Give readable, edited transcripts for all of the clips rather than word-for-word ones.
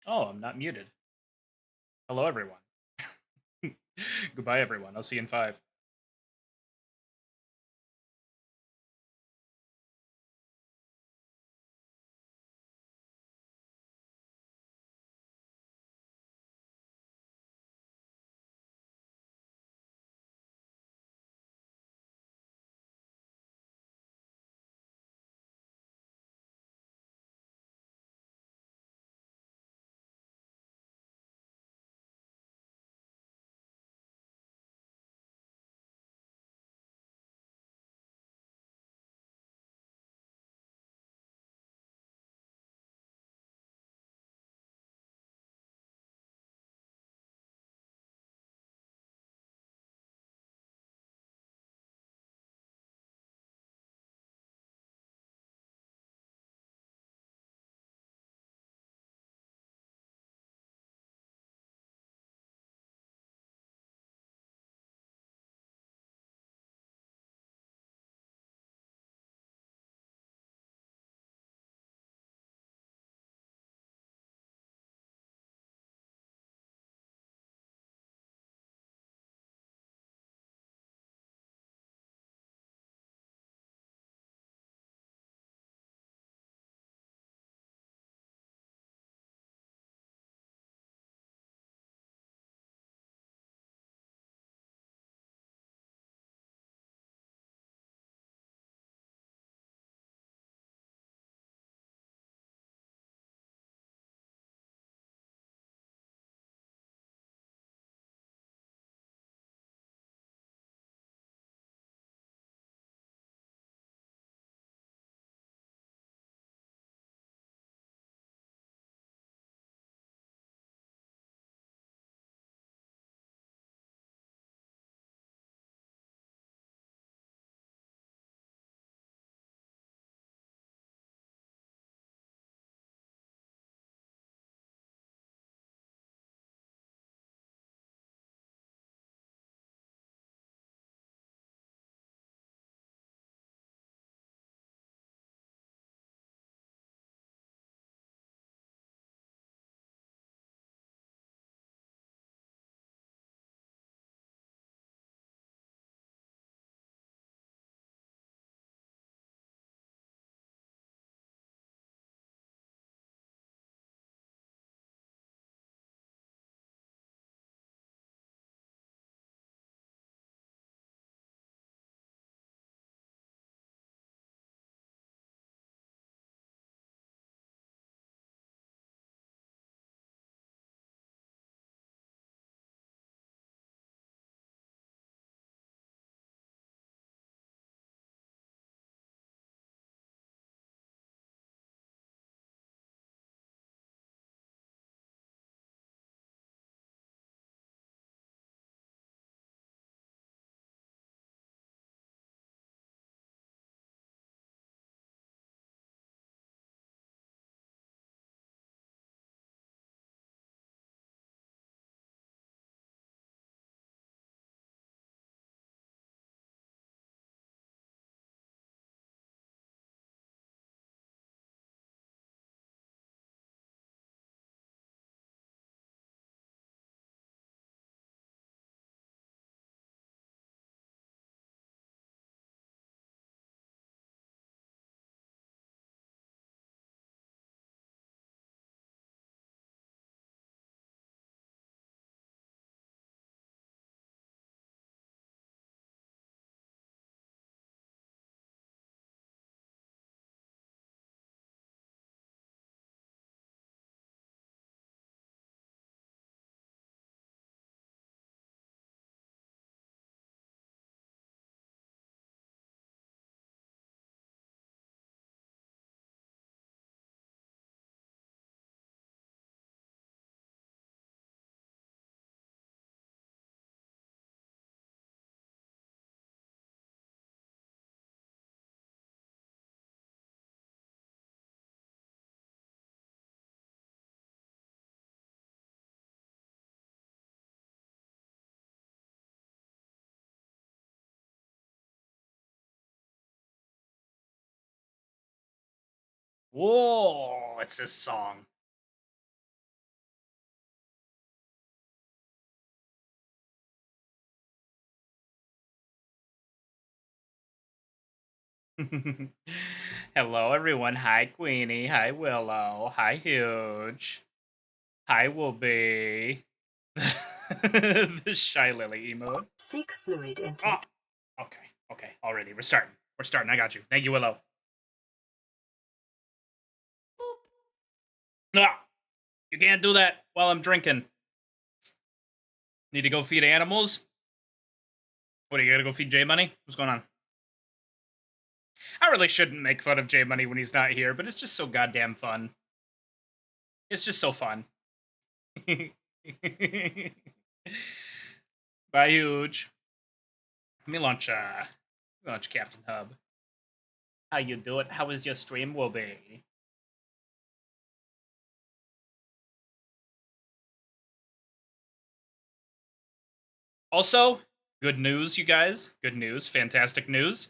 Oh, I'm not muted. Hello, everyone. Goodbye, everyone. I'll see you in 5. Whoa! It's this song. Hello, everyone. Hi, Queenie. Hi, Willow. Hi, Huge. Hi, Whoopi. The Shy Lily emote. Seek fluid Oh, intake. okay. Already. We're starting. We're starting. I got you. Thank you, Willow. No, you can't do that while I'm drinking. Need to go feed animals? What, are you gonna go feed J Money? What's going on? I really shouldn't make fun of J Money when he's not here, but it's just so goddamn fun. It's just so fun. Bye, Huge. Let me launch Captain Hub. How you do it? How was your stream, Whoopi? Also, good news, you guys. Good news. Fantastic news.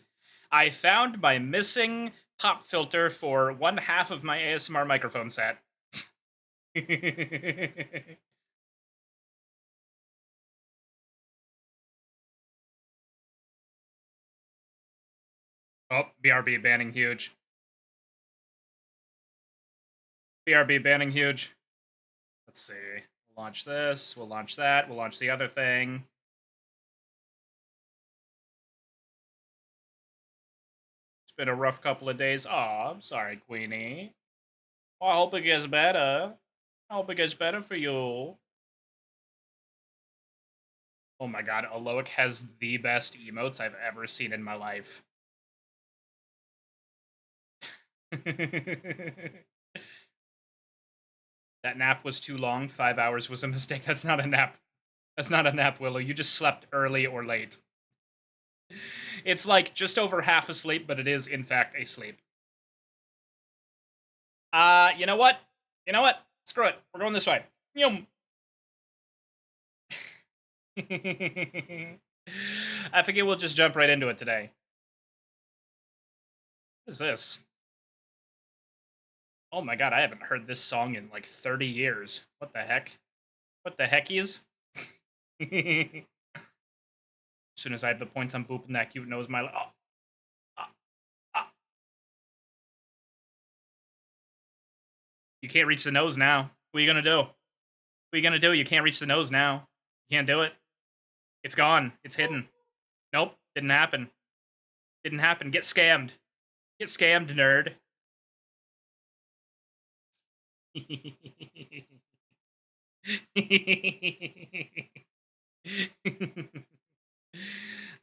I found my missing pop filter for one half of my ASMR microphone set. Oh, BRB banning Huge. BRB banning Huge. Let's see. We'll launch this. We'll launch that. We'll launch the other thing. It's been a rough couple of days. Aw, I'm sorry, Queenie. Oh, I hope it gets better. I hope it gets better for you. Oh my god, Aloic has the best emotes I've ever seen in my life. That nap was too long. 5 hours was a mistake. That's not a nap. That's not a nap, Willow. You just slept early or late. It's like just over half asleep, but it is, in fact, a sleep. You know what? You know what? Screw it. We're going this way. Yum. I figure we'll just jump right into it today. What is this? Oh my god, I haven't heard this song in like 30 years. What the heck? What the heckies? As soon as I have the points, I'm booping that cute nose. My You can't reach the nose now. What are you gonna do? What are you gonna do? You can't reach the nose now. You can't do it. It's gone. It's hidden. Nope. Didn't happen. Didn't happen. Get scammed. Get scammed, nerd.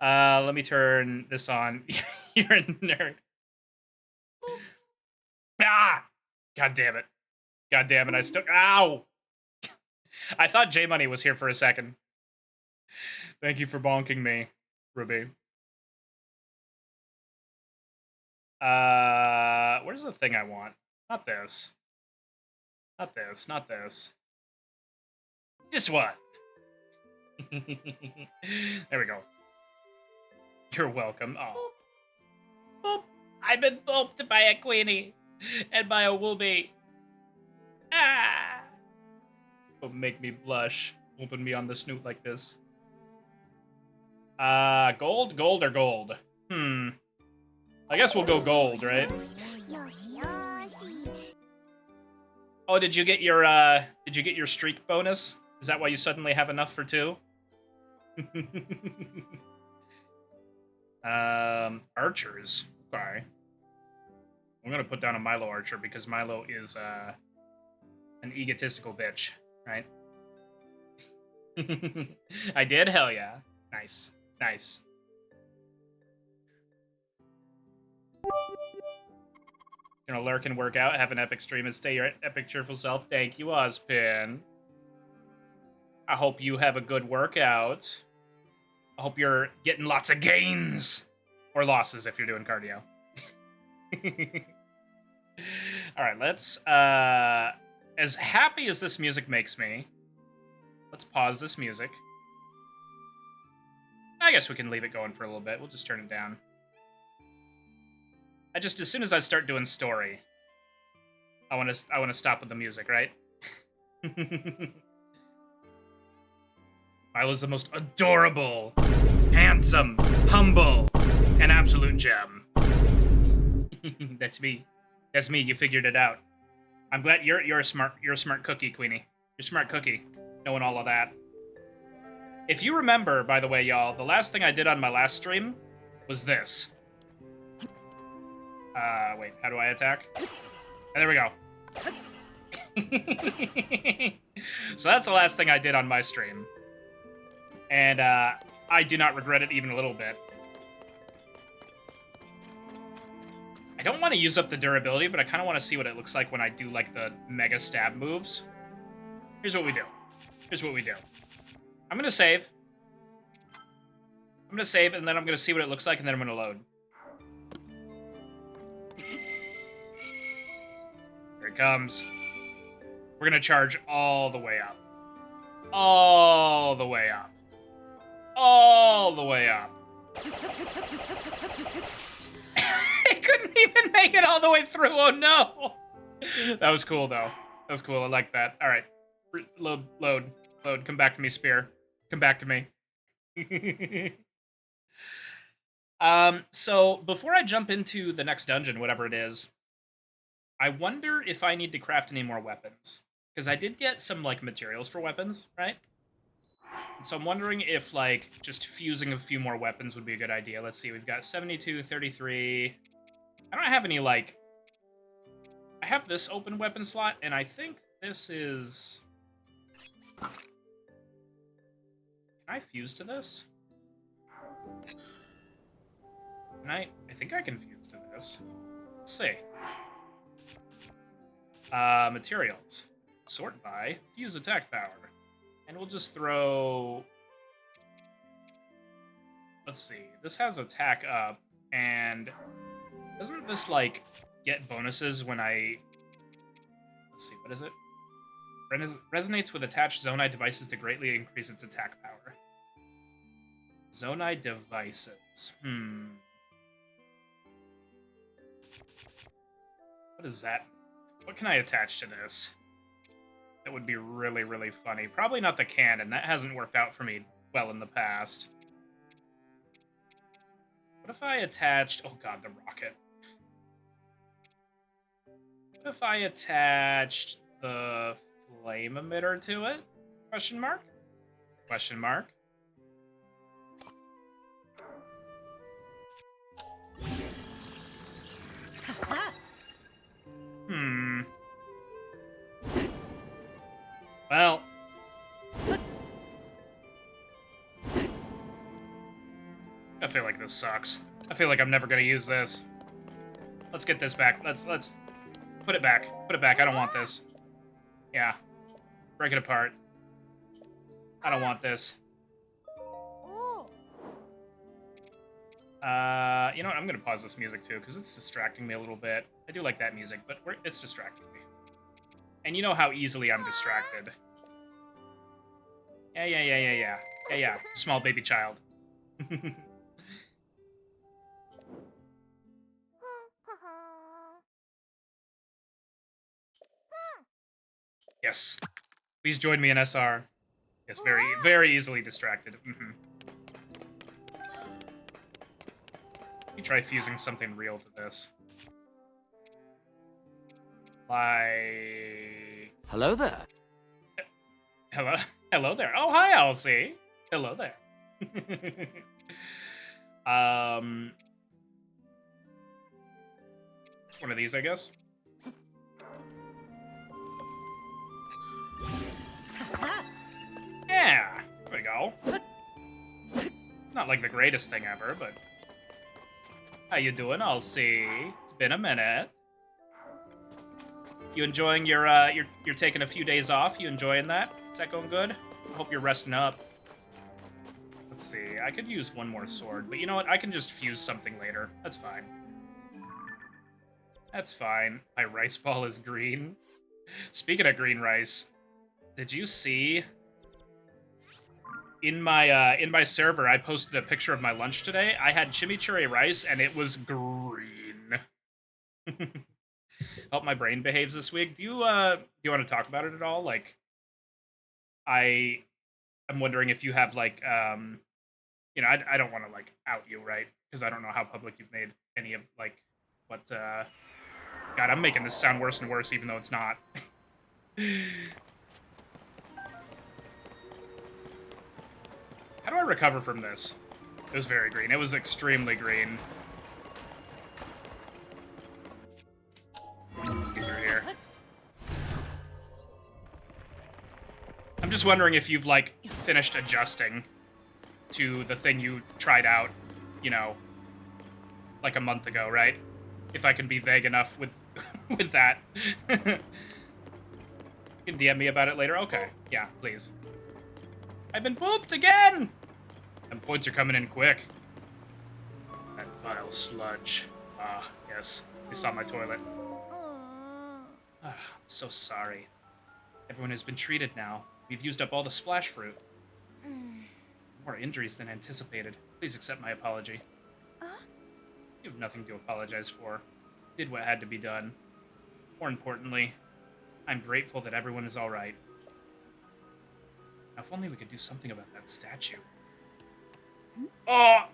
Let me turn this on. You're a nerd. Ah! God damn it. God damn it, I stuck. Ow! I thought J Money was here for a second. Thank you for bonking me, Ruby. Where's the thing I want? Not this. Not this. Not this. This one. There we go. You're welcome. Oh. Boop. I've been booped by a Queenie and by a Wooby. Ah! Don't make me blush. Open me on the snoot like this. Gold, gold, or gold? I guess we'll go gold, right? Oh, did you get your streak bonus? Is that why you suddenly have enough for 2? Archers. Okay. I'm gonna put down a Milo archer because Milo is an egotistical bitch, right? I did? Hell yeah. Nice. Nice. Gonna lurk and work out, have an epic stream, and stay your epic cheerful self. Thank you, Ozpin. I hope you have a good workout. I hope you're getting lots of gains. Or losses if you're doing cardio. Alright, let's, as happy as this music makes me, let's pause this music. I guess we can leave it going for a little bit. We'll just turn it down. As soon as I start doing story, I want to stop with the music, right? Milo's the most adorable, handsome, humble, and absolute gem. That's me. That's me. You figured it out. I'm glad you're a smart cookie, Queenie. You're a smart cookie, knowing all of that. If you remember, by the way, y'all, the last thing I did on my last stream was this. Wait, how do I attack? There we go. So that's the last thing I did on my stream. And, I do not regret it even a little bit. I don't want to use up the durability, but I kind of want to see what it looks like when I do, like, the mega stab moves. Here's what we do. Here's what we do. I'm going to save. I'm going to save, and then I'm going to see what it looks like, and then I'm going to load. Here it comes. We're going to charge all the way up. All the way up. All the way up. It couldn't even make it all the way through. Oh, no. That was cool, though. That was cool. I like that. All right. Load. Come back to me, Spear. Come back to me. So before I jump into the next dungeon, whatever it is, I wonder if I need to craft any more weapons. Because I did get some, like, materials for weapons, right? And so I'm wondering if, like, just fusing a few more weapons would be a good idea. Let's see, we've got 72, 33... I don't have any, like... I have this open weapon slot, and I think this is... Can I fuse to this? Can I think I can fuse to this. Let's see. Materials. Sort by. Fuse attack power. And we'll just throw... Let's see. This has attack up, and... Doesn't this, like, get bonuses when I... Let's see, what is it? Resonates with attached Zonai devices to greatly increase its attack power. Zonai devices. What is that? What can I attach to this? That would be really, really funny. Probably not the cannon. That hasn't worked out for me well in the past. What if I attached... Oh god, the rocket. What if I attached the flame emitter to it? Question mark? Question mark. Well. I feel like this sucks. I feel like I'm never gonna use this. Let's get this back. Let's put it back. Put it back. I don't want this. Yeah. Break it apart. I don't want this. You know what? I'm gonna pause this music too, because it's distracting me a little bit. I do like that music, but it's distracting me. And you know how easily I'm distracted. Yeah. Small baby child. Yes. Please join me in SR. Yes, very, very easily distracted. Let me try fusing something real to this. Like... Hello there. Hello there. Oh, hi, Elsie. Hello there. It's one of these, I guess. Yeah, there we go. It's not like the greatest thing ever, but... How you doing, Elsie? It's been a minute. You enjoying your, you're taking a few days off? You enjoying that? Is that going good? I hope you're resting up. Let's see, I could use one more sword, but you know what? I can just fuse something later. That's fine. That's fine. My rice ball is green. Speaking of green rice, did you see... In my server, I posted a picture of my lunch today. I had chimichurri rice, and it was green. Hope my brain behaves this week. Do you want to talk about it at all? Like, I'm wondering if you have, like, you know, I don't want to, like, out you, right? Because I don't know how public you've made any of, like, But, God, I'm making this sound worse and worse, even though it's not. How do I recover from this? It was very green. It was extremely green. Through here. I'm just wondering if you've, like, finished adjusting to the thing you tried out, you know, like a month ago, right? If I can be vague enough with with that. You can DM me about it later? Okay. Yeah, please. I've been pooped again! And points are coming in quick. That vile sludge. Ah, yes. It's on my toilet. Ah, I'm so sorry. Everyone has been treated now. We've used up all the splash fruit. More injuries than anticipated. Please accept my apology. You have nothing to apologize for. Did what had to be done. More importantly, I'm grateful that everyone is alright. Now, if only we could do something about that statue. Oh!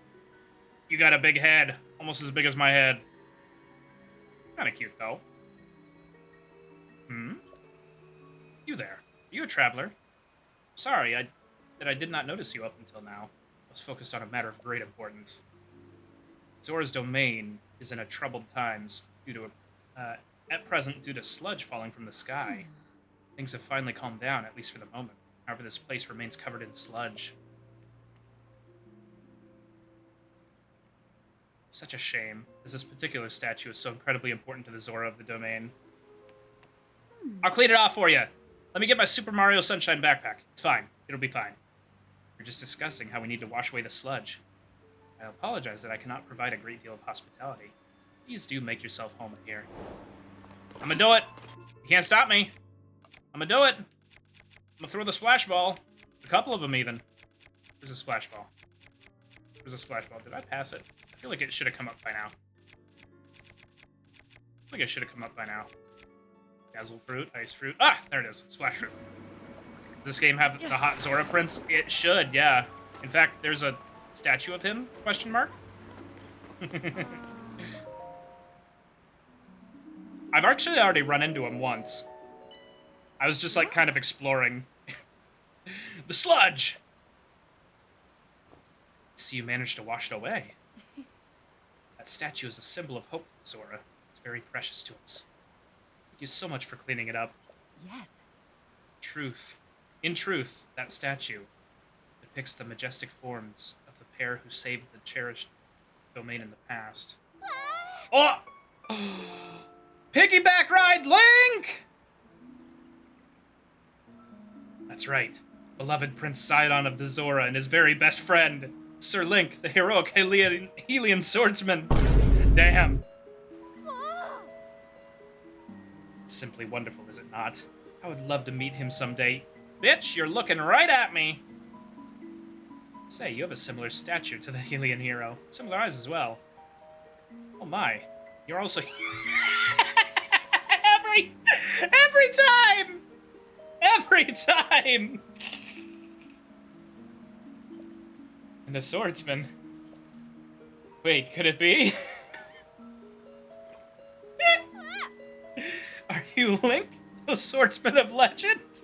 You got a big head. Almost as big as my head. Kinda cute, though. Hmm? You there. Are you a traveler? Sorry, that I did not notice you up until now. I was focused on a matter of great importance. Zora's domain is in a troubled times due to at present due to sludge falling from the sky. Things have finally calmed down, at least for the moment. However, this place remains covered in sludge. Such a shame, as this particular statue is so incredibly important to the Zora of the domain. I'll clean it off for you. Let me get my Super Mario Sunshine backpack. It's fine. It'll be fine. We're just discussing how we need to wash away the sludge. I apologize that I cannot provide a great deal of hospitality. Please do make yourself home in here. I'm gonna do it. You can't stop me. I'm gonna do it. I'm gonna throw the splash ball. A couple of them, even. There's a splash ball. There's a splash ball. Did I pass it? I feel like it should have come up by now. I feel like it should have come up by now. Dazzle fruit, ice fruit. Ah, there it is. Splash fruit. Does this game have the hot Zora prince? It should, yeah. In fact, there's a statue of him? Question mark. I've actually already run into him once. I was just like kind of exploring the sludge. See, you managed to wash it away. That statue is a symbol of hope, Zora. It's very precious to us. Thank you so much for cleaning it up. Yes. In truth, that statue depicts the majestic forms of the pair who saved the cherished domain in the past. Oh! Piggyback ride, Link! That's right. Beloved Prince Sidon of the Zora and his very best friend, Sir Link, the heroic Hylian swordsman. Damn. It's simply wonderful, is it not? I would love to meet him someday. Bitch, you're looking right at me. Say, you have a similar stature to the Hylian hero. Similar eyes as well. Oh my. You're also... Every time! Every time! And a swordsman. Wait, could it be? Are you Link, the swordsman of legend?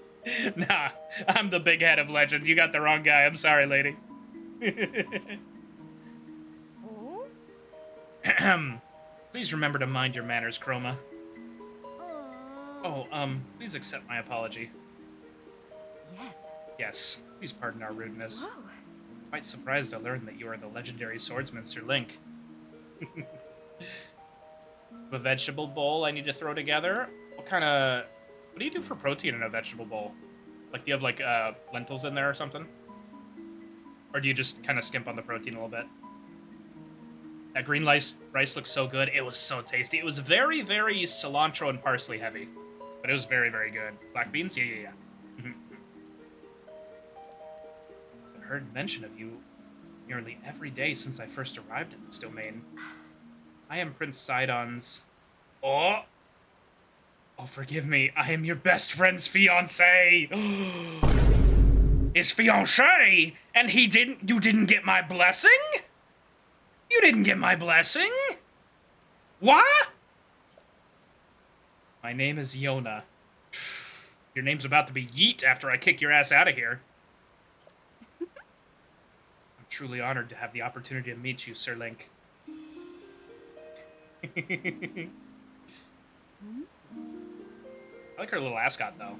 Nah, I'm the big head of legend. You got the wrong guy. I'm sorry, lady. Please remember to mind your manners, Chroma. Oh, please accept my apology. Yes. Yes, please pardon our rudeness. Whoa. Quite surprised to learn that you are the legendary swordsman, Sir Link. A vegetable bowl I need to throw together? What do you do for protein in a vegetable bowl? Like, do you have, like, lentils in there or something? Or do you just kind of skimp on the protein a little bit? That green rice looks so good. It was so tasty. It was very, very cilantro and parsley heavy. But it was very, very good. Black beans? Yeah. I've heard mention of you nearly every day since I first arrived in this domain. I am Prince Sidon's... Oh, forgive me. I am your best friend's fiancé. His fiancé? And you didn't get my blessing? You didn't get my blessing? What? My name is Yona. Your name's about to be Yeet after I kick your ass out of here. I'm truly honored to have the opportunity to meet you, Sir Link. I like her little ascot, though.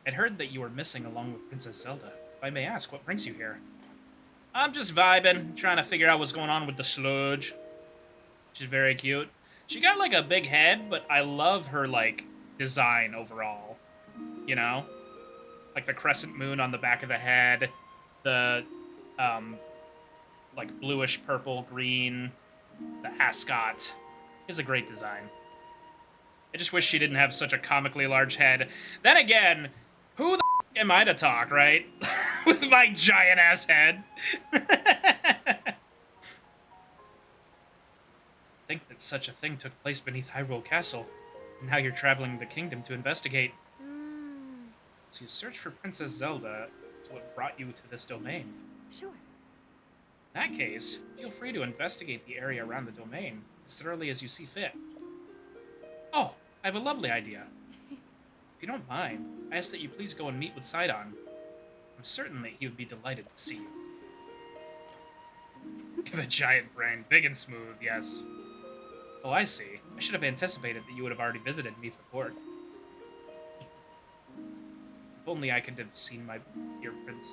I'd heard that you were missing along with Princess Zelda. If I may ask, what brings you here? I'm just vibing, trying to figure out what's going on with the sludge. She's very cute. She got, like, a big head, but I love her, like, design overall. You know? Like, the crescent moon on the back of the head. The, like, bluish, purple, green. The ascot. Is a great design. I just wish she didn't have such a comically large head. Then again, who the f am I to talk, right? With my giant-ass head. Think that such a thing took place beneath Hyrule Castle, and now you're traveling the kingdom to investigate. So you search for Princess Zelda. It's what brought you to this domain. Sure. In that case, feel free to investigate the area around the domain as thoroughly as you see fit. Oh, I have a lovely idea. If you don't mind, I ask that you please go and meet with Sidon. I'm certain that he would be delighted to see you. You have a giant brain, big and smooth, yes. Oh, I see. I should have anticipated that you would have already visited Mipha Court. If only I could have seen my dear Prince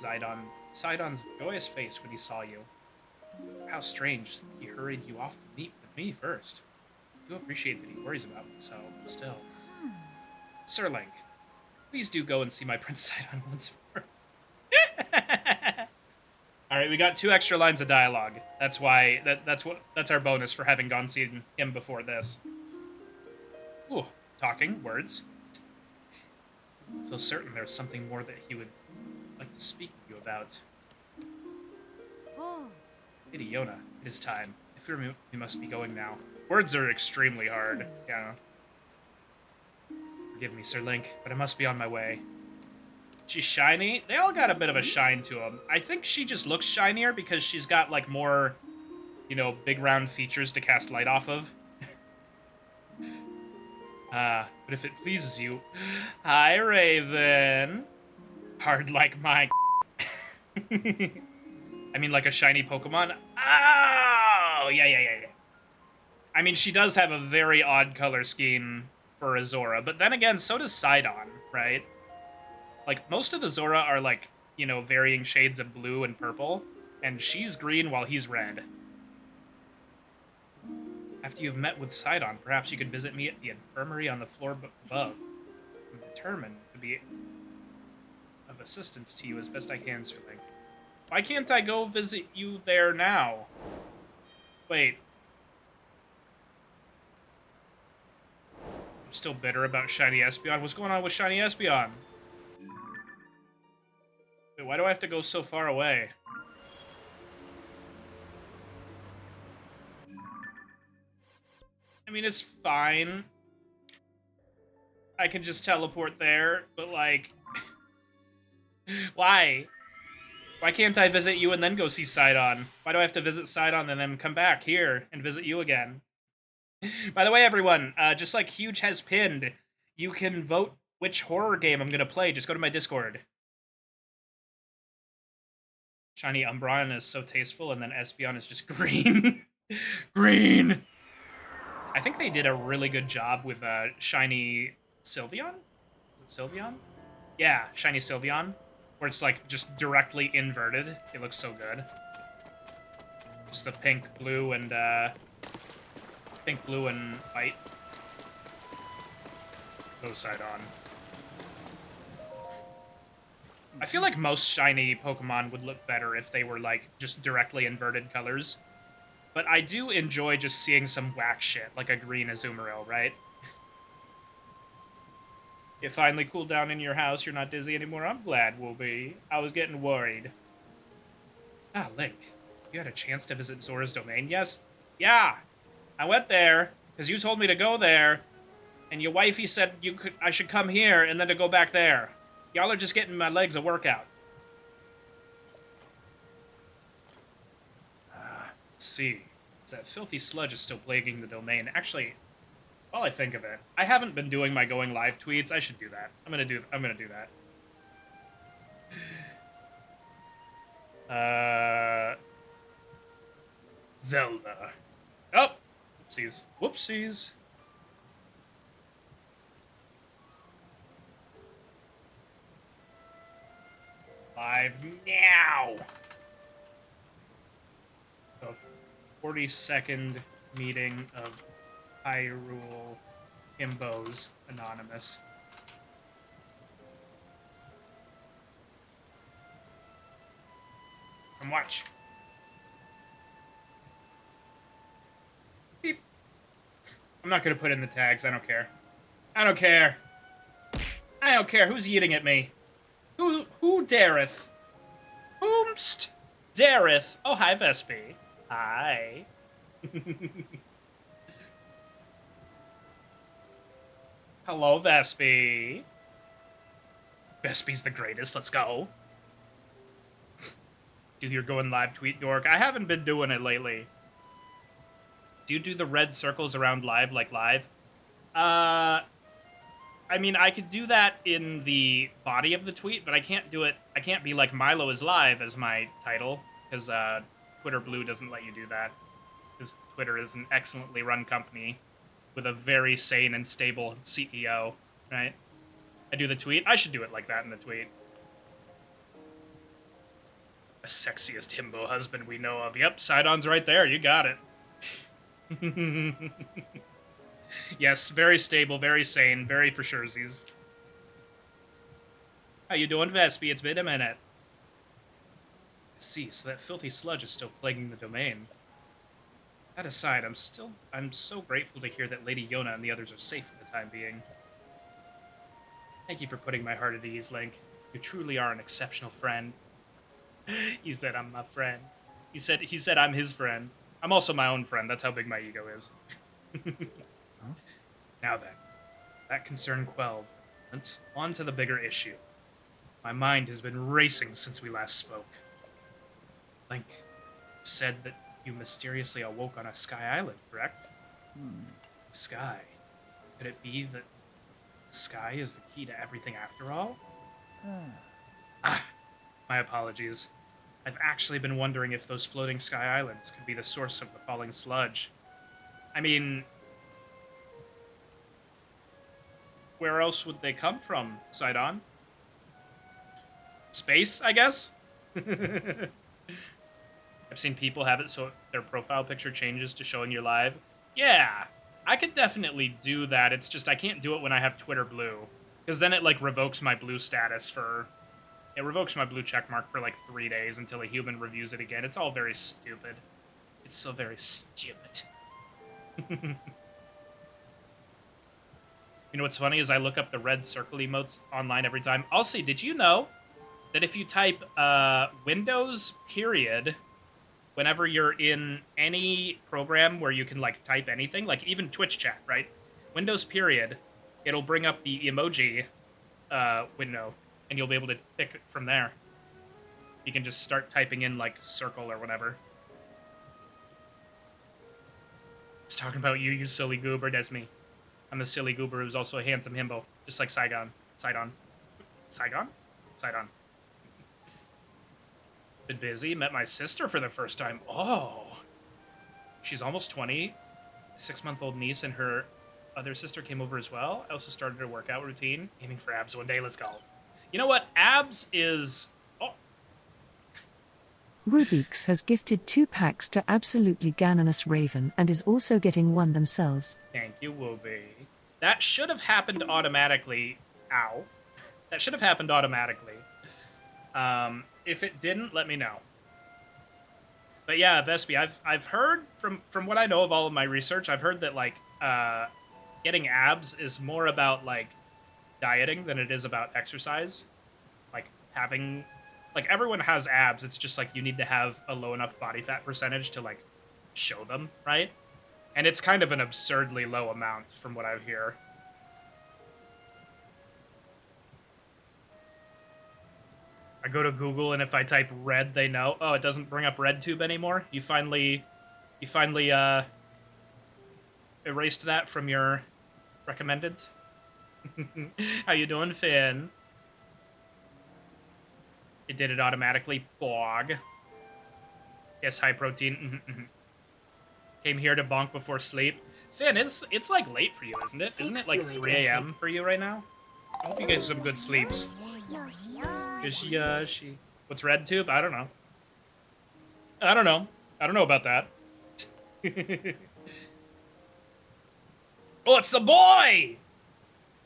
Sidon's joyous face when he saw you. How strange he hurried you off to meet with me first. I do appreciate that he worries about me, so, but still. Sir Link, please do go and see my Prince Sidon once more. Alright, we got 2 extra lines of dialogue. That's why, that's our bonus for having gone seen him before this. Ooh, talking, words. I feel certain there's something more that he would like to speak with you about. Oh. Lady Yona, it is time. I fear we must be going now. Words are extremely hard, yeah. Forgive me, Sir Link, but I must be on my way. She's shiny. They all got a bit of a shine to them. I think she just looks shinier because she's got, like, more, you know, big round features to cast light off of. But if it pleases you... Hi, Raven. Hard like my... I mean, like a shiny Pokemon? Oh! Yeah. I mean, she does have a very odd color scheme for a Zora, but then again, so does Sidon, right? Like, most of the Zora are, like, you know, varying shades of blue and purple, and she's green while he's red. After you've met with Sidon, perhaps you could visit me at the infirmary on the floor above. I'm determined to be of assistance to you as best I can, Sir Link. Why can't I go visit you there now? Wait. I'm still bitter about Shiny Espeon. What's going on with Shiny Espeon? Wait, why do I have to go so far away? I mean, it's fine. I can just teleport there, but, like... Why? Why can't I visit you and then go see Sidon? Why do I have to visit Sidon and then come back here and visit you again? By the way, everyone, just like Huge has pinned, you can vote which horror game I'm going to play. Just go to my Discord. Shiny Umbreon is so tasteful, and then Espeon is just green. Green! I think they did a really good job with Shiny Sylveon? Is it Sylveon? Yeah, Shiny Sylveon. Where it's, like, just directly inverted. It looks so good. Just the pink, blue, and, pink, blue, and white. Go Sidon. I feel like most shiny Pokemon would look better if they were, like, just directly inverted colors. But I do enjoy just seeing some whack shit, like a green Azumarill, right? You finally cooled down in your house, you're not dizzy anymore? I'm glad, Wooby. I was getting worried. Ah, Link. You had a chance to visit Zora's domain, yes? Yeah! I went there, because you told me to go there, and your wifey said I should come here, and then to go back there. Y'all are just getting my legs a workout. Let's see. That filthy sludge is still plaguing the domain. Actually, while I think of it, I haven't been doing my going live tweets. I should do that. I'm gonna do that. Zelda. Oh, whoopsies. Whoopsies. Live now. The 42nd meeting of Hyrule Himbos Anonymous. Come watch. Beep. I'm not gonna put in the tags. I don't care. I don't care. I don't care who's eating at me. Who dareth? Whomst dareth? Oh, hi, Vespi. Hi. Hello, Vespi. Vespi's the greatest. Let's go. Do your going live tweet, dork. I haven't been doing it lately. Do you do the red circles around live like live? I mean, I could do that in the body of the tweet, but I can't do it. I can't be like Milo is live as my title, because Twitter Blue doesn't let you do that. Because Twitter is an excellently run company with a very sane and stable CEO, right? I do the tweet. I should do it like that in the tweet. The sexiest himbo husband we know of. Yep, Sidon's right there. You got it. Yes, very stable, very sane, very for surezies. How you doing, Vespi? It's been a minute. See, so that filthy sludge is still plaguing the domain. That aside, I'm so grateful to hear that Lady Yona and the others are safe for the time being. Thank you for putting my heart at ease, Link. You truly are an exceptional friend. He said I'm my friend. He said I'm his friend. I'm also my own friend. That's how big my ego is. Huh? Now then, that concern quelled. On to the bigger issue. My mind has been racing since we last spoke. Link, you said that you mysteriously awoke on a sky island, correct? Sky. Could it be that the sky is the key to everything after all? My apologies. I've actually been wondering if those floating sky islands could be the source of the falling sludge. I mean, where else would they come from, Sidon? Space, I guess? I've seen people have it so their profile picture changes to showing you live. Yeah, I could definitely do that. It's just I can't do it when I have Twitter Blue. Because then it, like, revokes my blue status for... It revokes my blue checkmark for, like, 3 days until a human reviews it again. It's all very stupid. It's so very stupid. You know what's funny is I look up the red circle emotes online every time. Also, did you know that if you type Windows period whenever you're in any program where you can like type anything, like even Twitch chat, right? Windows period, it'll bring up the emoji window, and you'll be able to pick it from there. You can just start typing in like circle or whatever. I was talking about you, you silly goober. That's me. I'm the silly goober who's also a handsome himbo, just like Sidon. Sidon. Sidon? Sidon. Been busy. Met my sister for the first time. Oh. She's almost 20. 6-month-old niece and her other sister came over as well. I also started a workout routine. Aiming for abs one day. Let's go. You know what? Abs is... Oh. Rubik's has gifted 2 packs to Absolutely Ganonous Raven and is also getting one themselves. Thank you, Wooby. That should have happened automatically. Ow. That should have happened automatically. If it didn't, let me know. But yeah, Vespi, I've heard from what I know of all of my research, I've heard that like getting abs is more about like dieting than it is about exercise. Like having like everyone has abs, it's just like you need to have a low enough body fat percentage to like show them, right? And it's kind of an absurdly low amount from what I hear. I go to Google, and if I type red, they know. Oh, it doesn't bring up RedTube anymore? You finally You finally erased that from your recommendeds? How you doing, Finn? It did it automatically. Bog. Yes, high protein. Came here to bonk before sleep. Finn, it's like late for you, isn't it? Isn't it like 3 a.m. for you right now? I hope you get some good sleeps. Is she? What's RedTube? I don't know. I don't know. I don't know about that. Oh, it's the boy!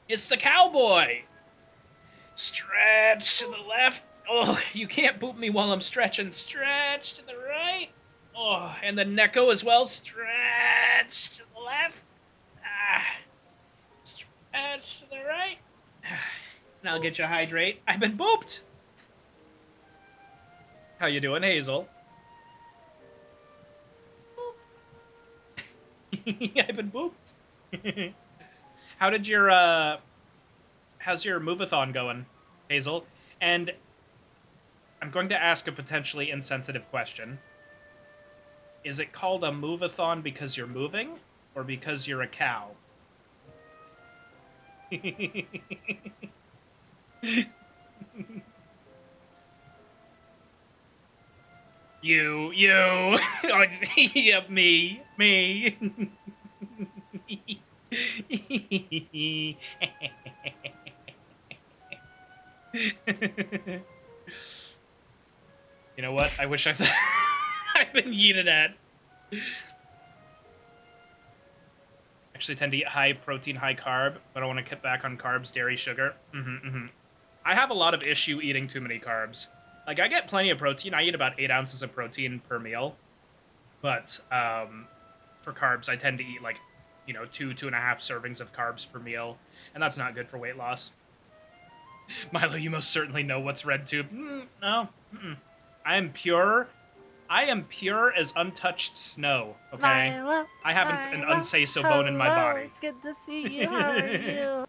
It's the cowboy! Stretch to the left. Oh, you can't boot me while I'm stretching. Stretch to the right. Oh, and the Neko as well. Stretch to the left. Ah. Stretch to the right. And I'll get you hydrate. I've been booped. How you doing, Hazel? I've been booped. How did your how's your move-a-thon going, Hazel? And I'm going to ask a potentially insensitive question. Is it called a move-a-thon because you're moving, or because you're a cow? You. Oh, yeah, me. You know what? I wish I've been yeeted at. Actually tend to eat high protein, high carb, but I want to cut back on carbs, dairy, sugar. I have a lot of issue eating too many carbs. Like, I get plenty of protein. I eat about 8 ounces of protein per meal. But for carbs, I tend to eat, like, 2.5 servings of carbs per meal. And that's not good for weight loss. Milo, you most certainly know what's RedTube. No. I am pure as untouched snow, okay? Milo, I haven't an Milo, unsay-so bone in my hello, body. It's good to see you. How are you?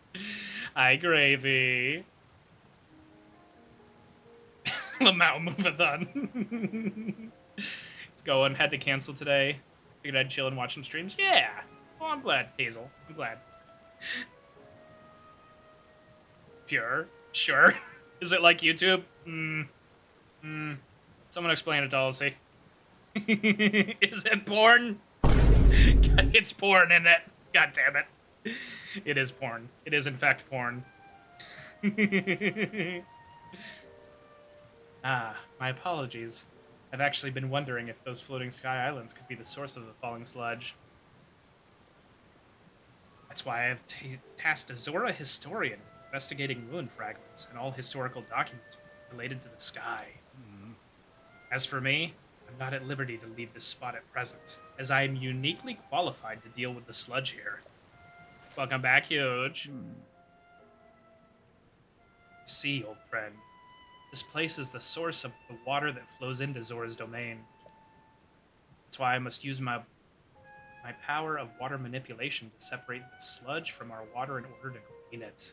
Hi, Gravy. Lamau move-a-thon. It's going. Had to cancel today. Figured I'd chill and watch some streams. Yeah. Well, I'm glad, Hazel. I'm glad. Pure? Sure. Is it like YouTube? Someone explain it, Dulcie. Is it porn? It's porn, isn't it? God damn it. It is porn. It is, in fact, porn. My apologies. I've actually been wondering if those floating sky islands could be the source of the falling sludge. That's why I've tasked a Zora historian with investigating ruin fragments and all historical documents related to the sky. As for me, I'm not at liberty to leave this spot at present, as I am uniquely qualified to deal with the sludge here. Welcome back, Huge. See, old friend, this place is the source of the water that flows into Zora's domain. That's why I must use my power of water manipulation to separate the sludge from our water in order to clean it.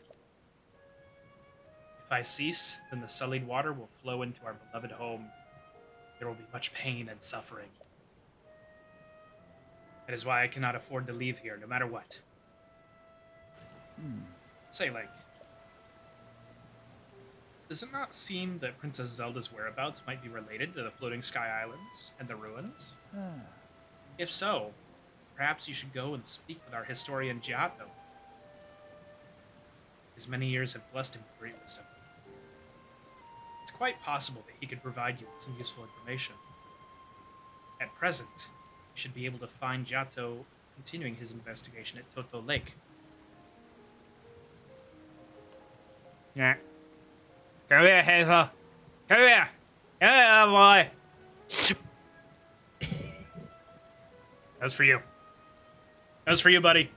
If I cease, then the sullied water will flow into our beloved home. There will be much pain and suffering. That is why I cannot afford to leave here, no matter what. Say, like, does it not seem that Princess Zelda's whereabouts might be related to the floating sky islands and the ruins? If so, perhaps you should go and speak with our historian Giotto. His many years have blessed him with great wisdom. It's quite possible that he could provide you with some useful information. At present, you should be able to find Giotto continuing his investigation at Toto Lake. Yeah. Come here, Hazel. Come here. Come here, boy. That's for you. That's for you, buddy.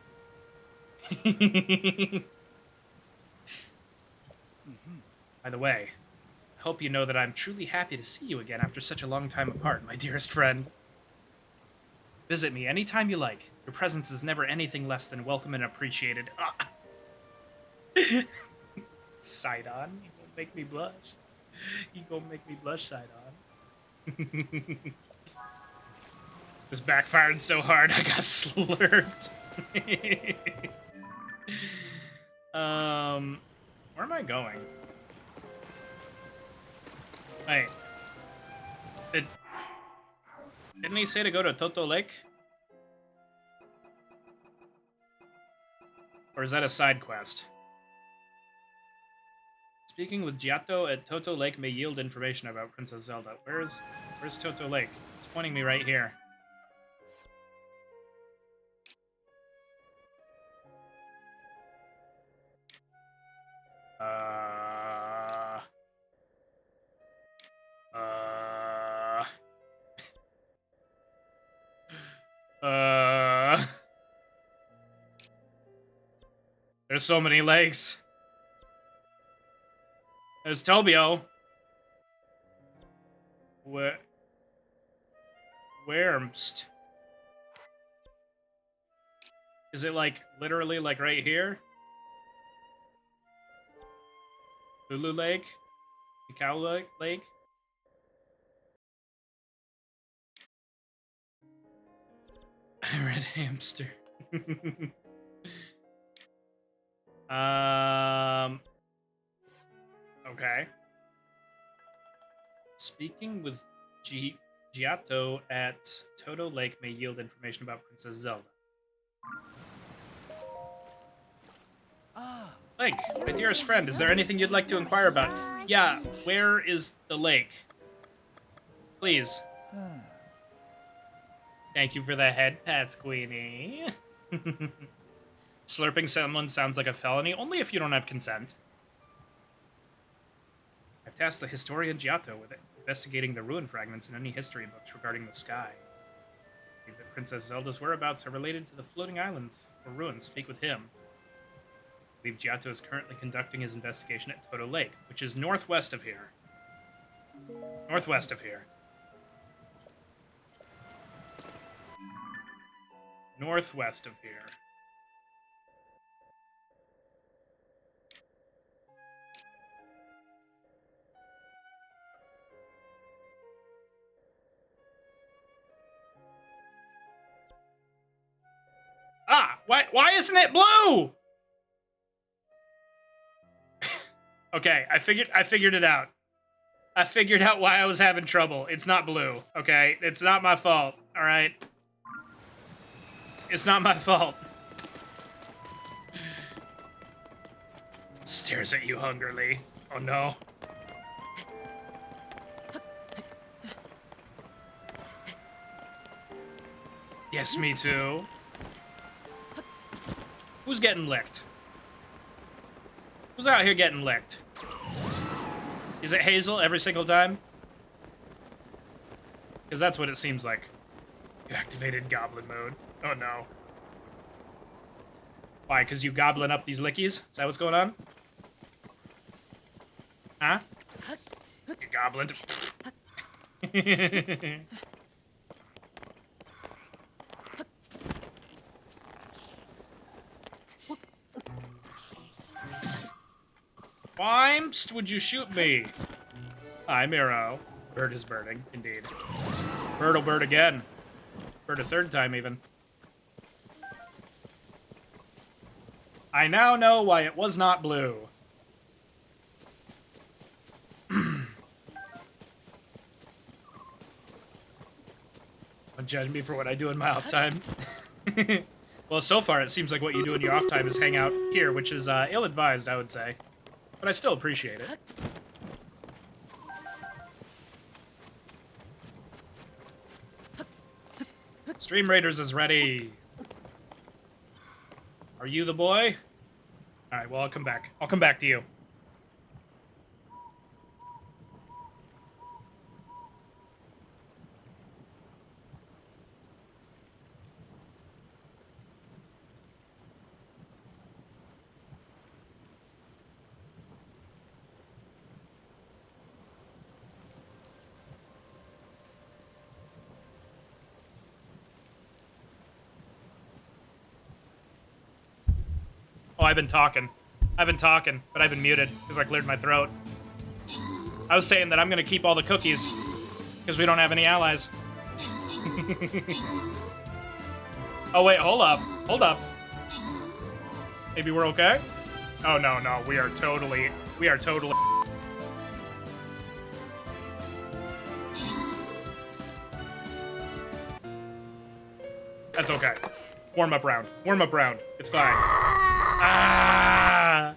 By the way, I hope you know that I'm truly happy to see you again after such a long time apart, my dearest friend. Visit me anytime you like. Your presence is never anything less than welcome and appreciated. Sidon, you gonna make me blush. You gonna make me blush, Sidon. This backfired so hard I got slurped. Where am I going? Wait. Didn't he say to go to Toto Lake? Or is that a side quest? Speaking with Giotto at Toto Lake may yield information about Princess Zelda. Where's Toto Lake? It's pointing me right here. There's so many lakes. There's Tobio. Where'st? Is it like literally like right here? Lulu Lake? Ikau Lake? Red hamster. Okay. Speaking with Giotto at Toto Lake may yield information about Princess Zelda. Link, my dearest friend, is there anything you'd like to inquire about? Yeah, where is the lake? Please. Thank you for the head pats, Queenie. Slurping someone sounds like a felony, only if you don't have consent. I've tasked the historian Giotto with investigating the ruin fragments in any history books regarding the sky. I believe that Princess Zelda's whereabouts are related to the floating islands or ruins. Speak with him. I believe Giotto is currently conducting his investigation at Toto Lake, which is northwest of here. Northwest of here. Northwest of here. Ah, why isn't it blue? Okay, I figured it out. I figured out why I was having trouble. It's not blue, okay? It's not my fault, all right? It's not my fault. Stares at you hungrily. Oh no. Yes, me too. Who's getting licked? Who's out here getting licked? Is it Hazel every single time? Because that's what it seems like. You activated goblin mode. Oh no. Why, because you goblin up these lickies? Is that what's going on? Huh? You goblined. Whymst would you shoot me? Hi, Miro. Bird is birding, indeed. Bird'll bird again. Bird a third time, even. I now know why it was not blue. Don't judge me for what I do in my off time. Well, so far it seems like what you do in your off time is hang out here, which is ill-advised, I would say. But I still appreciate it. Stream Raiders is ready. Are you the boy? Alright, well, I'll come back. I'll come back to you. Oh, I've been talking, but I've been muted because I cleared my throat. I was saying that I'm gonna keep all the cookies because we don't have any allies. Oh wait, hold up. Hold up. Maybe we're okay? Oh no, no, we are totally That's okay. Warm up round. Warm up round. It's fine. Ah!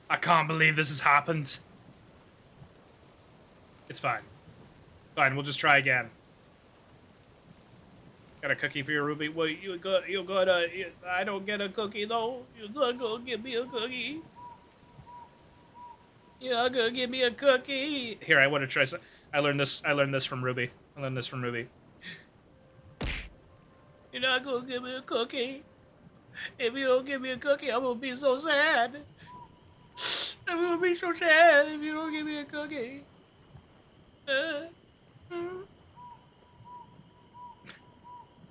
I can't believe this has happened. It's fine. Fine, we'll just try again. Got a cookie for you, Ruby? Well, you gotta. I don't get a cookie though. You're not gonna give me a cookie. You're not gonna give me a cookie. Here, I want to try some. I learned this from Ruby. You're not gonna give me a cookie. If you don't give me a cookie, I'm gonna be so sad. I'm gonna be so sad if you don't give me a cookie.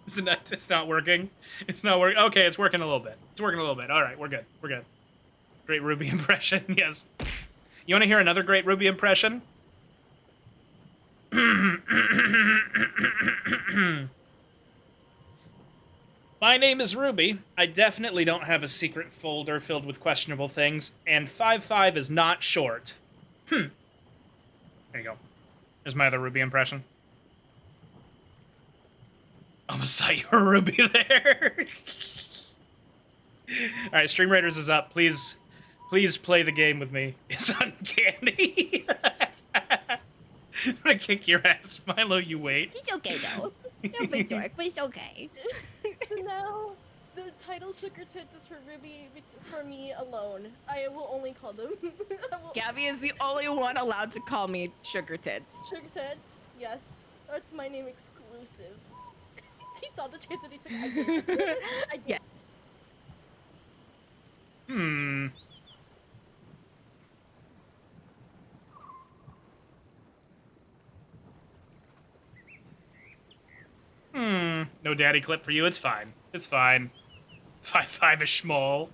It's not working. It's not working. Okay, it's working a little bit. It's working a little bit. All right, we're good. We're good. Great Ruby impression. Yes. You want to hear another great Ruby impression? My name is Ruby. I definitely don't have a secret folder filled with questionable things, and 5'5" is not short. There you go. There's my other Ruby impression. Almost thought you were Ruby there. Alright, Stream Raiders is up. Please play the game with me. It's uncanny. I'm gonna kick your ass, Milo, you wait. He's okay though. No big dork, but he's okay. So now, the title Sugar Tits is for Ruby, it's for me alone. I will only call them. Gabby is the only one allowed to call me Sugar Tits. Sugar Tits, yes. That's my name exclusive. He saw the chance that he took. I did. Yeah. No daddy clip for you. It's fine. It's fine. 5'5" is small.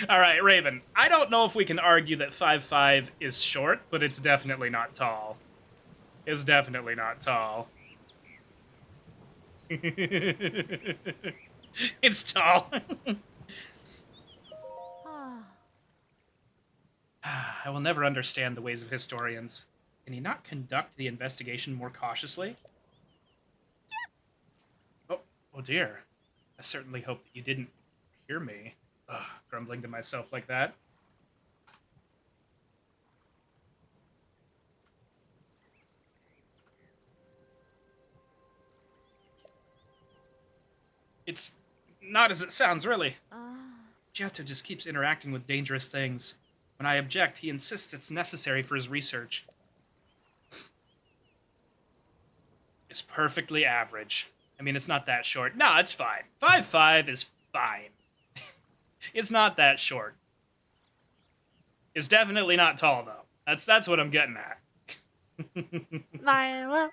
Alright, Raven. I don't know if we can argue that 5'5" is short, but it's definitely not tall. It's definitely not tall. It's tall. I will never understand the ways of historians. Can he not conduct the investigation more cautiously? Oh dear. I certainly hope that you didn't hear me. Ugh, grumbling to myself like that. It's not as it sounds, really. Giotto just keeps interacting with dangerous things. When I object, he insists it's necessary for his research. It's perfectly average. I mean, it's not that short. No, it's fine. 5'5" is fine. It's not that short. It's definitely not tall, though. That's what I'm getting at. Milo,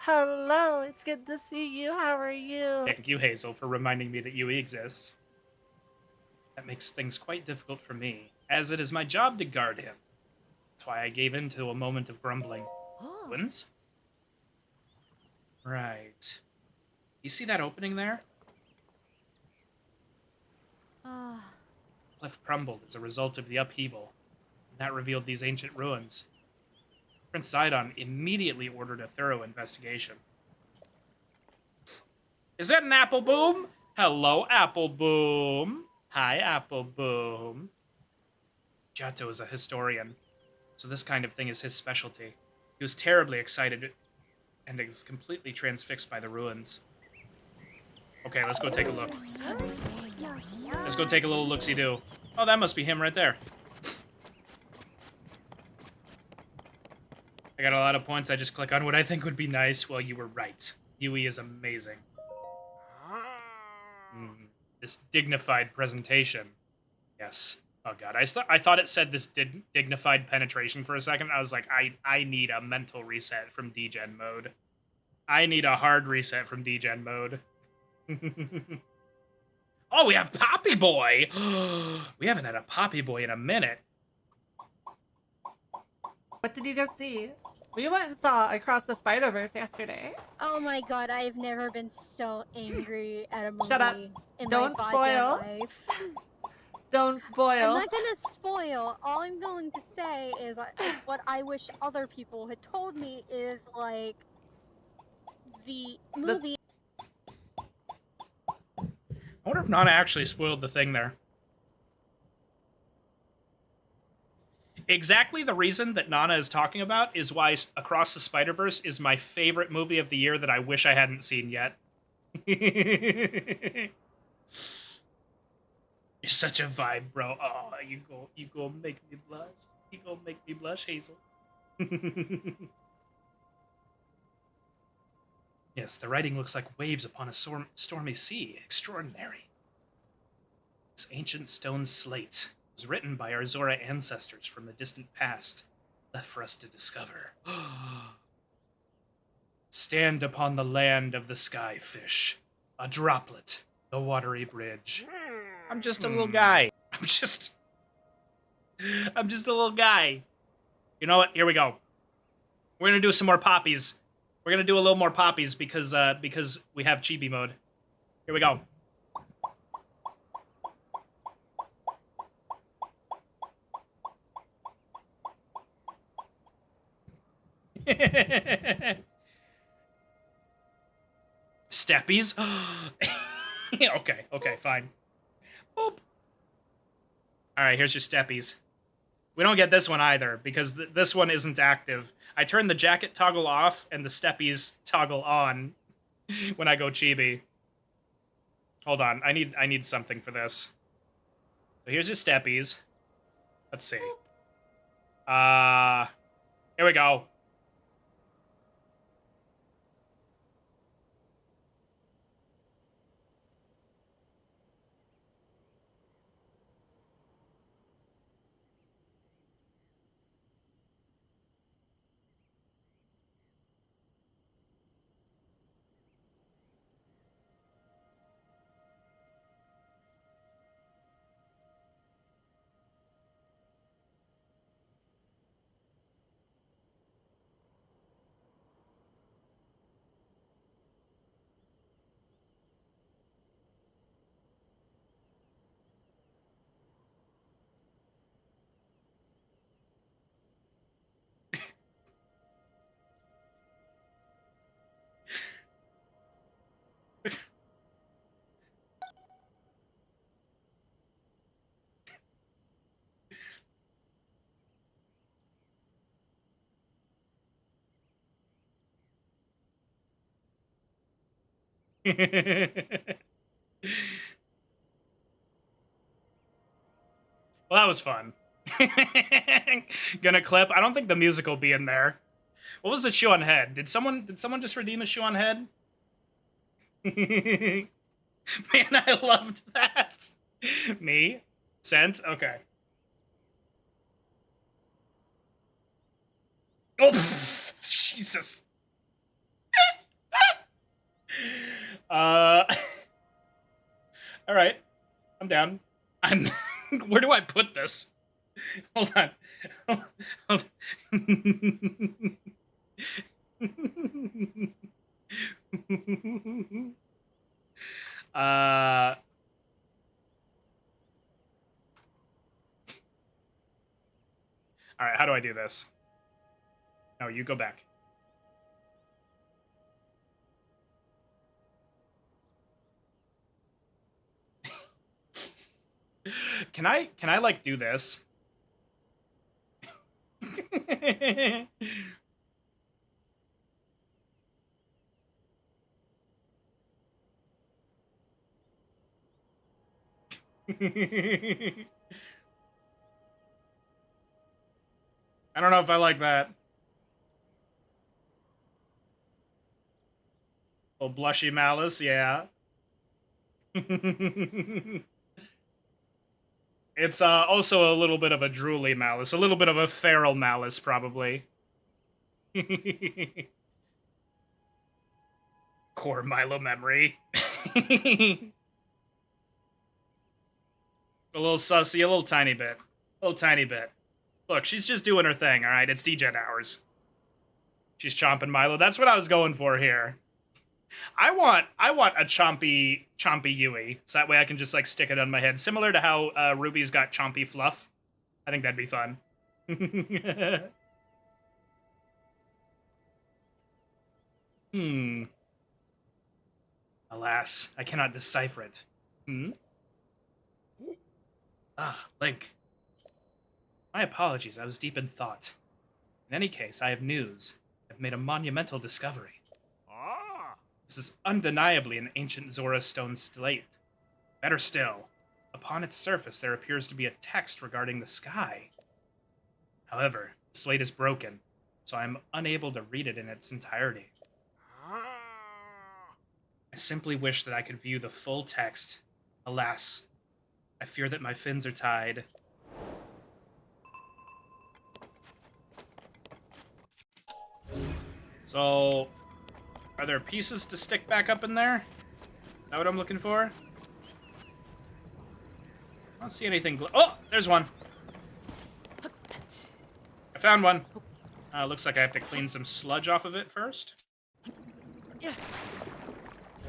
hello. It's good to see you. How are you? Thank you, Hazel, for reminding me that Yui exists. That makes things quite difficult for me, as it is my job to guard him. That's why I gave in to a moment of grumbling. Wins? Right. You see that opening there? Cliff crumbled as a result of the upheaval, and that revealed these ancient ruins. Prince Zidon immediately ordered a thorough investigation. Is that an Apple Boom? Hello, Apple Boom. Hi, Apple Boom. Giotto is a historian, so this kind of thing is his specialty. He was terribly excited and is completely transfixed by the ruins. Okay, let's go take a look. Let's go take a little look-see-do. Oh, that must be him right there. I got a lot of points. I just click on what I think would be nice. Well, you were right. Yui is amazing. This dignified presentation. Yes. Oh, God. I thought it said this dignified penetration for a second. I was like, I need a mental reset from degen mode. I need a hard reset from degen mode. Oh, we have Poppy Boy! We haven't had a Poppy Boy in a minute. What did you just see? We went and saw Across the Spider-Verse yesterday. Oh my god, I've never been so angry at a movie Shut up. in Don't my goddamn spoil. life. Don't I'm spoil. not gonna spoil. All I'm going to say is what I wish other people had told me is like the movie. I wonder if Nana actually spoiled the thing there. Exactly the reason that Nana is talking about is why Across the Spider-Verse is my favorite movie of the year that I wish I hadn't seen yet. You're such a vibe, bro. Oh, you go make me blush. You go make me blush, Hazel. Yes, the writing looks like waves upon a stormy sea. Extraordinary. This ancient stone slate was written by our Zora ancestors from the distant past, left for us to discover. Stand upon the land of the sky fish, a droplet, the watery bridge. I'm just a little guy. I'm just a little guy. You know what? Here we go. We're gonna do some more poppies. We're gonna do a little more poppies because we have chibi mode. Here we go. Steppies? Okay, fine. Boop. Alright, here's your steppies. We don't get this one either, because this one isn't active. I turn the jacket toggle off, and the steppies toggle on when I go chibi. Hold on, I need something for this. So here's your steppies. Let's see. Here we go. Well, that was fun. Gonna clip. I don't think the music will be in there. What was the shoe on head? Did someone just redeem a shoe on head? Man, I loved that. Me? Sense? Okay. Oh, Jesus. All right. I'm down. I'm. Where do I put this? Hold on. Hold uh. All right. How do I do this? No, you go back. Can I like do this? I don't know if I like that. Oh, blushy malice, yeah. It's also a little bit of a drooly malice, a little bit of a feral malice, probably. Core Milo memory. A little sussy, a little tiny bit. A little tiny bit. Look, she's just doing her thing, alright? It's DGen hours. She's chomping Milo. That's what I was going for here. I want a chompy Yui, so that way I can just like stick it on my head, similar to how Ruby's got chompy fluff. I think that'd be fun. Hmm. Alas, I cannot decipher it. Hmm? Ah, Link. My apologies, I was deep in thought. In any case, I have news. I've made a monumental discovery. This is undeniably an ancient Zora stone slate. Better still, upon its surface there appears to be a text regarding the sky. However, the slate is broken, so I am unable to read it in its entirety. I simply wish that I could view the full text. Alas, I fear that my fins are tied. So, are there pieces to stick back up in there? Is that what I'm looking for? I don't see anything. Oh, there's one. I found one. Looks like I have to clean some sludge off of it first.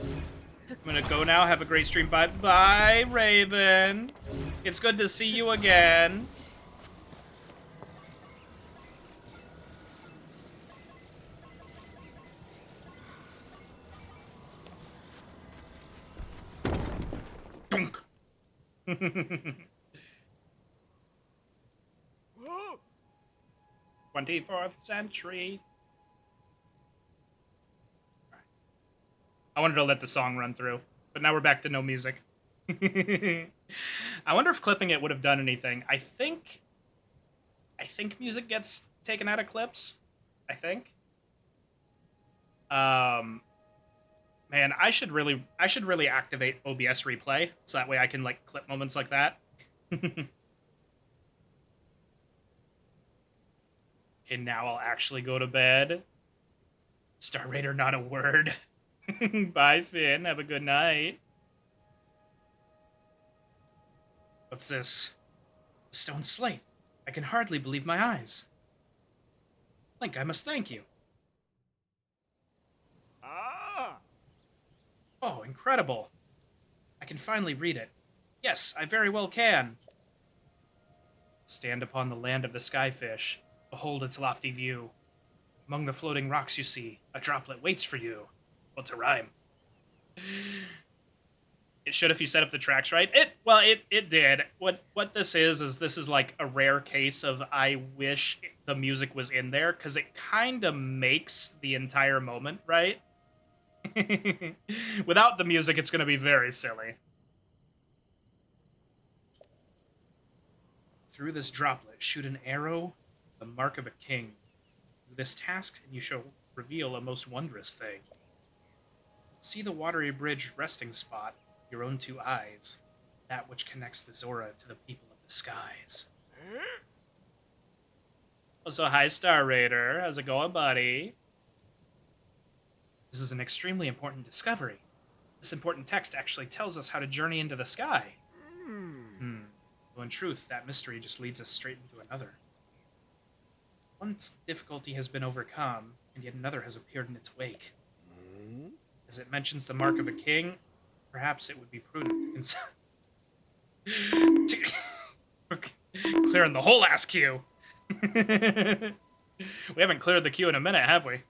I'm gonna go now. Have a great stream. Bye, bye, Raven. It's good to see you again. Dunk. 24th century. I wanted to let the song run through, but now we're back to no music. I wonder if clipping it would have done anything. I think music gets taken out of clips. I think. Man, I should really activate OBS replay so that way I can like clip moments like that. Okay, now I'll actually go to bed. Star Raider, not a word. Bye, Finn. Have a good night. What's this? A stone slate. I can hardly believe my eyes. Link, I must thank you. Oh, incredible. I can finally read it. Yes, I very well can. Stand upon the land of the skyfish. Behold its lofty view. Among the floating rocks you see, a droplet waits for you. Well, to rhyme. It should if you set up the tracks right. It did. What this is this is like a rare case of I wish the music was in there, because it kind of makes the entire moment, right? Without the music, it's going to be very silly. Through this droplet, shoot an arrow, the mark of a king. Do this task, and you shall reveal a most wondrous thing. See the watery bridge resting spot, your own two eyes, that which connects the Zora to the people of the skies. Also, hi, Star Raider. How's it going, buddy? This is an extremely important discovery. This important text actually tells us how to journey into the sky. Well, in truth, that mystery just leads us straight into another. One difficulty has been overcome, and yet another has appeared in its wake. As it mentions the mark of a king, perhaps it would be prudent to clearing the whole ass queue. We haven't cleared the queue in a minute, have we?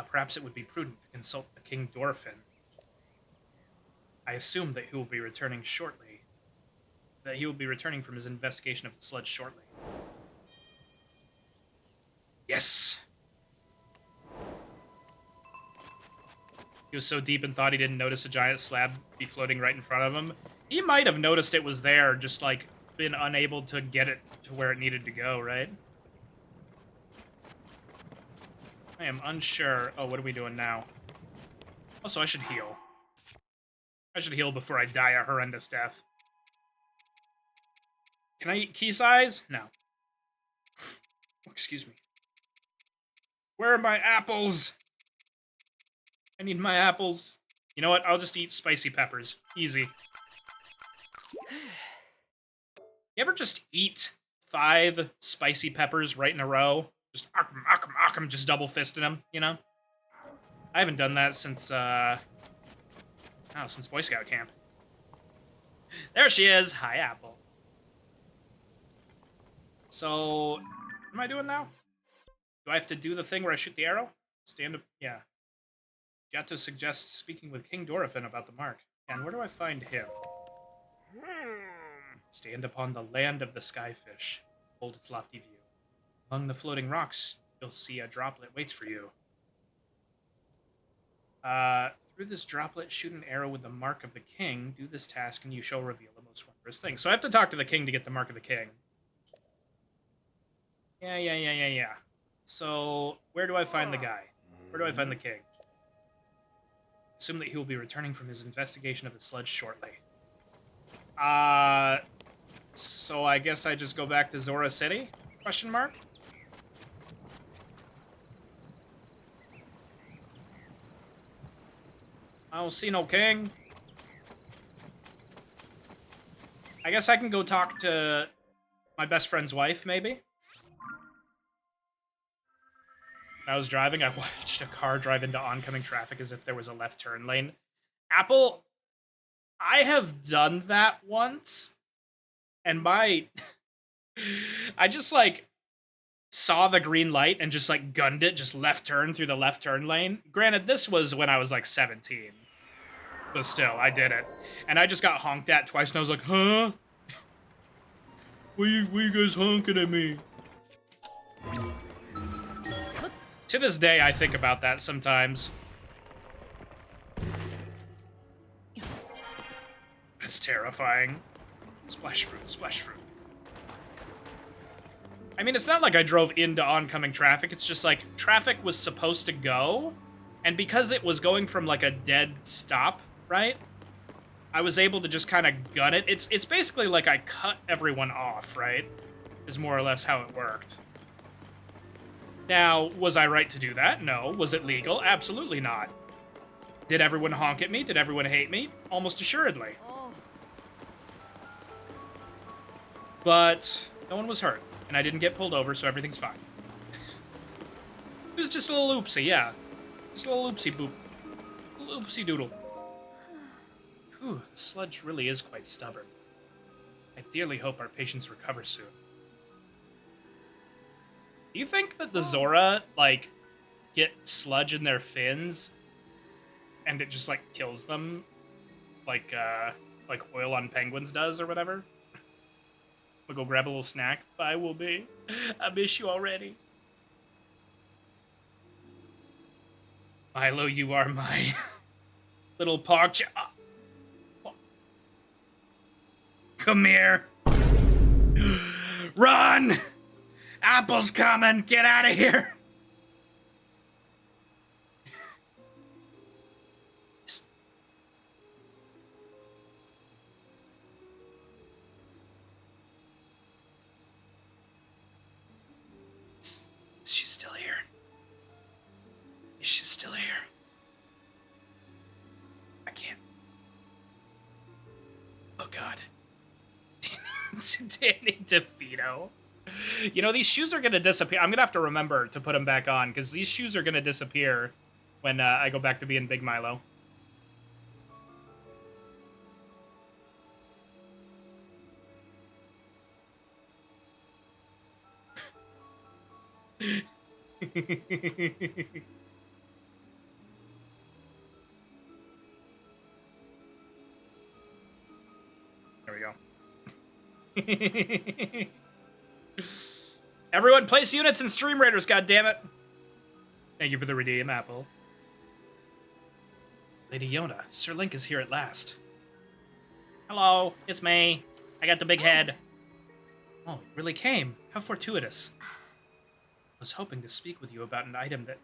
Perhaps it would be prudent to consult the King Dorfin. I assume that he will be returning shortly. That he will be returning from his investigation of the sludge shortly. Yes! He was so deep in thought he didn't notice a giant slab be floating right in front of him. He might have noticed it was there, just like been unable to get it to where it needed to go, right? I am unsure. Oh, what are we doing now? Also, I should heal. I should heal before I die a horrendous death. Can I eat key size? No. Oh, excuse me. Where are my apples? I need my apples. You know what? I'll just eat spicy peppers. Easy. You ever just eat 5 spicy peppers right in a row? Just Arkham, just double fisting him, you know? I haven't done that since since Boy Scout camp. There she is. Hi, Apple. So, what am I doing now? Do I have to do the thing where I shoot the arrow? Stand up, yeah. Giotto suggests speaking with King Dorothin about the mark. And where do I find him? Stand upon the land of the skyfish. Hold its lofty view. Among the floating rocks, you'll see a droplet waits for you. Through this droplet, shoot an arrow with the mark of the king. Do this task, and you shall reveal the most wondrous thing. So I have to talk to the king to get the mark of the king. Yeah. So, where do I find the guy? Where do I find the king? Assume that he will be returning from his investigation of the sludge shortly. So I guess I just go back to Zora City? Question mark? I don't see no king. I guess I can go talk to my best friend's wife, maybe? I was driving, I watched a car drive into oncoming traffic as if there was a left turn lane. Apple, I have done that once, and I just, like, saw the green light and just, like, gunned it, just left turn through the left turn lane. Granted, this was when I was, like, 17. But still, I did it. And I just got honked at twice, and I was like, huh? What you guys honking at me? To this day, I think about that sometimes. That's terrifying. Splash fruit, splash fruit. I mean, it's not like I drove into oncoming traffic. It's just like traffic was supposed to go, and because it was going from like a dead stop, right? I was able to just kind of gun it. It's basically like I cut everyone off, right? Is more or less how it worked. Now, was I right to do that? No. Was it legal? Absolutely not. Did everyone honk at me? Did everyone hate me? Almost assuredly. But no one was hurt, and I didn't get pulled over, so everything's fine. It was just a little oopsie, yeah. Just a little oopsie boop. A little oopsie doodle. Whew, the sludge really is quite stubborn. I dearly hope our patients recover soon. Do you think that the Zora, like, get sludge in their fins, and it just, like, kills them? Like oil on penguins does, or whatever? We'll go grab a little snack. Bye, Wooby. I miss you already. Milo, you are my little pog. Come here. Run! Apple's coming! Get out of here! She's still here. She's still here. I can't. Oh, God. Danny DeVito. You know, these shoes are going to disappear. I'm going to have to remember to put them back on, because these shoes are going to disappear when I go back to being Big Milo. There we go. Everyone, place units and Stream Raiders, goddammit! Thank you for the redeem, Apple. Lady Yona, Sir Link is here at last. Hello, it's me. I got the big head. Oh, it really came. How fortuitous. I was hoping to speak with you about an item that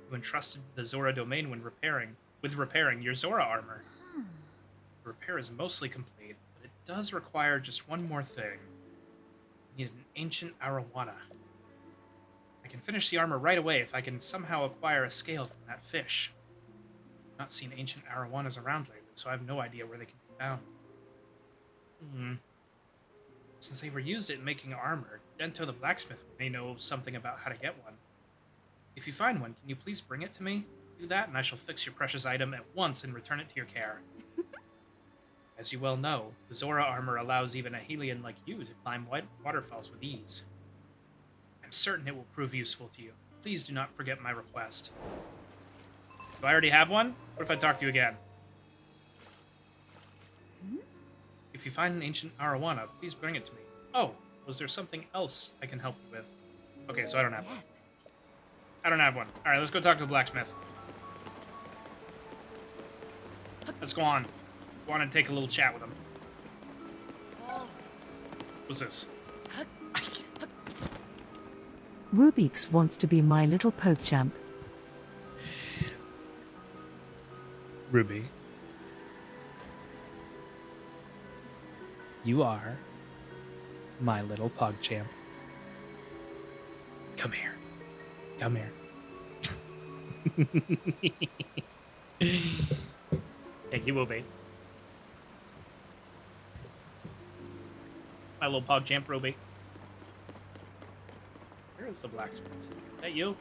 you entrusted the Zora domain when repairing your Zora armor. The repair is mostly complete, but it does require just one more thing. I need an ancient arowana. I can finish the armor right away if I can somehow acquire a scale from that fish. I've not seen ancient arowanas around lately, so I have no idea where they can be found. Since they were used in making armor, Gento the blacksmith may know something about how to get one. If you find one, can you please bring it to me? Do that, and I shall fix your precious item at once and return it to your care. As you well know, the Zora armor allows even a Helian like you to climb waterfalls with ease. I'm certain it will prove useful to you. Please do not forget my request. Do I already have one? What if I talk to you again? If you find an ancient arowana, please bring it to me. Oh, was there something else I can help you with? Okay, so I don't have one. I don't have one. Alright, let's go talk to the blacksmith. Let's go on. Go on and take a little chat with him. What's this? Rubik's wants to be my little PogChamp. Ruby. You are my little PogChamp. Come here. Come here. Thank you, will be. My little PogChamp, Ruby. Where is the blacksmith? Is that you?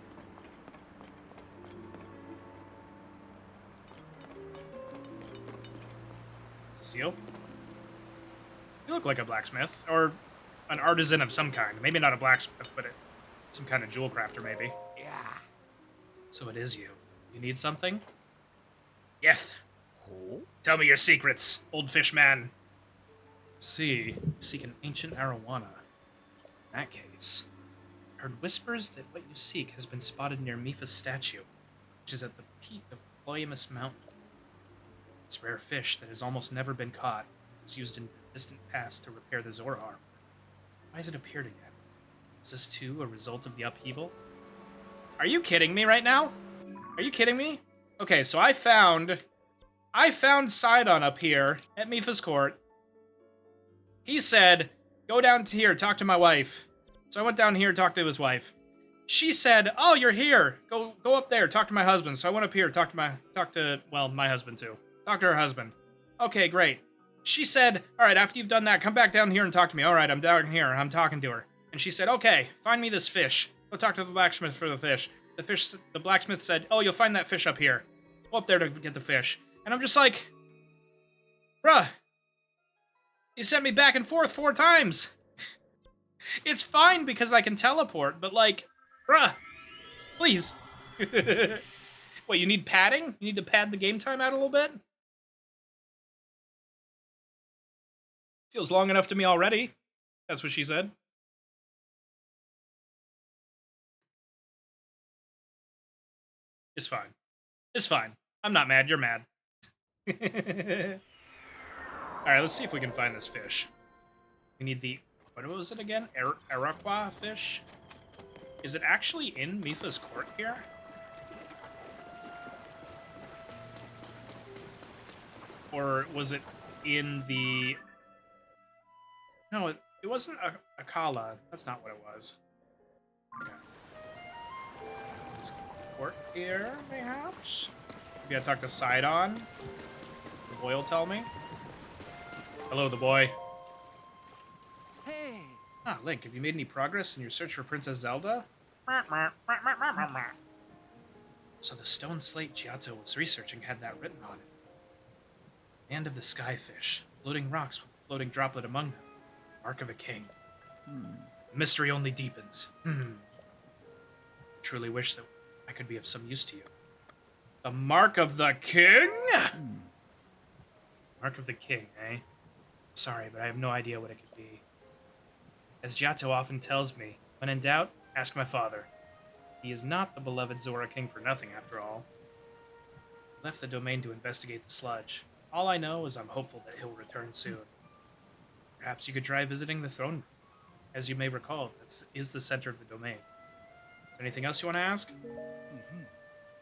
Is this you? You look like a blacksmith, or an artisan of some kind. Maybe not a blacksmith, but some kind of jewel crafter, maybe. Yeah. So it is you. You need something? Yes. Tell me your secrets, old fish man. Let's see. You seek an ancient arowana. In that case, I heard whispers that what you seek has been spotted near Mifa's statue, which is at the peak of Ployamus Mountain. It's rare fish that has almost never been caught. It's used in the distant past to repair the Zora armor. Why has it appeared again? Is this too a result of the upheaval? Are you kidding me right now? Are you kidding me? Okay, so I found Sidon up here at Mifa's court. He said, go down to here, talk to my wife. So I went down here, talked to his wife. She said, oh, you're here. Go up there, talk to my husband. So I went up here, talked to my husband too. Talk to her husband. Okay, great. She said, all right, after you've done that, come back down here and talk to me. All right, I'm down here. I'm talking to her. And she said, okay, find me this fish. Go talk to the blacksmith for the fish. The blacksmith said, oh, you'll find that fish up here. Go up there to get the fish. And I'm just like, bruh, you sent me back and forth 4 times. It's fine because I can teleport, but like, bruh, please. Wait, you need padding? You need to pad the game time out a little bit? Feels long enough to me already. That's what she said. It's fine. It's fine. I'm not mad. You're mad. Alright, let's see if we can find this fish. We need the... What was it again? Araqua fish? Is it actually in Mifa's court here? Or was it in the... No, it wasn't a Akala. That's not what it was. Okay. This court here, perhaps? Maybe I talk to Sidon. The boy will tell me. Hello, the boy. Hey. Ah, Link, have you made any progress in your search for Princess Zelda? So the stone slate Giotto was researching had that written on it. Land of the Skyfish. Floating rocks with a floating droplet among them. Mark of a king. The mystery only deepens. I truly wish that I could be of some use to you. The Mark of the King? Mark of the King, eh? Sorry, but I have no idea what it could be. As Giotto often tells me, when in doubt, ask my father. He is not the beloved Zora King for nothing, after all. I left the domain to investigate the sludge. All I know is I'm hopeful that he'll return soon. Perhaps you could try visiting the throne room. As you may recall, that is the center of the domain. Is there anything else you want to ask?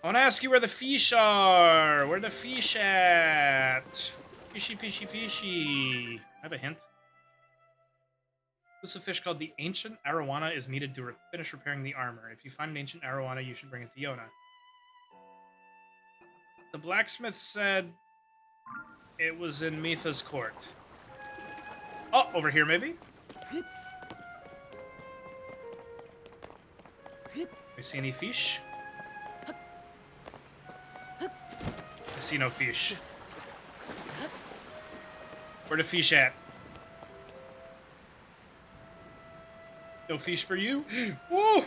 I want to ask you where the fish are! Where the fish at? Fishy, fishy, fishy. I have a hint. This fish called the Ancient Arowana is needed to finish repairing the armor. If you find an Ancient Arowana, you should bring it to Yona. The blacksmith said it was in Mifa's court. Oh, over here maybe? I see any fish? I see no fish. Where the fish at? No fish for you? Whoa!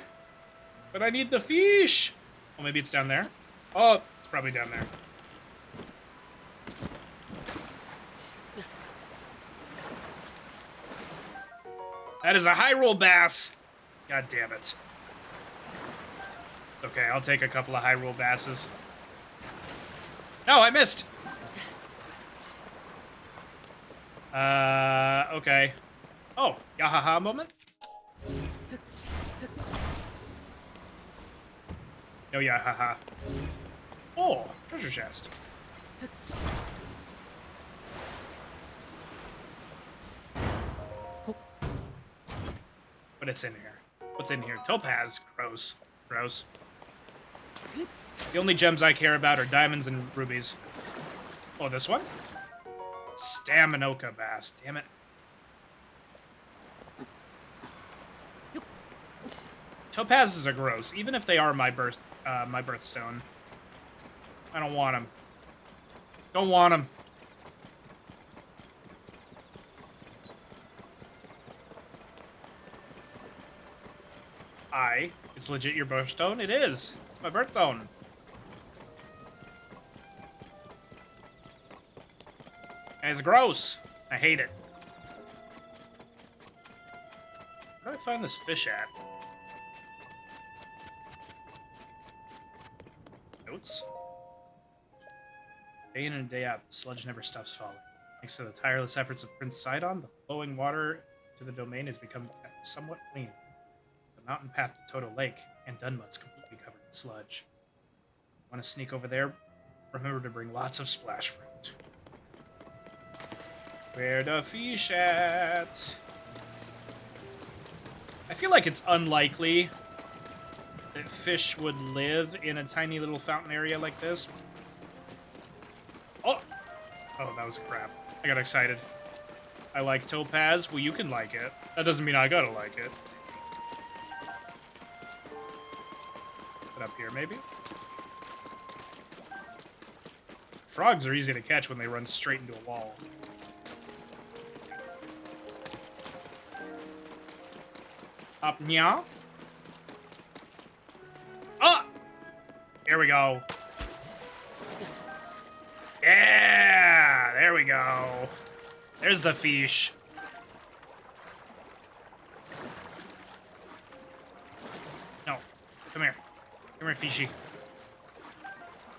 But I need the fish! Oh, maybe it's down there? Oh, it's probably down there. That is a Hyrule bass! God damn it. Okay, I'll take a couple of Hyrule basses. No, I missed! Okay. Oh, yahaha moment? No yahaha. Oh, treasure chest. But it's in here. What's in here? Topaz. Gross. Gross. The only gems I care about are diamonds and rubies. Oh, this one? Staminoka bass. Damn it. Topazes are gross, even if they are my birthstone. I don't want them. Don't want them. It's legit your birthstone? It is. It's my birthstone. And it's gross. I hate it. Where do I find this fish at? Notes. Day in and day out, the sludge never stops falling. Thanks to the tireless efforts of Prince Sidon, the flowing water to the domain has become somewhat clean. The mountain path to Toto Lake and Dunmud's completely covered in sludge. Want to sneak over there? Remember to bring lots of splash fruit. Where the fish at? I feel like it's unlikely that fish would live in a tiny little fountain area like this. Oh! Oh, that was a crap. I got excited. I like topaz. Well, you can like it. That doesn't mean I gotta like it. Put up here, maybe? Frogs are easy to catch when they run straight into a wall. Up, nya. Oh! Here we go. Yeah! There we go. There's the fish. No. Come here. Come here, fishy.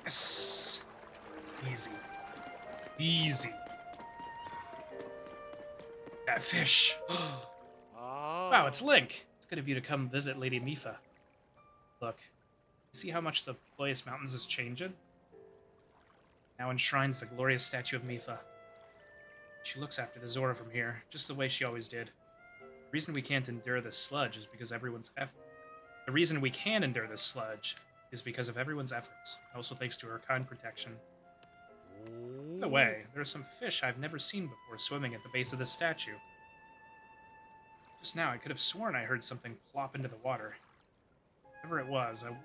Yes. Easy. Easy. That fish. Wow, it's Link. It's good of you to come visit Lady Mipha. Look. See how much the Ployus Mountains is changing? Now enshrines the glorious statue of Mipha. She looks after the Zora from here, just the way she always did. The reason we can't endure this sludge is because everyone's effort. The reason we can endure this sludge is because of everyone's efforts, also thanks to her kind protection. By the way, there are some fish I've never seen before swimming at the base of this statue. Just now, I could have sworn I heard something plop into the water. Whatever it was, I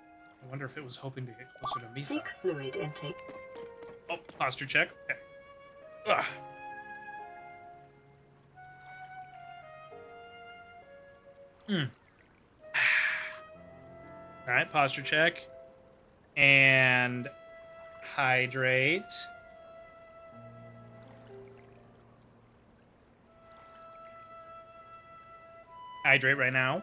wonder if it was hoping to get closer to Mipha. Seek fluid intake. Oh, posture check. Okay. Ugh. Alright, posture check. And hydrate. Hydrate right now.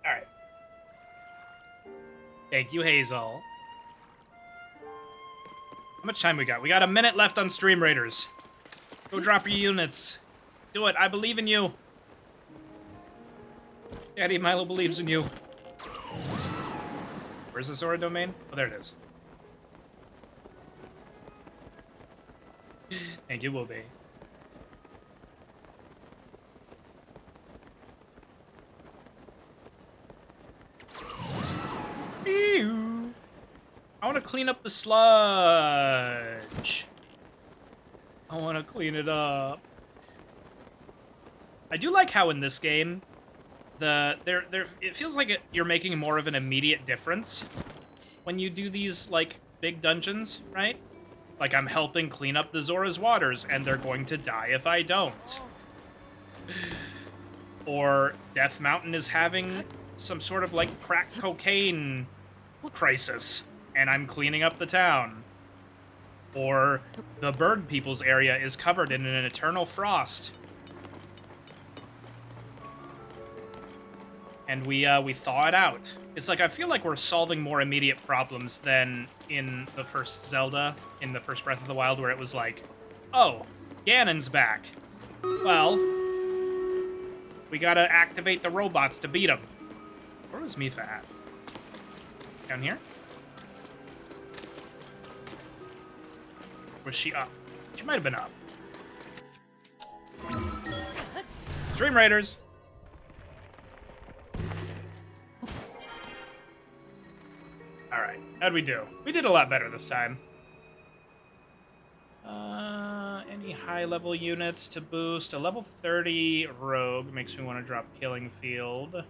Alright. Thank you, Hazel. How much time we got? We got a minute left on Stream Raiders. Go drop your units. Do it. I believe in you. Daddy Milo believes in you. Where's the Zora domain? Oh, there it is. Thank you, will be. I want to clean up the sludge. I want to clean it up. I do like how in this game, it feels like you're making more of an immediate difference when you do these, like, big dungeons, right? Like, I'm helping clean up the Zora's Waters, and they're going to die if I don't. Or Death Mountain is having some sort of, like, crack cocaine crisis, and I'm cleaning up the town. Or the bird people's area is covered in an eternal frost. And we thaw it out. It's like, I feel like we're solving more immediate problems than in the first Zelda, in the first Breath of the Wild, where it was like, oh, Ganon's back. Well, we gotta activate the robots to beat him. Where was Mipha at? Down here? Was she up? She might have been up. Stream Raiders! Alright, how'd we do? We did a lot better this time. Any high-level units to boost? A level 30 rogue makes me want to drop Killing Field.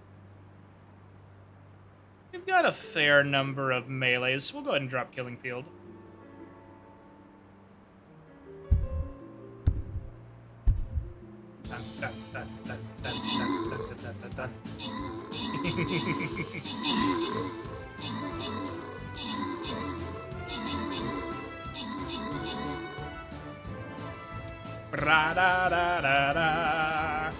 We've got a fair number of melees, so we'll go ahead and drop Killing Field. Dun, dun, dun, dun, dun, dun, dun, dun, dun, dun. Ra da da da da.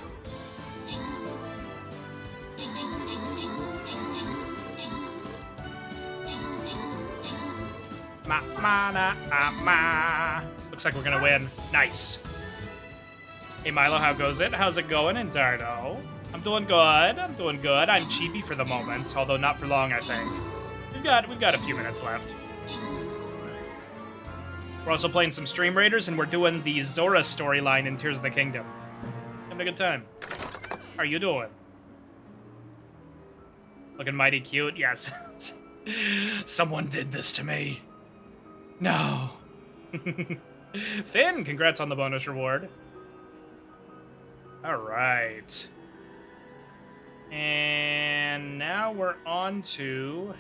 Ma ma na ma. Looks like we're gonna win. Nice. Hey Milo, how goes it? How's it going in Dardo? I'm doing good. I'm doing good. I'm cheapy for the moment, although not for long, I think. We've got a few minutes left. We're also playing some Stream Raiders, and we're doing the Zora storyline in Tears of the Kingdom. Having a good time. How are you doing? Looking mighty cute? Yes. Someone did this to me. No. Finn, congrats on the bonus reward. All right. And now we're on to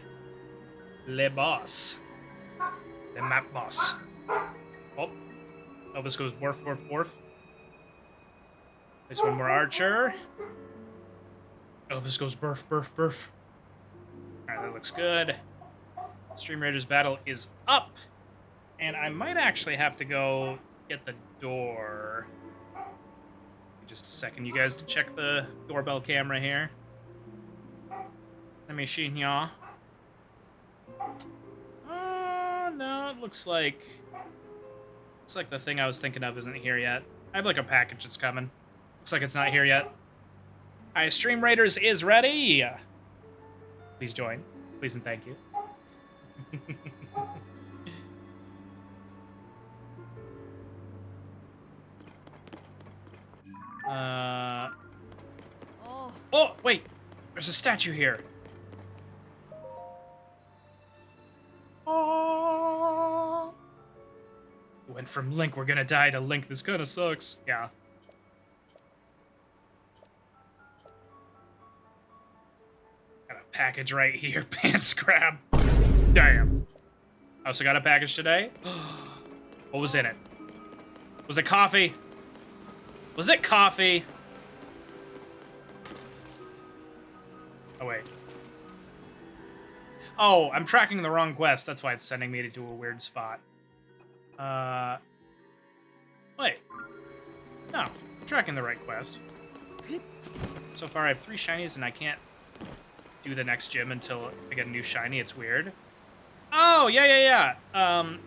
Le Boss. The map boss. Oh. Elvis goes woof, woof, woof. Place one more archer. Elvis goes burf, burf, burf. Alright, that looks good. Stream Raiders battle is up. And I might actually have to go get the door. Just a second, you guys, to check the doorbell camera here. Let me see ya. Oh, no, it looks like the thing I was thinking of isn't here yet. I have like a package that's coming. Looks like it's not here yet. Alright, Stream Raiders is ready. Please join. Please and thank you. Oh, wait. There's a statue here. Oh. Went from Link, we're gonna die, to Link, this kinda sucks. Yeah. Got a package right here. Pants grab. Damn. I also got a package today. What was in it? Was it coffee? Was it coffee? Oh, wait. Oh, I'm tracking the wrong quest. That's why it's sending me to a weird spot. Wait. No, I'm tracking the right quest. So far, I have 3 shinies, and I can't do the next gym until I get a new shiny. It's weird. Oh, yeah.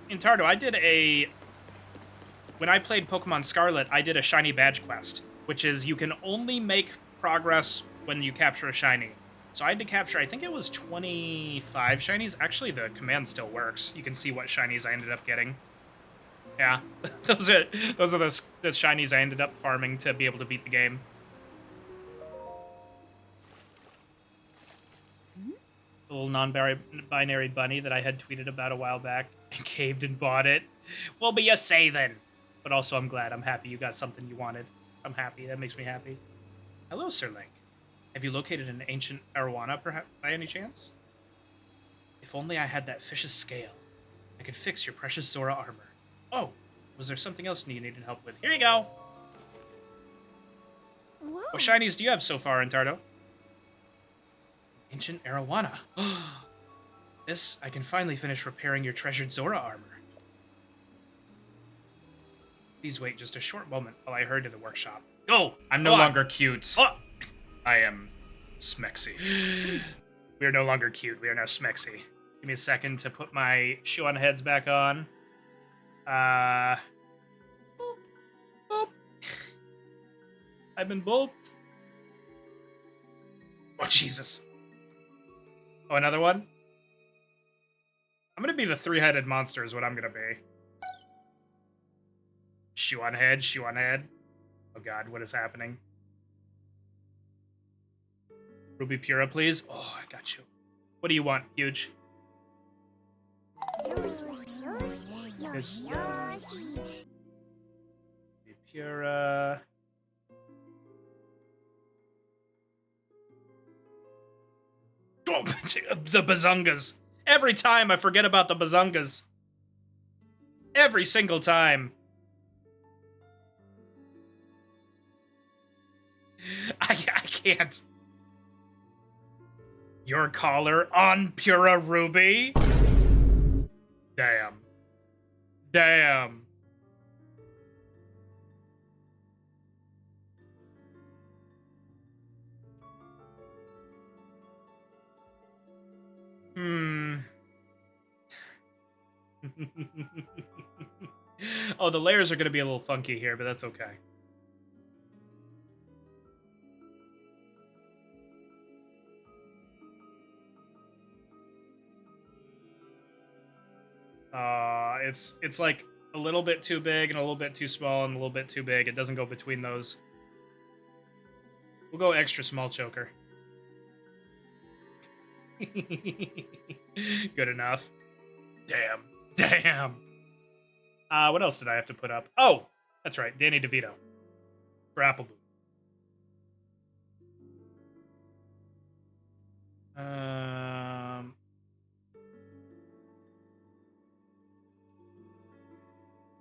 In Tardo, I did a... When I played Pokemon Scarlet, I did a shiny badge quest, which is you can only make progress when you capture a shiny. So I had to capture, I think it was 25 shinies. Actually, the command still works. You can see what shinies I ended up getting. Yeah, those are the shinies I ended up farming to be able to beat the game. The little non-binary bunny that I had tweeted about a while back and caved and bought it. What be you say then? But also, I'm glad. I'm happy you got something you wanted. I'm happy. That makes me happy. Hello, Sir Link. Have you located an ancient arowana, perhaps, by any chance? If only I had that fish's scale. I could fix your precious Zora armor. Oh, was there something else you needed help with? Here you go. Whoa. What shinies do you have so far, Entardo? Ancient arowana. This, I can finally finish repairing your treasured Zora armor. Please wait just a short moment while I hurry to the workshop. Go! I'm no longer cute. Oh! I am smexy. We are no longer cute. We are now smexy. Give me a second to put my shoe on heads back on. Boop. Boop. I've been booped. Oh, Jesus. Oh, another one? I'm gonna be the three-headed monster is what I'm gonna be. Shoe on head, shoe on head. Oh god, what is happening? Ruby Pura, please. Oh, I got you. What do you want, Huge? Ruby Pura. Oh, the bazungas. Every time I forget about the bazungas. Every single time. I can't. Your collar on Pura Ruby? Damn. Damn. Oh, the layers are going to be a little funky here, but that's okay. It's like a little bit too big and a little bit too small and a little bit too big. It doesn't go between those. We'll go extra small choker. Good enough. Damn. Damn. What else did I have to put up? Oh, that's right. Danny DeVito. For Appleboo.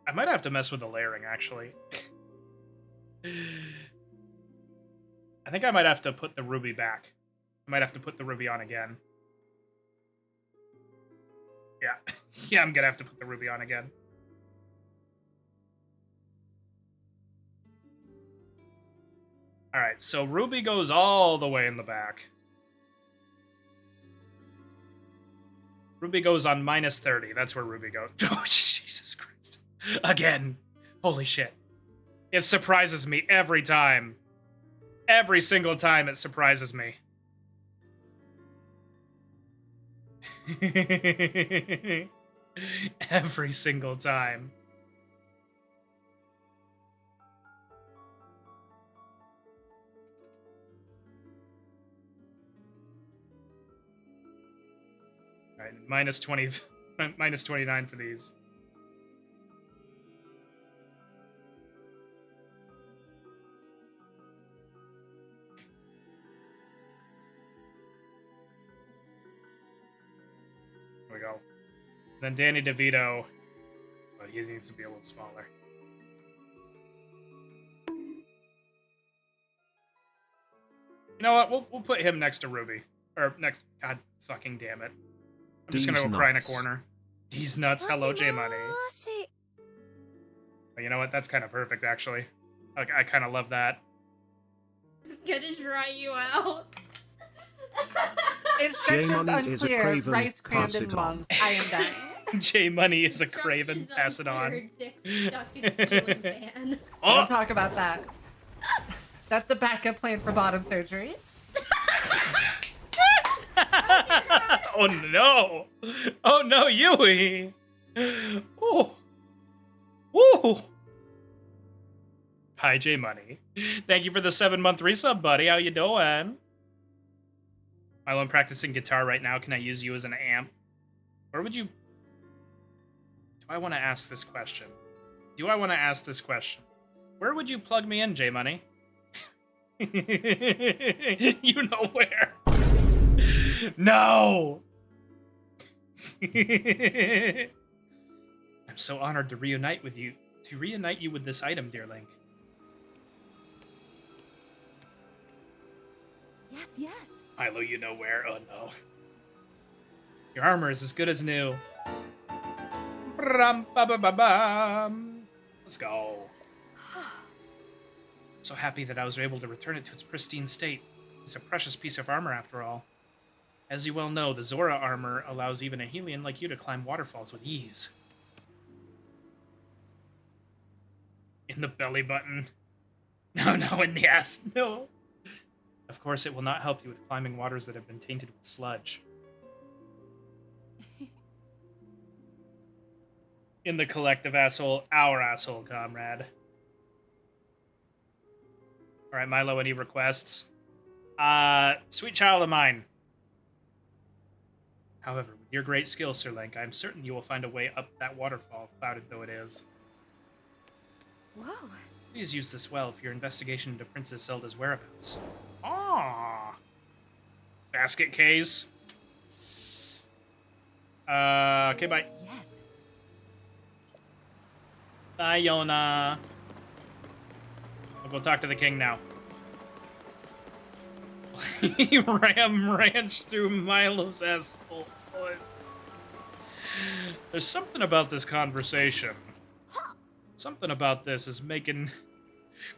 I might have to mess with the layering, actually. I think I might have to put the ruby back. I might have to put the ruby on again. Yeah. Yeah, I'm gonna have to put the ruby on again. Alright, so ruby goes all the way in the back. Ruby goes on minus 30. That's where ruby goes. Oh, Jesus Christ. Again. Holy shit. It surprises me every time. Every single time it surprises me. Every single time. All right, minus 20, minus 29 for these. There we go. Then Danny DeVito, but he needs to be a little smaller. You know what? We'll put him next to Ruby. Or next. God fucking damn it. I'm just gonna go cry in a corner. These nuts. Hello, J Money. But you know what? That's kind of perfect, actually. I kind of love that. It's gonna dry you out. Instructions J-Money is a unclear. craven, Rice crammed pass in it on. lungs. I am dying. J Money is a craven. Pass it on. Don't Oh! talk about that. That's the backup plan for bottom surgery. Oh no! Oh no, Yui! Oh! Woo! Hi, J Money. Thank you for the 7-month resub, buddy. How you doing? Milo, I'm practicing guitar right now. Can I use you as an amp? Or would you... Do I want to ask this question? Do I want to ask this question? Where would you plug me in, J-Money? You know where. No! I'm so honored to reunite with you. To reunite you with this item, dear Link. Yes, yes. Milo, you know where. Oh no. Your armor is as good as new. Brum-ba-ba-ba-bum. Let's go. So happy that I was able to return it to its pristine state. It's a precious piece of armor after all. As you well know, the Zora armor allows even a Helian like you to climb waterfalls with ease. In the belly button. No, no, in the ass. No. Of course, it will not help you with climbing waters that have been tainted with sludge. In the collective asshole, our asshole, comrade. Alright, Milo, any requests? Sweet child of mine. However, with your great skill, Sir Link, I am certain you will find a way up that waterfall, clouded though it is. Whoa. Please use this well for your investigation into Princess Zelda's whereabouts. Aww. Basket case. Okay, bye. Yes. Bye, Yona. I'll go talk to the king now. He ranched through Milo's asshole. There's something about this conversation. Something about this is making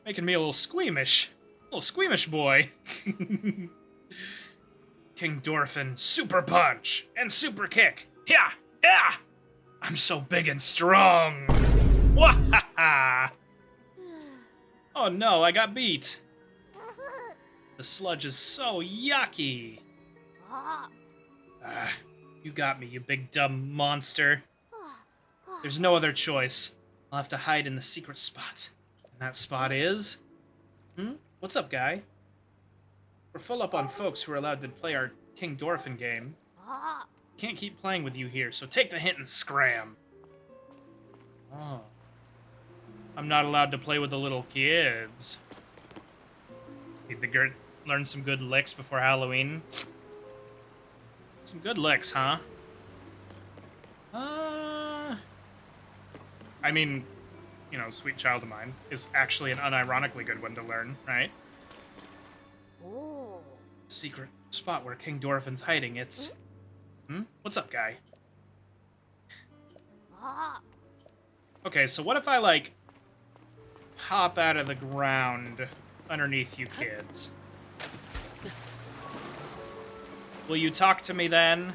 me a little squeamish. A little squeamish boy. King Dorphin, super punch and super kick. Yeah, yeah. I'm so big and strong. Wahaha! Oh no, I got beat. The sludge is so yucky. You got me, you big dumb monster. There's no other choice. I'll have to hide in the secret spot. And that spot is... What's up, guy? We're full up on folks who are allowed to play our King Dorphin game. Can't keep playing with you here, so take the hint and scram. Oh. I'm not allowed to play with the little kids. Need to learn some good licks before Halloween. Some good licks, huh? I mean, you know, Sweet Child of Mine is actually an unironically good one to learn, right? Oh. Secret spot where King Dorphin's hiding, it's... What's up, guy? Okay, so what if I, like, pop out of the ground underneath you kids? Will you talk to me then?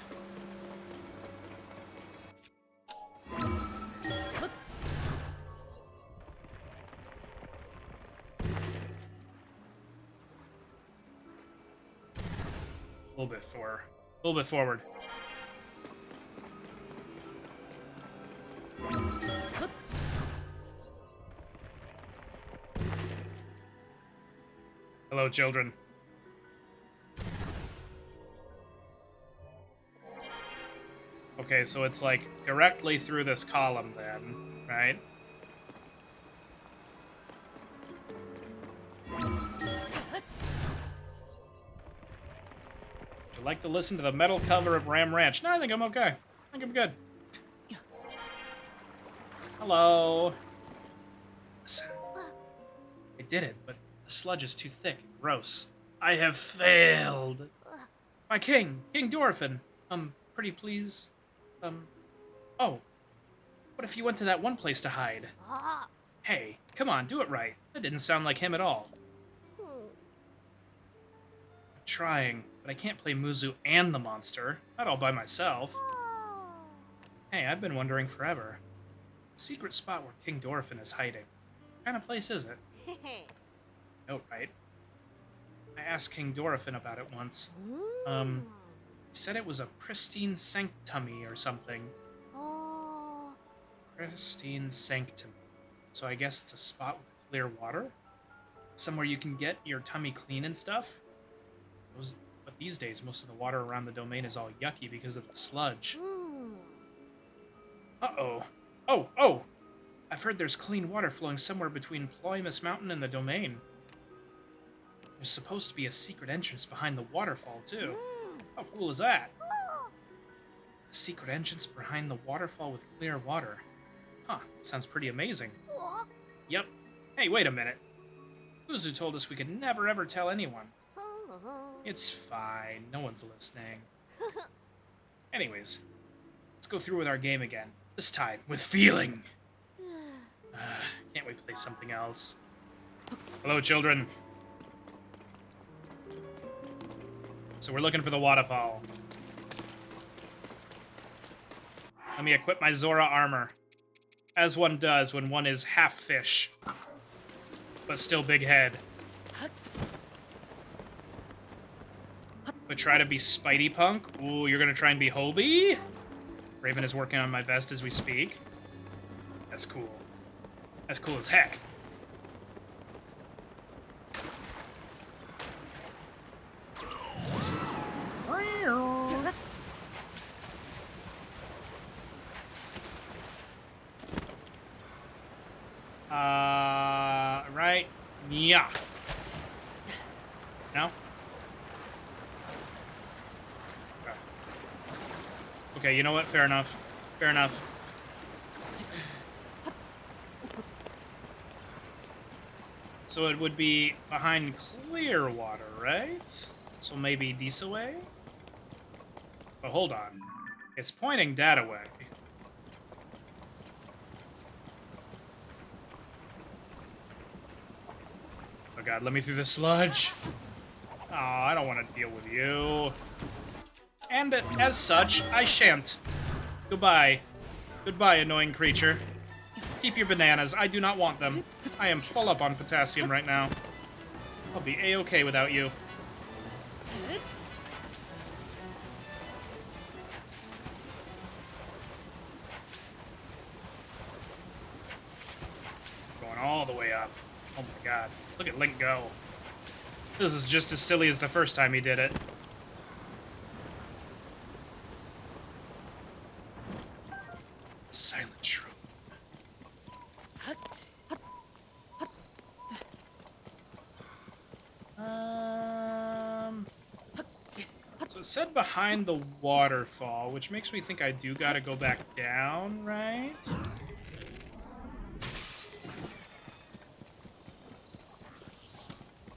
A little bit forward. Hello, children. Okay, so it's like directly through this column then, right? Would you like to listen to the metal cover of Ram Ranch? No, I think I'm okay. I think I'm good. Hello. Listen. I did it, but the sludge is too thick and gross. I have failed. My king, King Dorphin. Pretty please. Oh. What if you went to that one place to hide? Hey, come on, do it right. That didn't sound like him at all. I'm trying, but I can't play Muzu and the monster. Not all by myself. Hey, I've been wondering forever. The secret spot where King Dorphin is hiding. What kind of place is it? Oh, right. I asked King Dorphin about it once. He said it was a pristine sanctumy or something. Pristine sanctum. So I guess it's a spot with clear water? Somewhere you can get your tummy clean and stuff? But These days, most of the water around the domain is all yucky because of the sludge. Uh-oh. Oh! I've heard there's clean water flowing somewhere between Ploymus Mountain and the domain. There's supposed to be a secret entrance behind the waterfall, too. How cool is that? A secret entrance behind the waterfall with clear water. Huh, sounds pretty amazing. Yep. Hey, wait a minute. Kuzu told us we could never ever tell anyone. It's fine, no one's listening. Anyways, let's go through with our game again. This time, with feeling. Can't we play something else? Hello, children. So we're looking for the waterfall. Let me equip my Zora armor. As one does when one is half fish. But still big head. But try to be Spidey Punk. Ooh, you're gonna try and be Hobie? Raven is working on my vest as we speak. That's cool. That's cool as heck. Right? Yeah. No? Okay. Okay, you know what? Fair enough. Fair enough. So it would be behind clear water, right? So maybe this way? But hold on. It's pointing that away. Oh god, let me through the sludge. Oh, I don't want to deal with you. And as such, I shan't. Goodbye. Goodbye, annoying creature. Keep your bananas. I do not want them. I am full up on potassium right now. I'll be a-okay without you. Going all the way up. Oh my god. Look at Link go. This is just as silly as the first time he did it. Silent shroom. So it said behind the waterfall, which makes me think I do gotta go back down, right?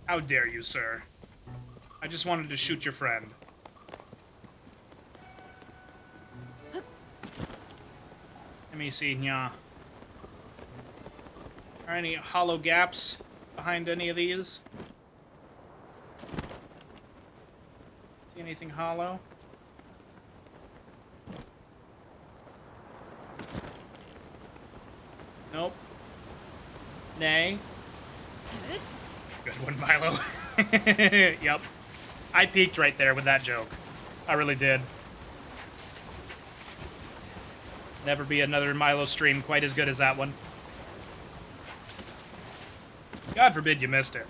How dare you, sir? I just wanted to shoot your friend. Let me see, yeah. Are any hollow gaps behind any of these? See anything hollow? Nope. Nay. Good one, Milo. Yep. I peaked right there with that joke. I really did. Never be another Milo stream quite as good as that one. God forbid you missed it.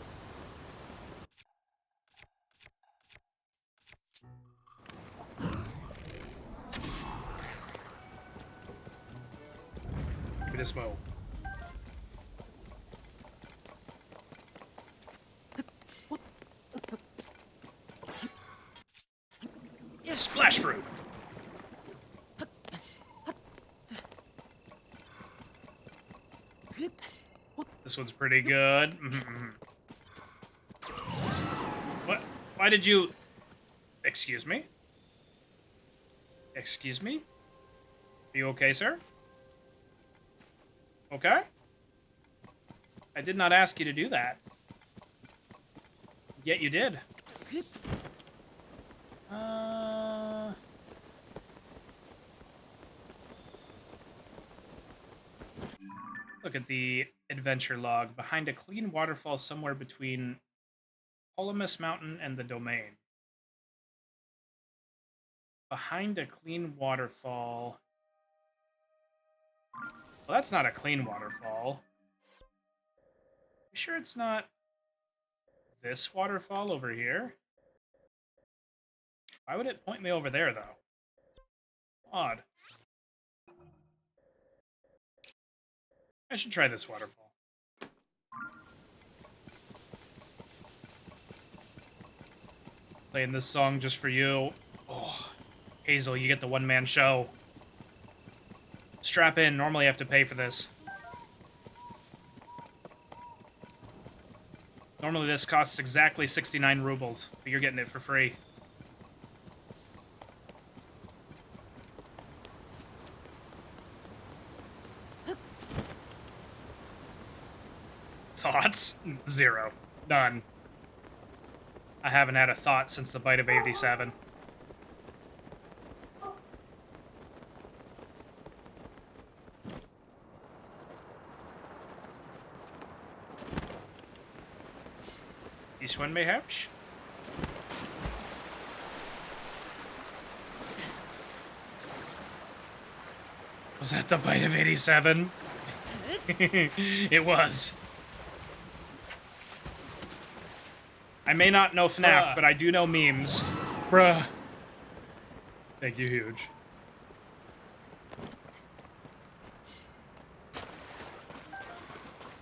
Give me this bow. Splash fruit. This one's pretty good. What? Why did you... Excuse me? Excuse me? Are you okay, sir? Okay? I did not ask you to do that. Yet you did. Look at the adventure log. Behind a clean waterfall somewhere between Ploymus Mountain and the domain. Behind a clean waterfall. Well, that's not a clean waterfall. You sure it's not this waterfall over here? Why would it point me over there, though? Odd. I should try this waterfall. Playing this song just for you. Oh, Hazel, you get the one-man show. Strap in. Normally I have to pay for this. Normally this costs exactly 69 rubles, but you're getting it for free. Thoughts? Zero. None. I haven't had a thought since the bite of 87. This one mayhaps? Was that the bite of 87? It was. I may not know FNAF, but I do know memes. Bruh. Thank you, Huge.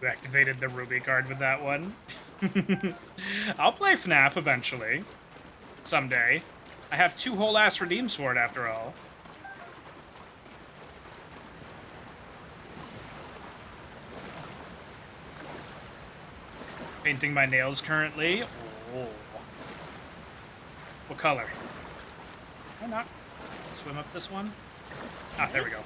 You activated the Ruby card with that one. I'll play FNAF eventually. Someday. I have 2 whole ass redeems for it after all. Painting my nails currently. Oh. What color? Why not swim up this one? Ah, there we go.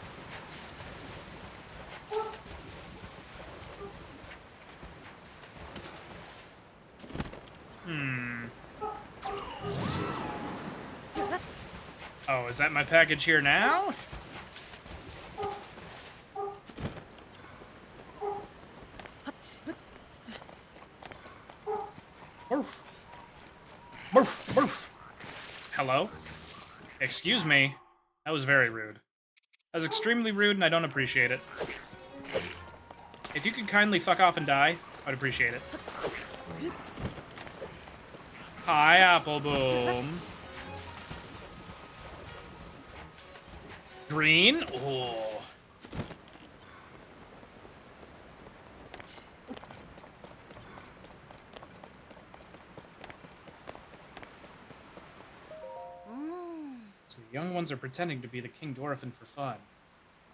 Oh, is that my package here now? Woof. Woof, woof. Hello? Excuse me. That was very rude. That was extremely rude, and I don't appreciate it. If you could kindly fuck off and die, I'd appreciate it. Hi, Apple Boom. Green? Oh. So the young ones are pretending to be the King Dorothin for fun.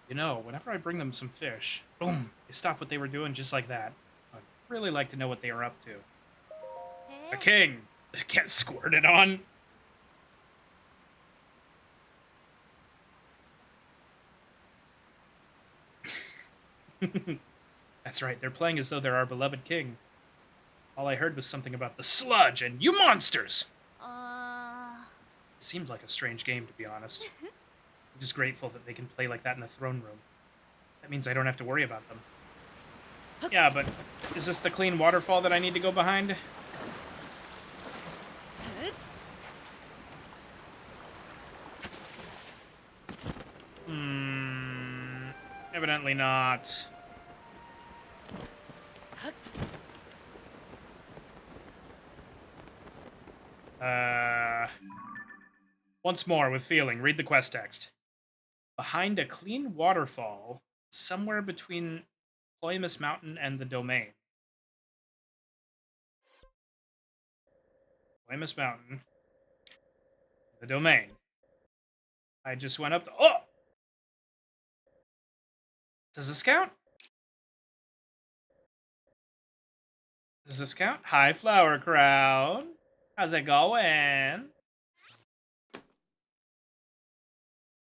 You know, whenever I bring them some fish, boom, they stop what they were doing just like that. I'd really like to know what they were up to. The king! Get squirted on! That's right, they're playing as though they're our beloved king. All I heard was something about the sludge and you monsters! It seemed like a strange game, to be honest. I'm just grateful that they can play like that in the throne room. That means I don't have to worry about them. Yeah, but is this the clean waterfall that I need to go behind? Evidently not. Once more, with feeling, read the quest text. Behind a clean waterfall, somewhere between Ploymus Mountain and the Domain. Ploymus Mountain. The Domain. I just went up the... Oh! Does this count? Does this count? Hi, Flower Crown. How's it going?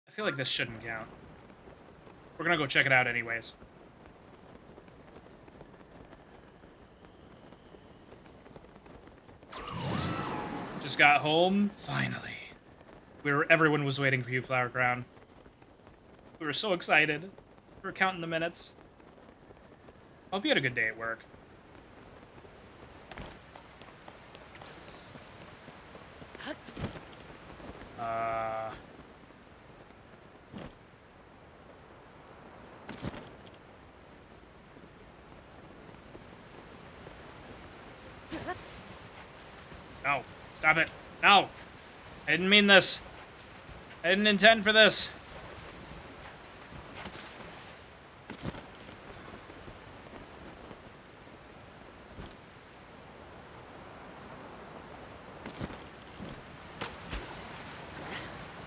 I feel like this shouldn't count. We're gonna go check it out anyways. Just got home, finally. Everyone was waiting for you, Flower Crown. We were so excited. We were counting the minutes. Hope you had a good day at work. No. Stop it. No. I didn't mean this. I didn't intend for this.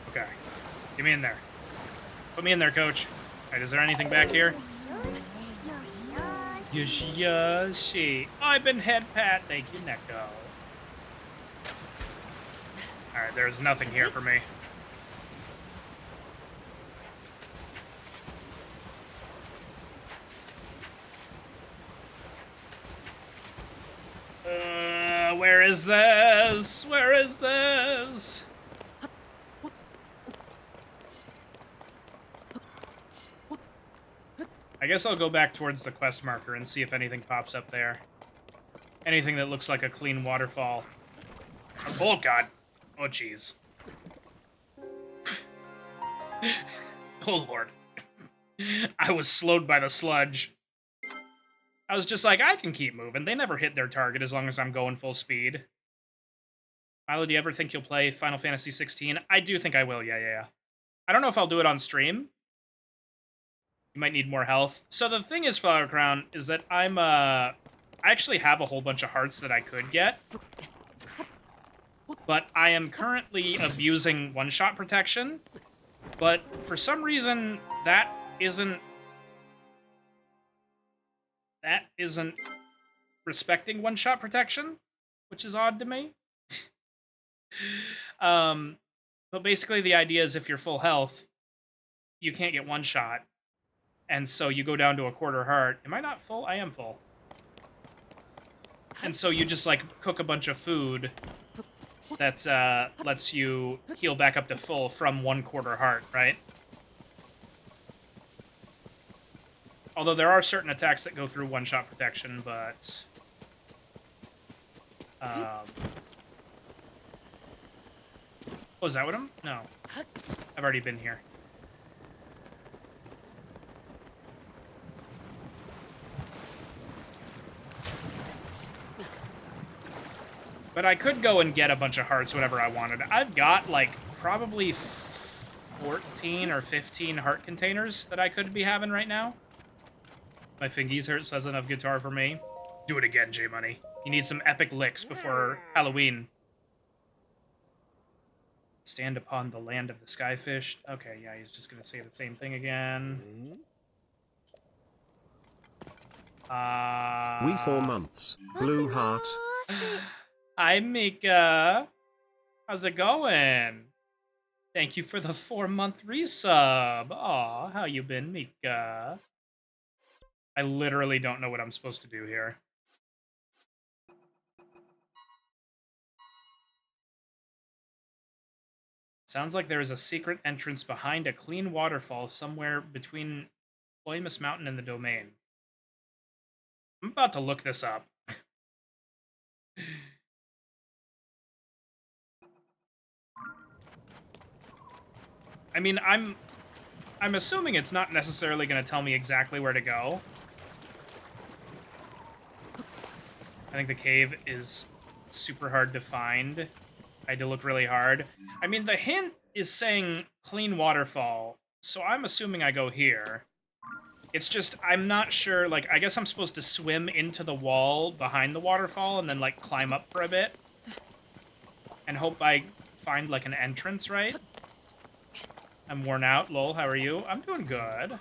Okay. Get me in there. Put me in there, coach. Alright, is there anything back here? Yoshi. I've been head pat. Thank you, Neko. Alright, there's nothing here for me. Where is this? Where is this? I guess I'll go back towards the quest marker and see if anything pops up there. Anything that looks like a clean waterfall. Oh, God. Oh, jeez. Oh, Lord. I was slowed by the sludge. I was just like, I can keep moving. They never hit their target as long as I'm going full speed. Milo, do you ever think you'll play Final Fantasy 16? I do think I will, yeah. I don't know if I'll do it on stream. You might need more health. So the thing is, Flower Crown, is that I actually have a whole bunch of hearts that I could get. But I am currently abusing one-shot protection. But for some reason, that isn't respecting one-shot protection, which is odd to me. But basically the idea is if you're full health, you can't get one shot. And so you go down to a quarter heart. Am I not full? I am full. And so you just, like, cook a bunch of food that lets you heal back up to full from 1/4 heart, right? Although there are certain attacks that go through one-shot protection, but... Oh, is that what I'm... No. I've already been here. But I could go and get a bunch of hearts whenever I wanted. I've got, like, probably 14 or 15 heart containers that I could be having right now. My fingies hurt, so that's enough guitar for me. Do it again, J-Money. You need some epic licks before Halloween. Stand upon the land of the skyfish. Okay, yeah, he's just gonna say the same thing again. We 4 months. Blue heart. Hi, Mika. How's it going? Thank you for the 4-month resub. Aw, how you been, Mika? I literally don't know what I'm supposed to do here. Sounds like there is a secret entrance behind a clean waterfall somewhere between Ploymus Mountain and the domain. I'm about to look this up. I mean, I'm assuming it's not necessarily going to tell me exactly where to go. I think the cave is super hard to find. I had to look really hard. I mean, the hint is saying clean waterfall, so I'm assuming I go here. It's just, I'm not sure, like, I guess I'm supposed to swim into the wall behind the waterfall and then, like, climb up for a bit. And hope I find, like, an entrance, right? I'm worn out. Lol, how are you? I'm doing good.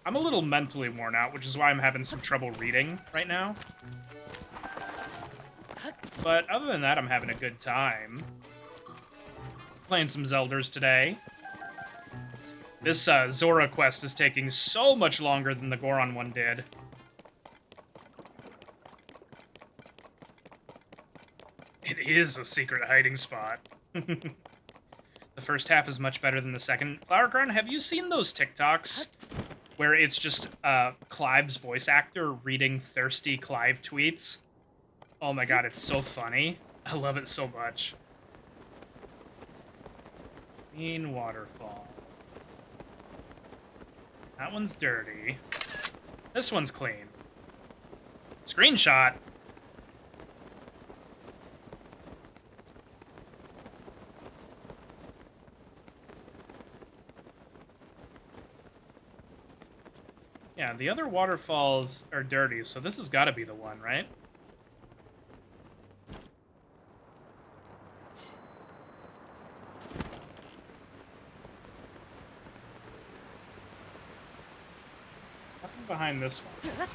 I'm a little mentally worn out, which is why I'm having some trouble reading right now. But other than that, I'm having a good time. Playing some Zeldas today. This Zora quest is taking so much longer than the Goron one did. It is a secret hiding spot. The first half is much better than the second. Flower Crown, have you seen those TikToks where it's just Clive's voice actor reading thirsty Clive tweets? Oh my god, it's so funny. I love it so much. Clean waterfall. That one's dirty. This one's clean. Screenshot. Yeah, the other waterfalls are dirty, so this has got to be the one, right? Nothing behind this one.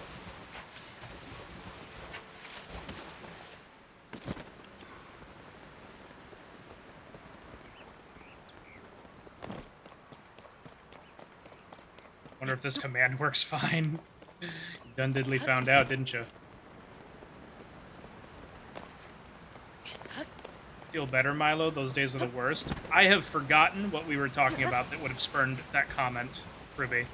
Wonder if this command works fine. You done diddly found out, didn't you? Feel better, Milo? Those days are the worst. I have forgotten what we were talking about that would have spurned that comment, Ruby.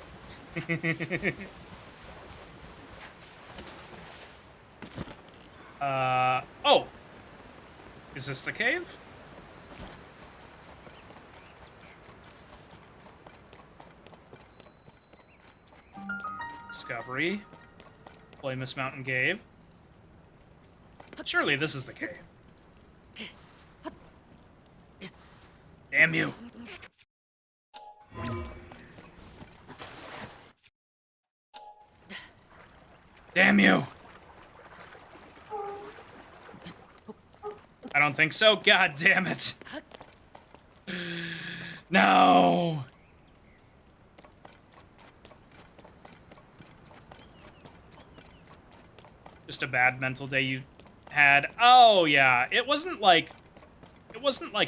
Oh! Is this the cave? Discovery. Ploymus Mountain Cave. Surely this is the cave. Damn you. Damn you. I don't think so. God damn it. No. Just a bad mental day you had. Oh yeah, it wasn't like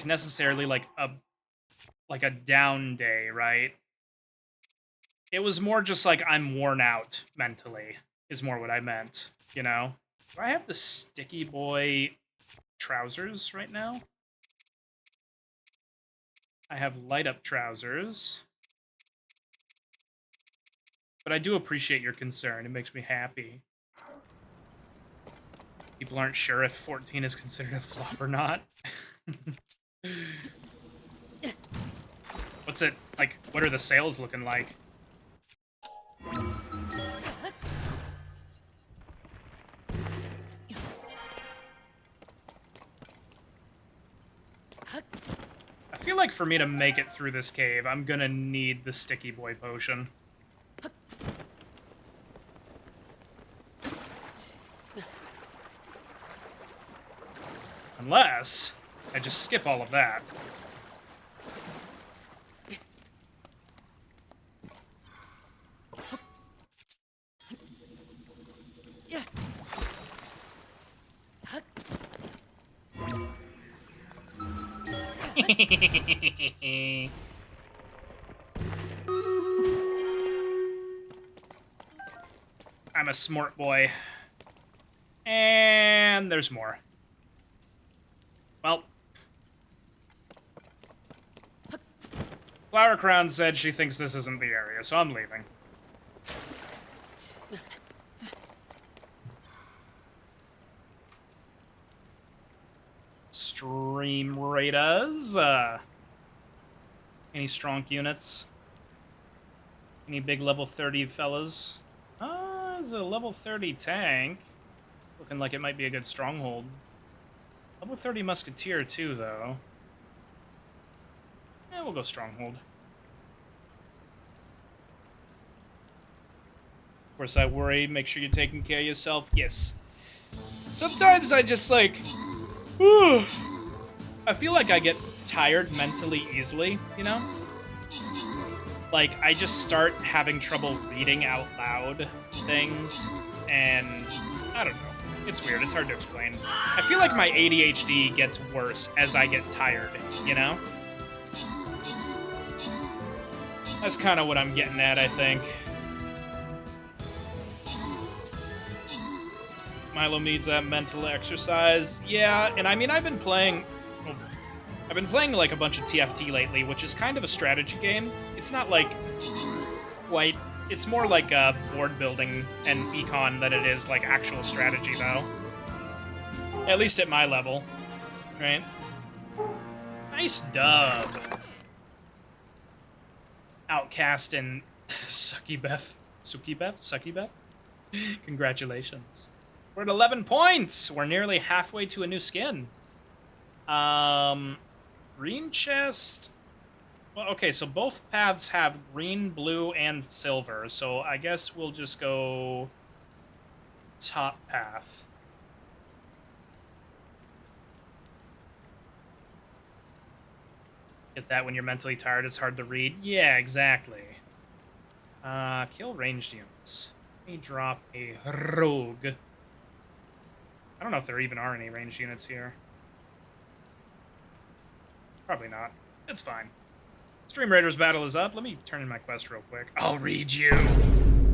necessarily like a down day, right? It was more just like I'm worn out mentally is more what I meant, you know? Do I have the sticky boy trousers right now? I have light up trousers. But I do appreciate your concern. It makes me happy. People aren't sure if 14 is considered a flop or not. What's it like? What are the sales looking like? I feel like for me to make it through this cave, I'm gonna need the sticky boy potion. Unless I just skip all of that. I'm a smart boy. And there's more. Well. Flower Crown said she thinks this isn't the area, so I'm leaving. Stream raiders. Any strong units? Any big level 30 fellas? There's a level 30 tank. It's looking like it might be a good stronghold. Level 30 musketeer too, though. Yeah, we'll go stronghold. Of course, I worry. Make sure you're taking care of yourself. Yes. Sometimes I just like... I feel like I get tired mentally easily, you know? Like, I just start having trouble reading out loud things, and I don't know. It's weird. It's hard to explain. I feel like my ADHD gets worse as I get tired, you know? That's kind of what I'm getting at, I think. Milo needs that mental exercise. Yeah, and I mean, I've been playing like a bunch of TFT lately, which is kind of a strategy game. It's not like quite, it's more like board building and econ than it is like actual strategy, though. At least at my level, right? Nice dub. Outcast and Sucky Beth. Congratulations. We're at 11 points. We're nearly halfway to a new skin. Green chest. Well, okay, so both paths have green, blue, and silver, so I guess we'll just go top path. Get that when you're mentally tired, it's hard to read. Yeah, exactly. Kill ranged units. Let me drop a rogue. I don't know if there even are any ranged units here. Probably not. It's fine. Stream Raiders battle is up. Let me turn in my quest real quick. I'll read you.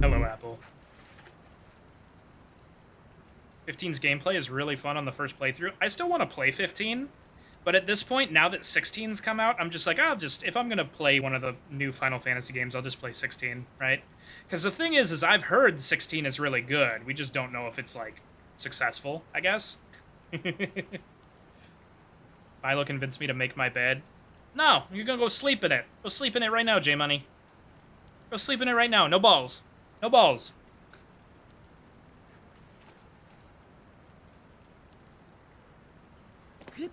Hello, Apple. 15's gameplay is really fun on the first playthrough. I still want to play 15, but at this point, now that 16's come out, I'm just like, if I'm going to play one of the new Final Fantasy games, I'll just play 16, right? Because the thing is I've heard 16 is really good. We just don't know if it's, like, successful, I guess. Milo convinced me to make my bed. No, you're gonna go sleep in it. Go sleep in it right now, J-Money. Go sleep in it right now. No balls. No balls. I'm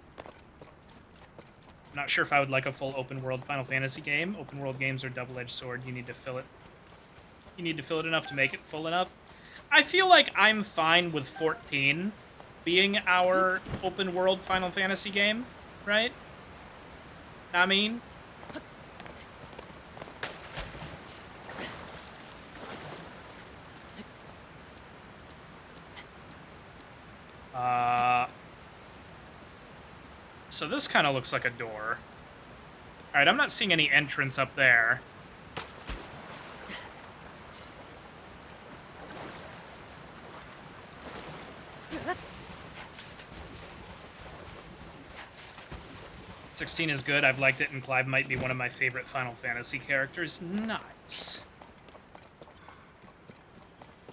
not sure if I would like a full open world Final Fantasy game. Open world games are double-edged sword. You need to fill it. You need to fill it enough to make it full enough. I feel like I'm fine with 14 being our open world Final Fantasy game, right? I mean, so this kind of looks like a door. All right, I'm not seeing any entrance up there. '16 is good. I've liked it, and Clive might be one of my favorite Final Fantasy characters. Nice.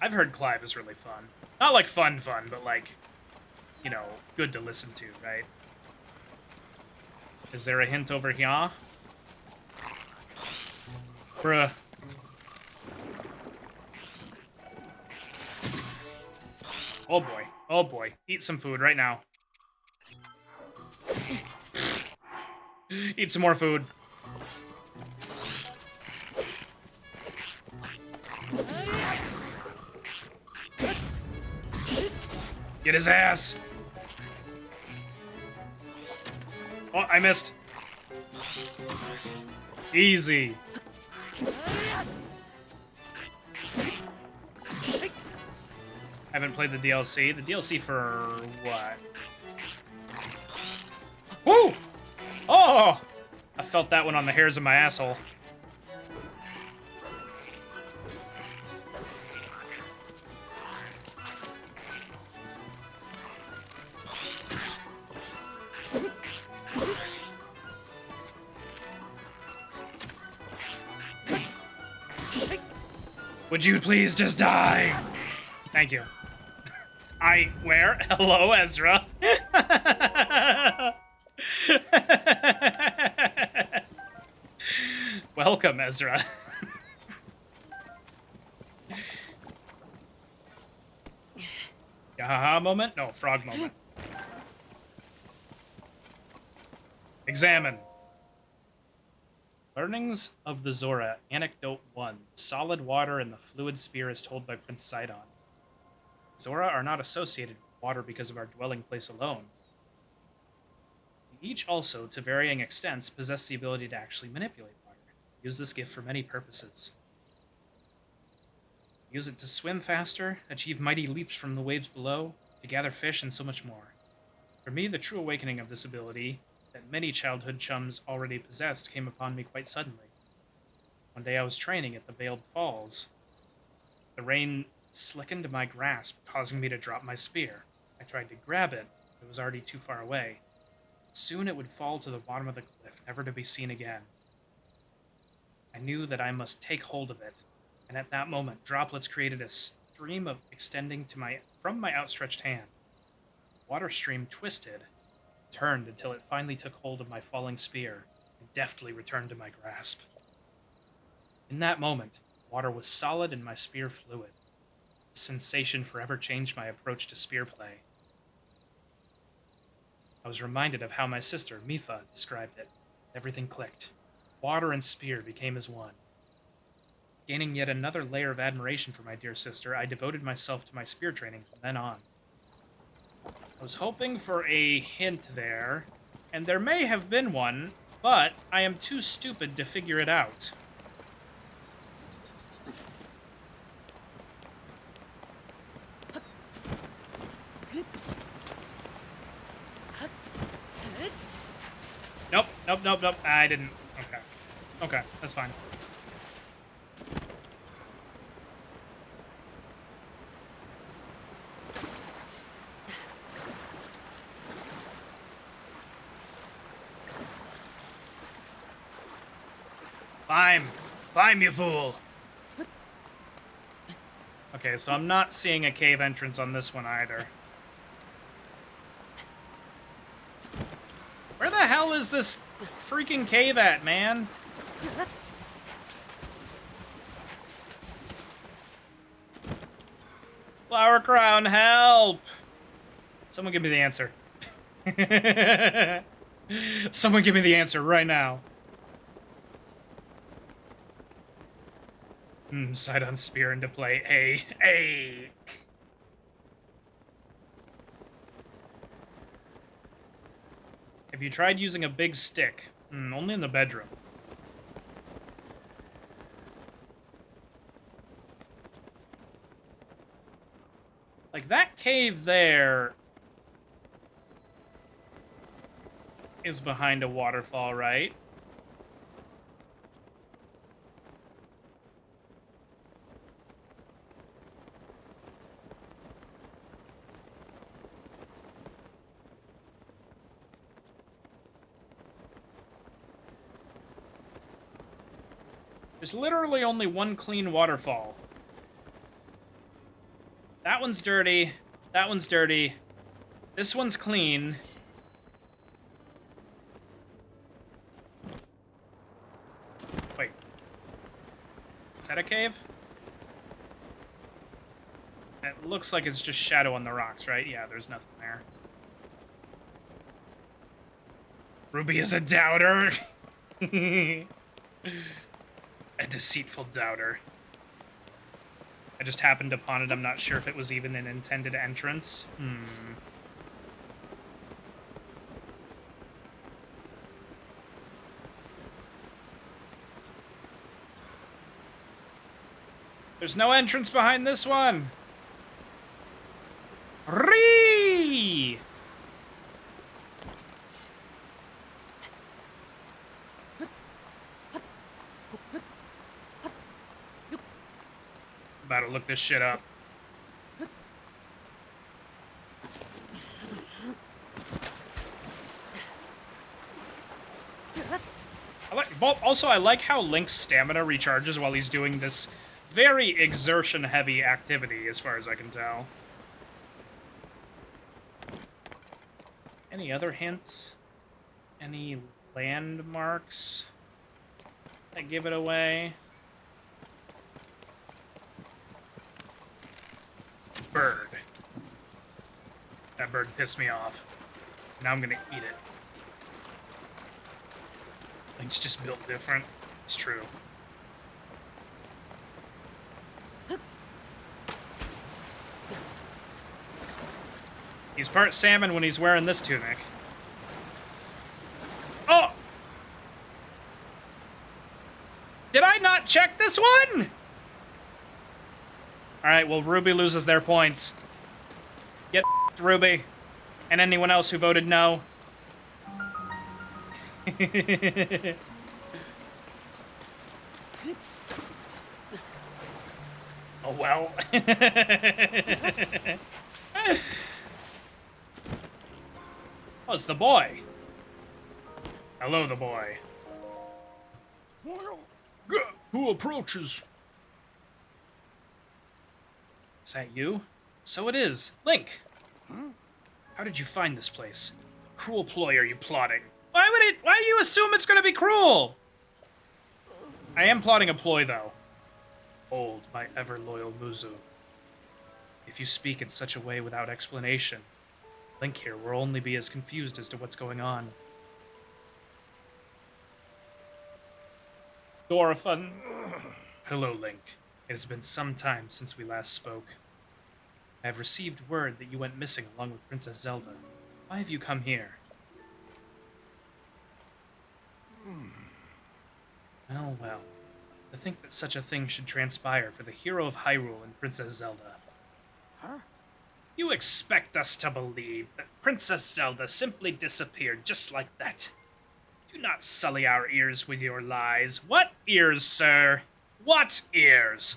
I've heard Clive is really fun. Not like fun, but like, you know, good to listen to, right? Is there a hint over here? Bruh. Oh boy. Oh boy. Eat some food right now. Eat some more food. Get his ass. Oh, I missed. Easy. Haven't played the DLC. The DLC for what? Woo! Oh! I felt that one on the hairs of my asshole. Would you please just die? Thank you. Where? Hello, Ezra. Welcome, Ezra. Yahaha moment? No, frog moment. Examine. Learnings of the Zora, Anecdote 1. Solid water in the fluid sphere is told by Prince Sidon. Zora are not associated with water because of our dwelling place alone. We each also, to varying extents, possess the ability to actually manipulate water. Use this gift for many purposes. Use it to swim faster, achieve mighty leaps from the waves below, to gather fish, and so much more. For me, the true awakening of this ability, that many childhood chums already possessed, came upon me quite suddenly. One day I was training at the Veiled Falls. The rain slickened my grasp, causing me to drop my spear. I tried to grab it, but it was already too far away. Soon it would fall to the bottom of the cliff, never to be seen again. I knew that I must take hold of it, and at that moment, droplets created a stream of extending from my outstretched hand. The water stream twisted, turned until it finally took hold of my falling spear, and deftly returned to my grasp. In that moment, water was solid and my spear fluid. The sensation forever changed my approach to spear play. I was reminded of how my sister, Mifa, described it. Everything clicked. Water and spear became as one. Gaining yet another layer of admiration for my dear sister, I devoted myself to my spear training from then on. I was hoping for a hint there, and there may have been one, but I am too stupid to figure it out. Nope, nope, nope, nope. I didn't. Okay. Okay, that's fine. Climb! Climb, you fool! Okay, so I'm not seeing a cave entrance on this one either. Where the hell is this freaking cave at, man? Flower Crown, help! Someone give me the answer. Someone give me the answer right now. Side on spear into play. Hey. Have you tried using a big stick? Only in the bedroom. Like, that cave there is behind a waterfall, right? There's literally only one clean waterfall. That one's dirty. That one's dirty. This one's clean. Wait. Is that a cave? It looks like it's just shadow on the rocks, right? Yeah, there's nothing there. Ruby is a doubter. A deceitful doubter. I just happened upon it. I'm not sure if it was even an intended entrance. There's no entrance behind this one. Ree! About to look this shit up. I like how Link's stamina recharges while he's doing this very exertion-heavy activity, as far as I can tell. Any other hints? Any landmarks that give it away? Bird. That bird pissed me off. Now I'm gonna eat it. It's just built different. It's true. He's part salmon when he's wearing this tunic. Oh! Did I not check this one? Alright, well, Ruby loses their points. Get Ruby. And anyone else who voted no. Oh, well. Oh, it's the boy. Hello, the boy. Who approaches? Is that you? So it is. Link! How did you find this place? Cruel ploy are you plotting? Why do you assume it's gonna be cruel? I am plotting a ploy, though. Hold, my ever-loyal Muzu. If you speak in such a way without explanation, Link here will only be as confused as to what's going on. Dorothan. Hello, Link. It has been some time since we last spoke. I have received word that you went missing along with Princess Zelda. Why have you come here? Well, well. To think that such a thing should transpire for the hero of Hyrule and Princess Zelda. Huh? You expect us to believe that Princess Zelda simply disappeared just like that. Do not sully our ears with your lies. What ears, sir? What ears?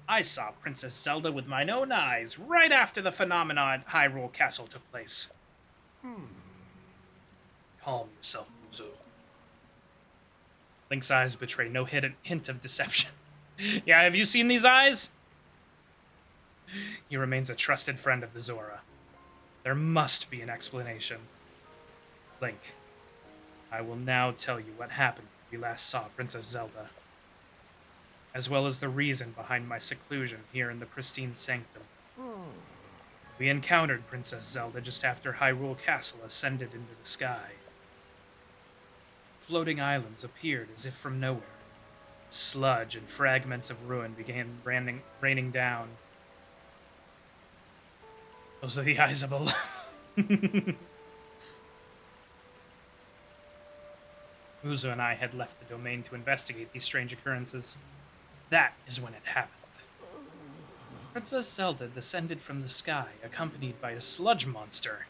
I saw Princess Zelda with mine own eyes right after the phenomenon at Hyrule Castle took place. Calm yourself, Muzo. Link's eyes betray no hint of deception. Yeah, have you seen these eyes? He remains a trusted friend of the Zora. There must be an explanation. Link, I will now tell you what happened when we last saw Princess Zelda, as well as the reason behind my seclusion here in the pristine sanctum. We encountered Princess Zelda just after Hyrule Castle ascended into the sky. Floating islands appeared as if from nowhere. Sludge and fragments of ruin began raining down. Those are the eyes of a Uzo and I had left the domain to investigate these strange occurrences. That is when it happened. Princess Zelda descended from the sky, accompanied by a sludge monster.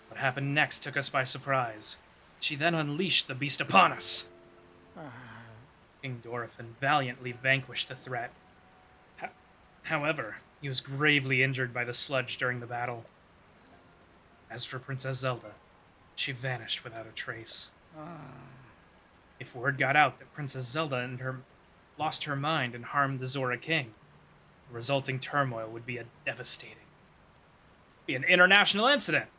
What happened next took us by surprise. She then unleashed the beast upon us. King Dorothan valiantly vanquished the threat. However, he was gravely injured by the sludge during the battle. As for Princess Zelda, she vanished without a trace. If word got out that Princess Zelda lost her mind and harmed the Zora King, the resulting turmoil would be devastating. It would be an international incident.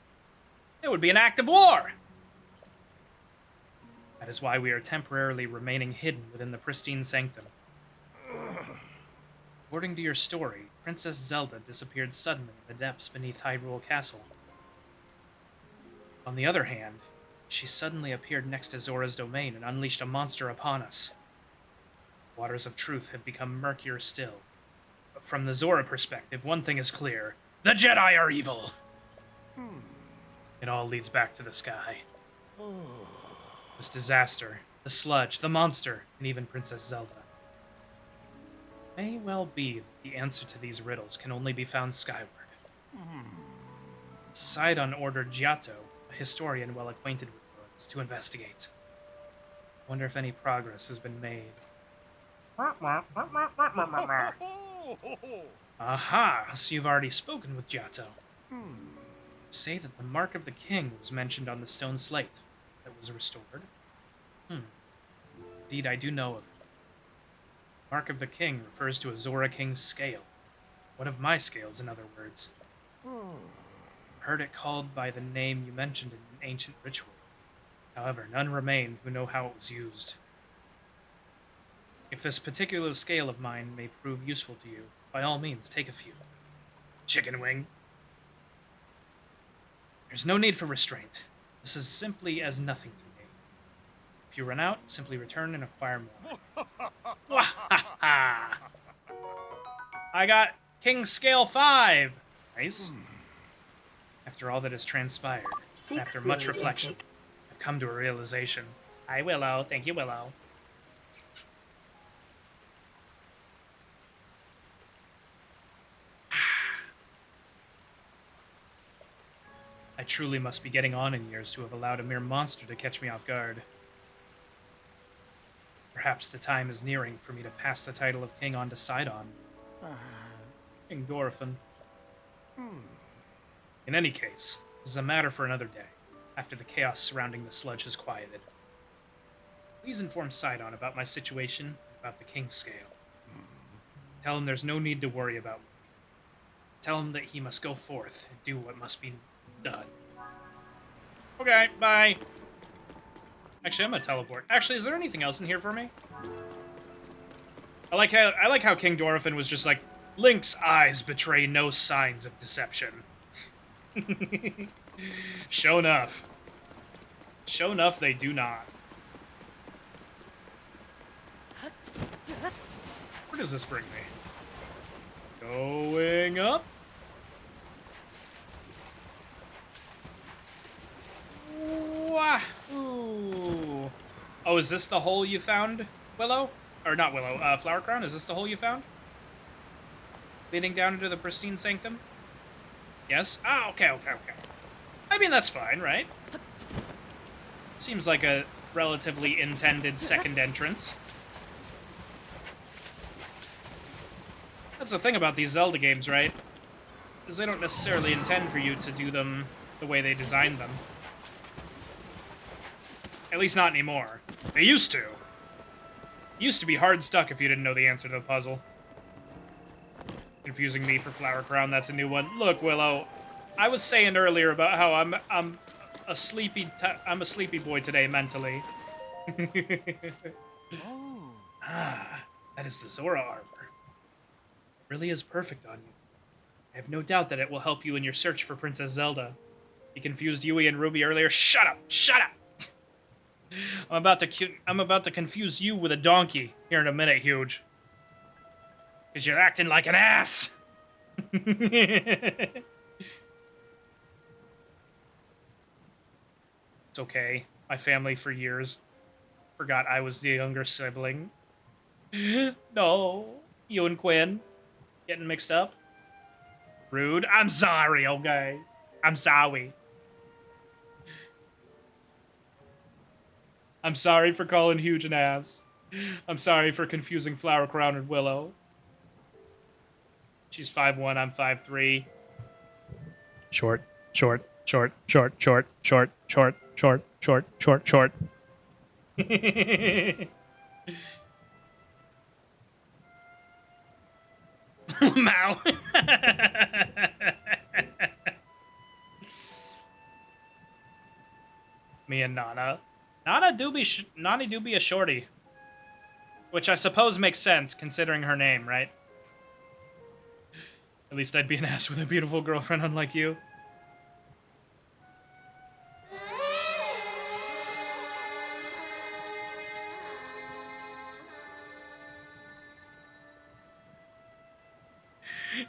It would be an act of war. That is why we are temporarily remaining hidden within the pristine sanctum. According to your story, Princess Zelda disappeared suddenly in the depths beneath Hyrule Castle. On the other hand, she suddenly appeared next to Zora's domain and unleashed a monster upon us. Waters of truth have become murkier still. But from the Zora perspective, one thing is clear. The Jedi are evil! It all leads back to the sky. This disaster, the sludge, the monster, and even Princess Zelda. May well be that the answer to these riddles can only be found skyward. Sidon ordered Giotto, a historian well acquainted with ruins, to investigate. Wonder if any progress has been made. Aha! So you've already spoken with Giotto. Say that the Mark of the King was mentioned on the stone slate that was restored. Indeed, I do know of it. Mark of the King refers to a Zora King's scale. One of my scales, in other words. Heard it called by the name you mentioned in an ancient ritual. However, none remain who know how it was used. If this particular scale of mine may prove useful to you, by all means, take a few. Chicken wing. There's no need for restraint. This is simply as nothing to me. If you run out, simply return and acquire more. I got King Scale 5! Nice. After all that has transpired, and after much reflection, I've come to a realization. Hi, Willow. Thank you, Willow. I truly must be getting on in years to have allowed a mere monster to catch me off guard. Perhaps the time is nearing for me to pass the title of king on to Sidon. King Dorothan. In any case, this is a matter for another day, after the chaos surrounding the sludge has quieted. Please inform Sidon about my situation and about the King's Scale. Tell him there's no need to worry about me. Tell him that he must go forth and do what must be done. Okay, bye. Actually, I'm gonna teleport. Actually, is there anything else in here for me? I like how King Dorothan was just like, Link's eyes betray no signs of deception. Show enough. Sure enough, they do not. Where does this bring me? Going up. Wahoo! Oh, is this the hole you found, Willow? Or not Willow, Flower Crown? Is this the hole you found? Leading down into the pristine sanctum? Yes? Ah, okay. I mean, that's fine, right? Seems like a relatively intended second entrance. That's the thing about these Zelda games, right? Is they don't necessarily intend for you to do them the way they designed them. At least not anymore. They used to. It used to be hard stuck if you didn't know the answer to the puzzle. Confusing me for Flower Crown, that's a new one. Look, Willow, I was saying earlier about how I'm a sleepy boy today mentally. Ah, that is the Zora armor. It really is perfect on you. I have no doubt that it will help you in your search for Princess Zelda. You confused Yui and Ruby earlier. Shut up! Shut up! I'm about to confuse you with a donkey here in a minute, Huge. Because you're acting like an ass! It's okay. My family for years forgot I was the younger sibling. No. You and Quinn getting mixed up? Rude. I'm sorry, okay? I'm sorry. I'm sorry for calling Huge an ass. I'm sorry for confusing Flower Crown and Willow. She's 5'1", I'm 5'3". Short. Mao. Me and Nana. Nani do be a shorty. Which I suppose makes sense, considering her name, right? At least I'd be an ass with a beautiful girlfriend unlike you.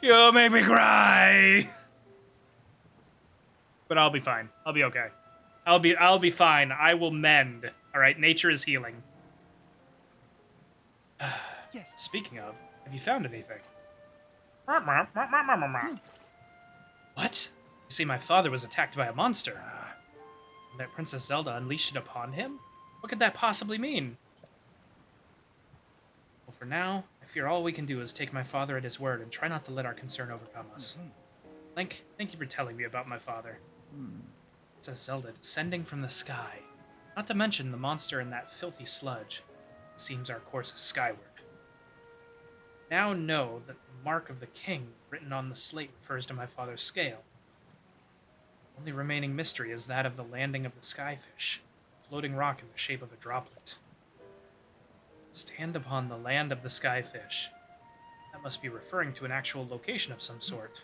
You make me cry! But I'll be fine. I'll be okay. I'll be fine. I will mend. Alright, nature is healing. Yes. Speaking of, have you found anything? What? You see, my father was attacked by a monster. And that Princess Zelda unleashed it upon him? What could that possibly mean? Well, for now, I fear all we can do is take my father at his word and try not to let our concern overcome us. Link, thank you for telling me about my father. Princess Zelda descending from the sky. Not to mention the monster in that filthy sludge. It seems our course is skyward. Now know that the mark of the king written on the slate refers to my father's scale. The only remaining mystery is that of the landing of the skyfish, a floating rock in the shape of a droplet. Stand upon the land of the skyfish. That must be referring to an actual location of some sort.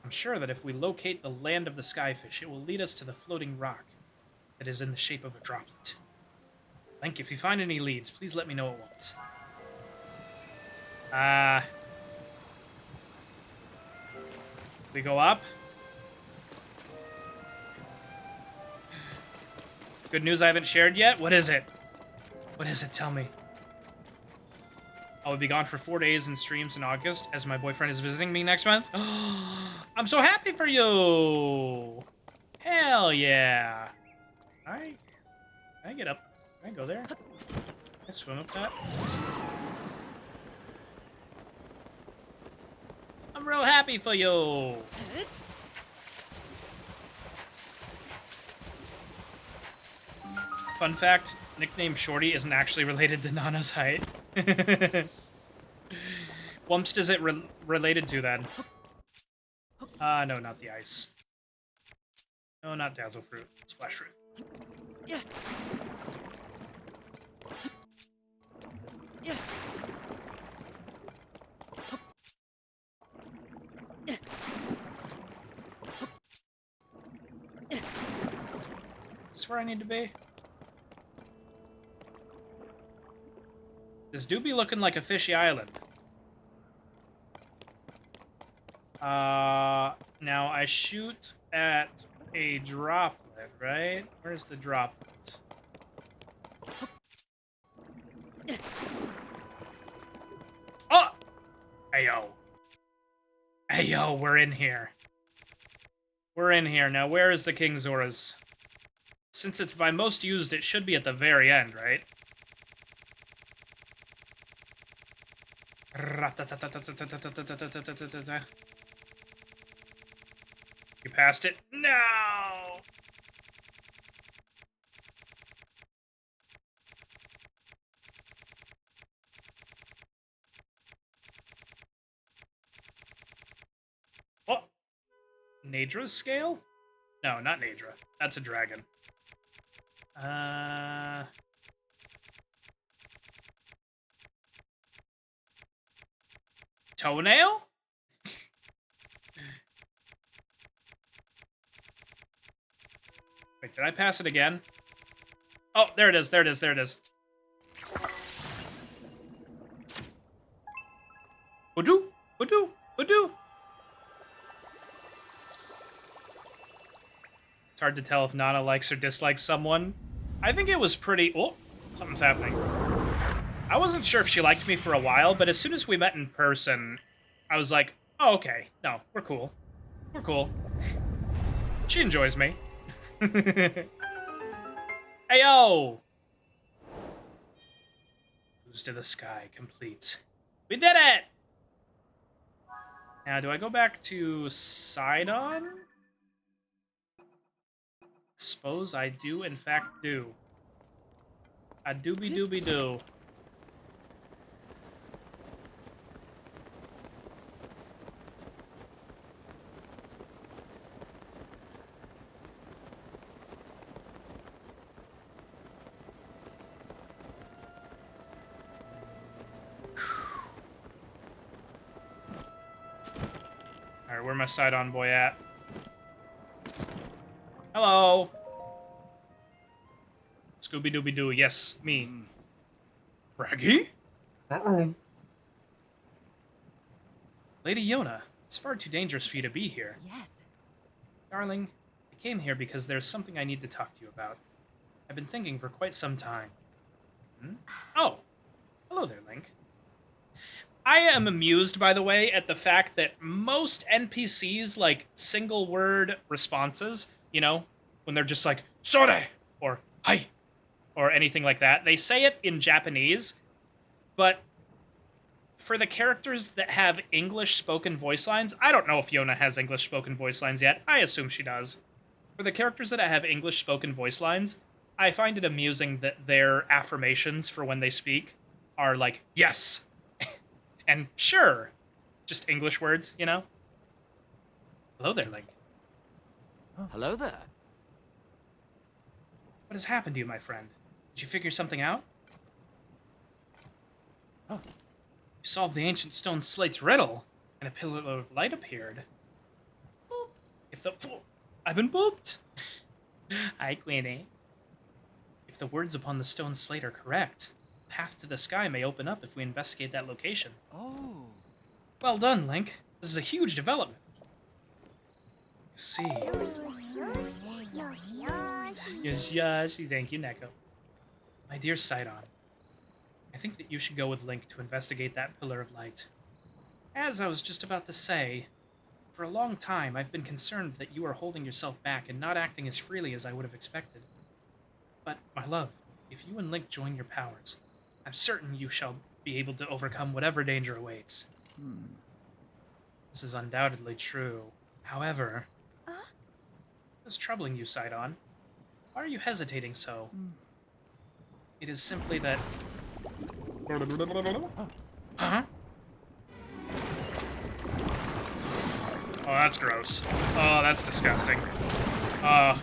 I'm sure that if we locate the land of the skyfish, it will lead us to the floating rock that is in the shape of a droplet. Link, if you find any leads, please let me know at once. We go up. Good news I haven't shared yet? What is it? What is it? Tell me. I will be gone for 4 days in streams in August as my boyfriend is visiting me next month. I'm so happy for you! Hell yeah! Alright. Can I get up? Can I go there? Can I swim up that? I'm real happy for you! Fun fact, nickname Shorty isn't actually related to Nana's height. Wumps is it related to then? No, not the ice. No, not Dazzle Fruit. Splash Fruit. Yeah. Yeah. this where I need to be? This do be looking like a fishy island. Now I shoot at a droplet, right? Where's the droplet? Oh! Ayo. Ayo, we're in here. We're in here. Now, where is the King's Auras? Since it's by most used, it should be at the very end, right? You passed it? No! Oh! Nadra's scale? No, not Nadra. That's a dragon. Toenail? Wait, did I pass it again? Oh, there it is, there it is, there it is. Hoodoo, hoodoo, hoodoo. It's hard to tell if Nana likes or dislikes someone. I think it was pretty... Oh, something's happening. I wasn't sure if she liked me for a while, but as soon as we met in person, I was like, oh, okay. No, we're cool. We're cool. She enjoys me. Hey, yo! Boost to the sky, complete. We did it! Now, do I go back to Sidon? Suppose I do, in fact, do. A doobie-doobie-doo. Alright, where my Sidon boy at? Hello! Scooby-Dooby-Doo, yes, me. Raggy? Uh-oh. Lady Yona, it's far too dangerous for you to be here. Yes. Darling, I came here because there's something I need to talk to you about. I've been thinking for quite some time. Oh, hello there, Link. I am amused, by the way, at the fact that most NPCs, like, single-word responses, you know, when they're just like, Sore! Or Hai! Or anything like that, they say it in Japanese, but for the characters that have English spoken voice lines, I don't know if Yona has English spoken voice lines yet, I assume she does. For the characters that have English spoken voice lines, I find it amusing that their affirmations for when they speak are like, yes! And sure, just English words, you know? Hello there, Link. Hello there. What has happened to you, my friend? Did you figure something out? Oh. You solved the ancient stone slate's riddle, and a pillar of light appeared. Boop. If the... I've been booped! Hi, Queenie. If the words upon the stone slate are correct, the path to the sky may open up if we investigate that location. Oh. Well done, Link. This is a huge development. Let's see. Yes, thank you, Neko. My dear Sidon, I think that you should go with Link to investigate that pillar of light. As I was just about to say, for a long time I've been concerned that you are holding yourself back and not acting as freely as I would have expected. But, my love, if you and Link join your powers, I'm certain you shall be able to overcome whatever danger awaits. This is undoubtedly true. However, what's troubling you, Sidon? Why are you hesitating so? It is simply that... Huh? Oh, that's gross. Oh, that's disgusting. I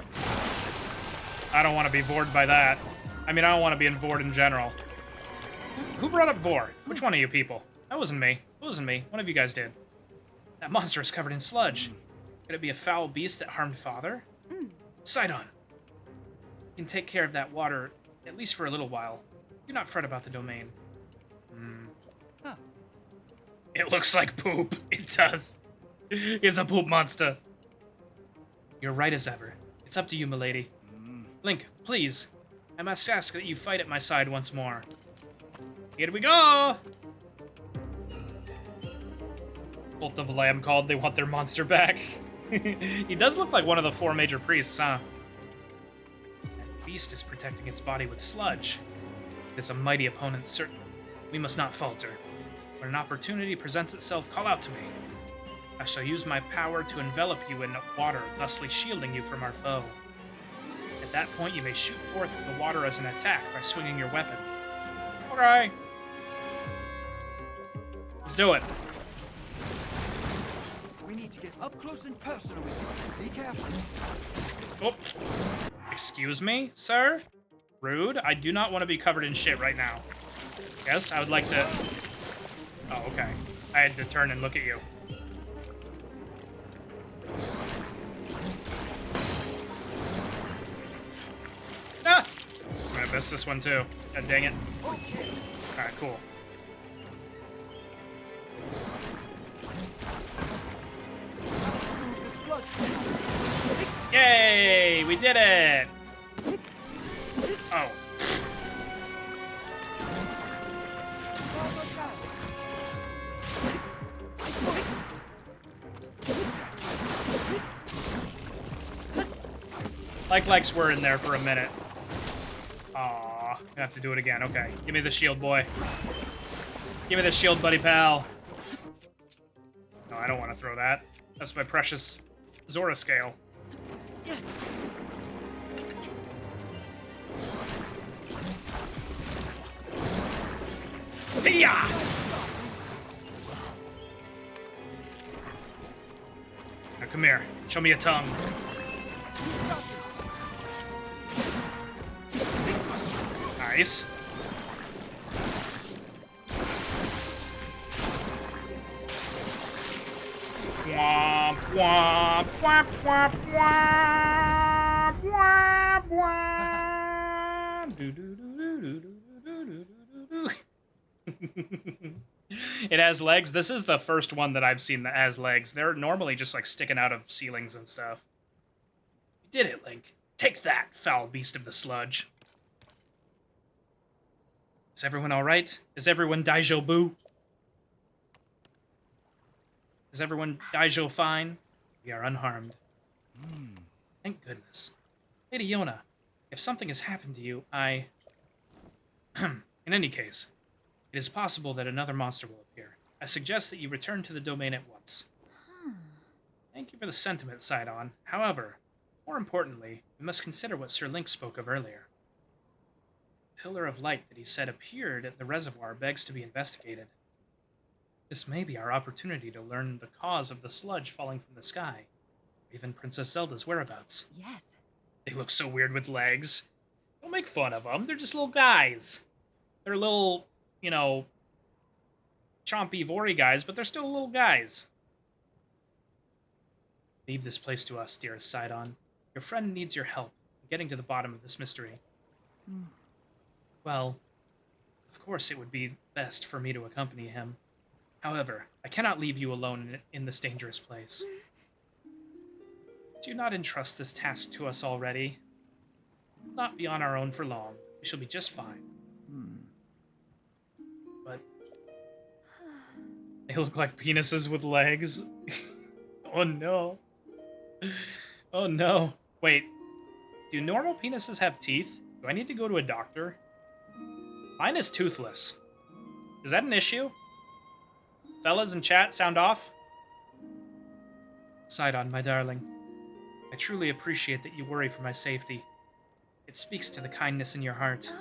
don't want to be vored by that. I mean, I don't want to be in Vord in general. Who brought up Vord? Which one of you people? That wasn't me. It wasn't me. One of you guys did. That monster is covered in sludge. Could it be a foul beast that harmed Father? Sidon. can take care of that water, at least for a little while. Do not fret about the domain. Huh. It looks like poop. It does. It's a poop monster. You're right as ever. It's up to you, milady. Link, please. I must ask that you fight at my side once more. Here we go! Bolt of Lamb called. They want their monster back. He does look like one of the 4 major priests, huh? That beast is protecting its body with sludge. It's a mighty opponent, certainly. We must not falter. When an opportunity presents itself, call out to me. I shall use my power to envelop you in water, thusly shielding you from our foe. At that point, you may shoot forth the water as an attack by swinging your weapon. Okay. Let's do it. We need to get up close and personal with you. Be careful. Oh. Excuse me, sir? Rude. I do not want to be covered in shit right now. Yes, I would like to... Oh, okay. I had to turn and look at you. Ah! I'm gonna miss this one too. God dang it. Alright, cool. Remove the sludge. Yay! We did it! Oh. Likes were in there for a minute. Aw, I have to do it again. Okay, give me the shield, boy. Give me the shield, buddy pal. No, I don't want to throw that. That's my precious Zora scale. Hiya! Now come here. Show me a tongue. Nice. Womp, womp, womp, womp, womp, womp, womp. Do, do, do, do, do, do, do, do, do. It has legs. This is the first one that I've seen that has legs. They're normally just like sticking out of ceilings and stuff. You did it, Link. Take that, foul beast of the sludge. Is everyone alright? Is everyone Daijo Boo? Is everyone Daijo fine? We are unharmed. Thank goodness. Lady Yona, if something has happened to you, I... In any case, it is possible that another monster will appear. I suggest that you return to the domain at once. Thank you for the sentiment, Sidon. However, more importantly, we must consider what Sir Link spoke of earlier. The pillar of light that he said appeared at the reservoir begs to be investigated. This may be our opportunity to learn the cause of the sludge falling from the sky, or even Princess Zelda's whereabouts. Yes. They look so weird with legs. Don't make fun of them. They're just little guys. They're little, you know, chompy, vory guys, but they're still little guys. Leave this place to us, dearest Sidon. Your friend needs your help in getting to the bottom of this mystery. Well, of course it would be best for me to accompany him. However, I cannot leave you alone in this dangerous place. Do not entrust this task to us already. We'll not be on our own for long. We shall be just fine. But they look like penises with legs. Oh no. Oh no. Wait, do normal penises have teeth? Do I need to go to a doctor? Mine is toothless. Is that an issue? Fellas in chat, sound off? Sidon, my darling. I truly appreciate that you worry for my safety. It speaks to the kindness in your heart.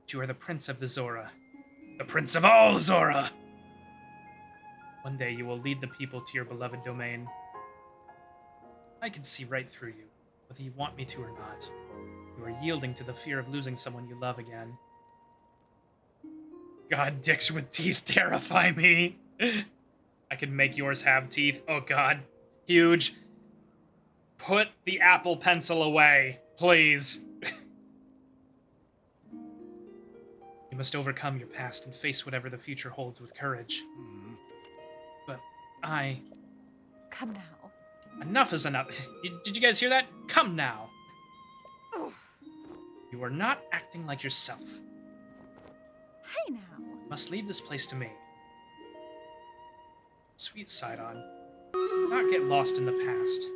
But you are the Prince of the Zora. The Prince of all Zora! One day you will lead the people to your beloved domain. I can see right through you, whether you want me to or not. You are yielding to the fear of losing someone you love again. God, dicks with teeth terrify me. I could make yours have teeth. Oh god. Huge. Put the Apple Pencil away. Please. You must overcome your past and face whatever the future holds with courage. But I... Come now. Enough is enough. Did you guys hear that? Come now. You are not acting like yourself. Hey now. You must leave this place to me. Sweet Sidon. Do not get lost in the past.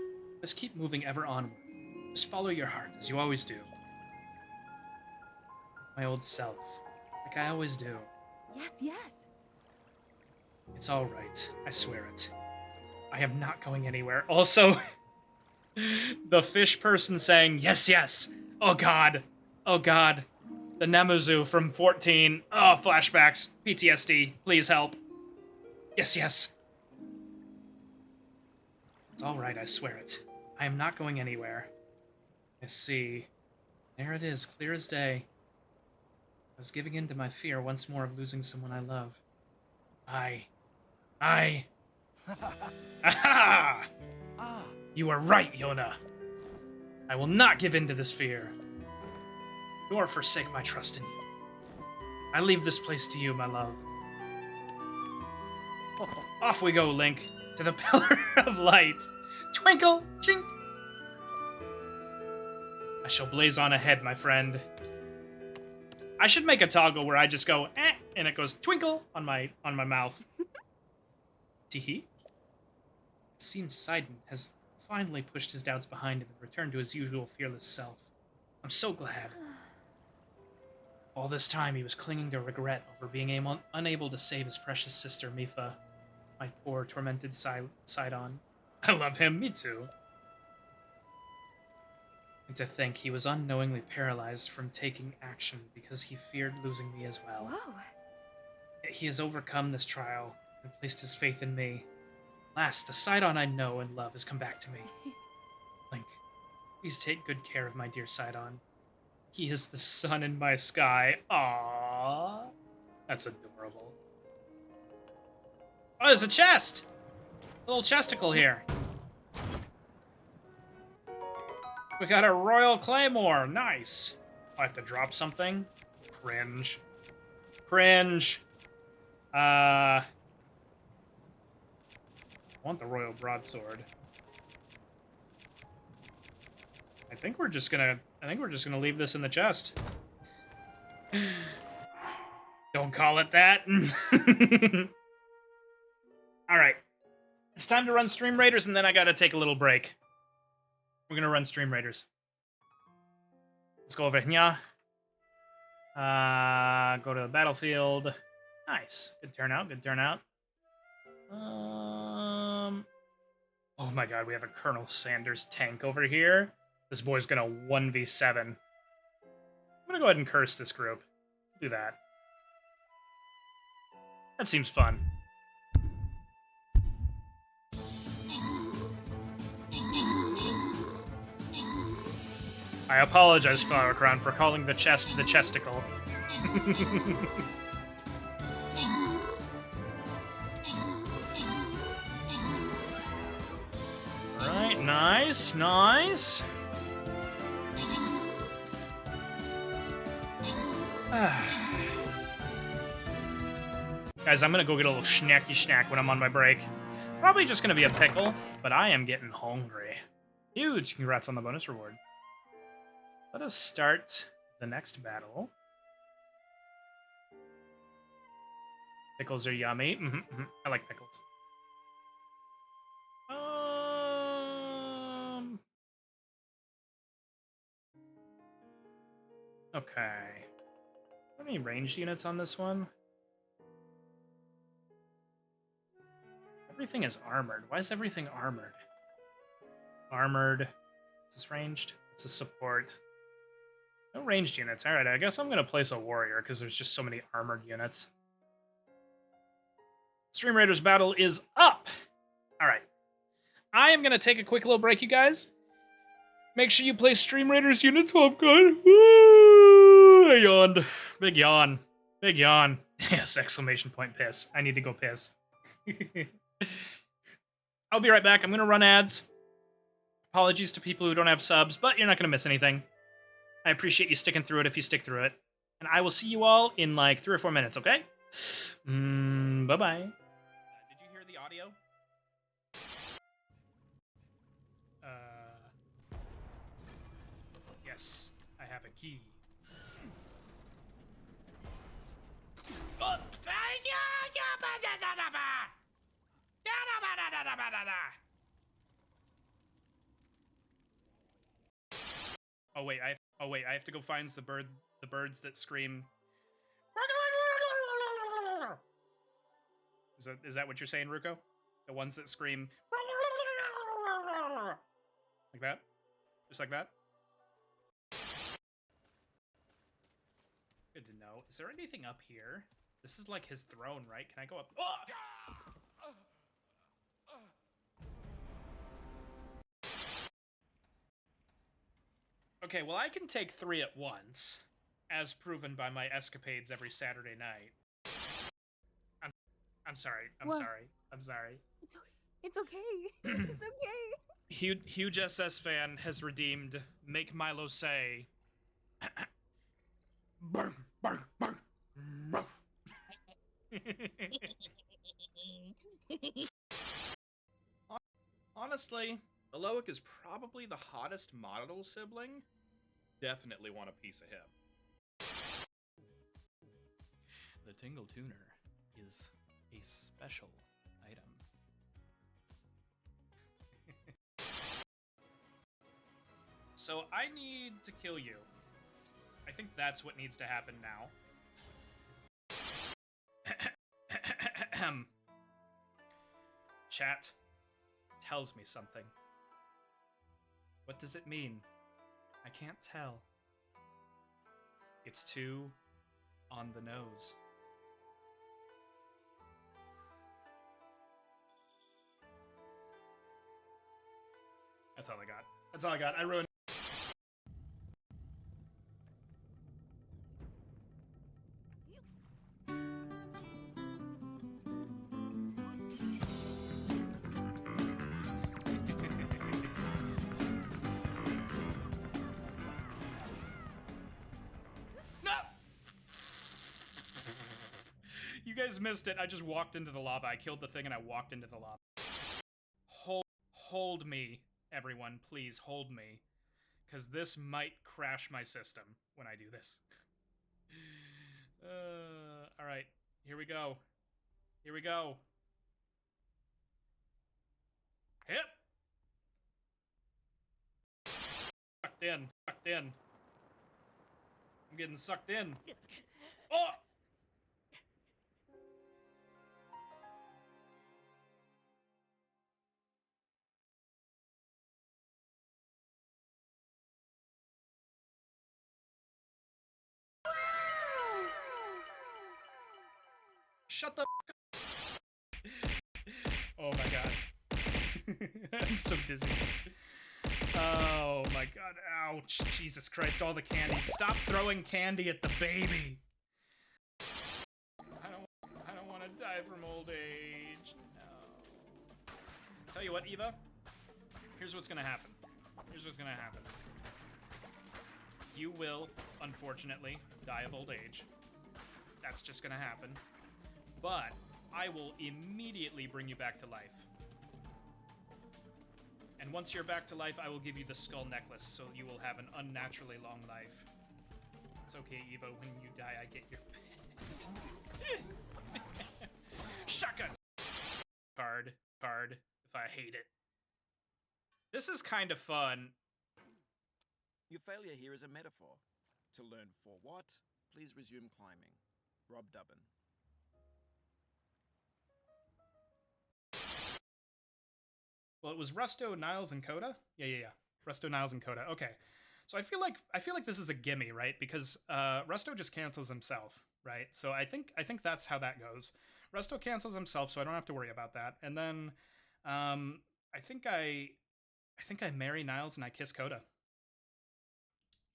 Just keep moving ever onward. Just follow your heart, as you always do. My old self. Like I always do. Yes, yes. It's all right. I swear it. I am not going anywhere. Also, the fish person saying, yes, yes. Oh, God. Oh, God. The Nemuzu from 14. Oh, flashbacks. PTSD. Please help. Yes, yes. It's all right. I swear it. I am not going anywhere. I see. There it is, clear as day. I was giving in to my fear once more of losing someone I love. Aha! Ah, You are right, Yona. I will not give in to this fear, nor forsake my trust in you. I leave this place to you, my love. Off we go, Link, to the Pillar of Light. Twinkle, chink. I shall blaze on ahead, my friend. I should make a toggle where I just go, and it goes twinkle on my mouth. Teehee. It seems Sidon has finally pushed his doubts behind him and returned to his usual fearless self. I'm so glad. All this time he was clinging to regret over being unable to save his precious sister, Mifa. My poor, tormented Sidon. I love him, me too. And to think he was unknowingly paralyzed from taking action because he feared losing me as well. Whoa. Yet he has overcome this trial and placed his faith in me. Last, the Sidon I know and love has come back to me. Link, please take good care of my dear Sidon. He is the sun in my sky. Aww. That's adorable. Oh, there's a chest! A little chesticle here. We got a Royal Claymore. Nice. I have to drop something? Cringe. Cringe. I want the Royal Broadsword. I think we're just gonna leave this in the chest. Don't call it that. Alright. It's time to run Stream Raiders, and then I gotta take a little break. We're gonna run Stream Raiders. Let's go over here. Go to the battlefield. Nice. Good turnout, good turnout. Oh my god, we have a Colonel Sanders tank over here. This boy's gonna 1v7. I'm gonna go ahead and curse this group. Do that. That seems fun. I apologize, Flower Crown, for calling the chest the chesticle. Alright, nice, nice. Guys, I'm gonna go get a little snacky snack when I'm on my break. Probably just gonna be a pickle, but I am getting hungry. Huge congrats on the bonus reward. Let us start the next battle. Pickles are yummy. I like pickles. Okay. Are there any ranged units on this one? Everything is armored. Why is everything armored? Armored. Is this ranged? It's a support. No ranged units. Alright, I guess I'm going to place a warrior because there's just so many armored units. Stream Raiders battle is up! Alright. I am going to take a quick little break, you guys. Make sure you place Stream Raiders units while I'm gone. Woo! I yawned. Big yawn. Big yawn. Yes, exclamation point piss. I need to go piss. I'll be right back. I'm going to run ads. Apologies to people who don't have subs, but you're not going to miss anything. I appreciate you sticking through it if you stick through it. And I will see you all in like 3 or 4 minutes, okay? Bye-bye. Did you hear the audio? Yes, I have a key. Oh wait, I have to go find the birds that scream. Is that what you're saying, Ruko? The ones that scream like that? Just like that? Good to know. Is there anything up here? This is like his throne, right? Can I go up? Okay, well I can take 3 at once, as proven by my escapades every Saturday night. I'm sorry. I'm What? sorry. I'm sorry. It's okay. It's okay. Huge SS fan has redeemed Make Milo Say. Bark, bark, bark. Ruff. Honestly, Aloic is probably the hottest model sibling. Definitely want a piece of him. The Tingle Tuner is a special item. So I need to kill you. I think that's what needs to happen now. Chat tells me something. What does it mean? I can't tell. It's too on the nose. That's all I got. That's all I got. I ruined. No! You guys missed it. I just walked into the lava. I killed the thing and I walked into the lava. Hold me, everyone. Please hold me. Because this might crash my system when I do this. Alright. Here we go. Here we go. Hip! Sucked in. Sucked in. I'm getting sucked in. Oh! Shut the f Oh my god. I'm so dizzy. Oh my god. Ouch. Jesus Christ, all the candy. Stop throwing candy at the baby. I don't want to die from old age. No. Tell you what, Eva. Here's what's gonna happen. Here's what's gonna happen. You will, unfortunately, die of old age. That's just gonna happen. But I will immediately bring you back to life. And once you're back to life, I will give you the skull necklace, so you will have an unnaturally long life. It's okay, Eva, when you die, I get your pet. Shotgun! Card, if I hate it. This is kind of fun. Your failure here is a metaphor. To learn for what, please resume climbing. Rob Dubbin. Well, it was Rusto, Niles, and Coda? Yeah. Rusto, Niles, and Coda. Okay. So I feel like this is a gimme, right? Because Rusto just cancels himself, right? So I think that's how that goes. Rusto cancels himself, so I don't have to worry about that. And then I think I marry Niles and I kiss Coda.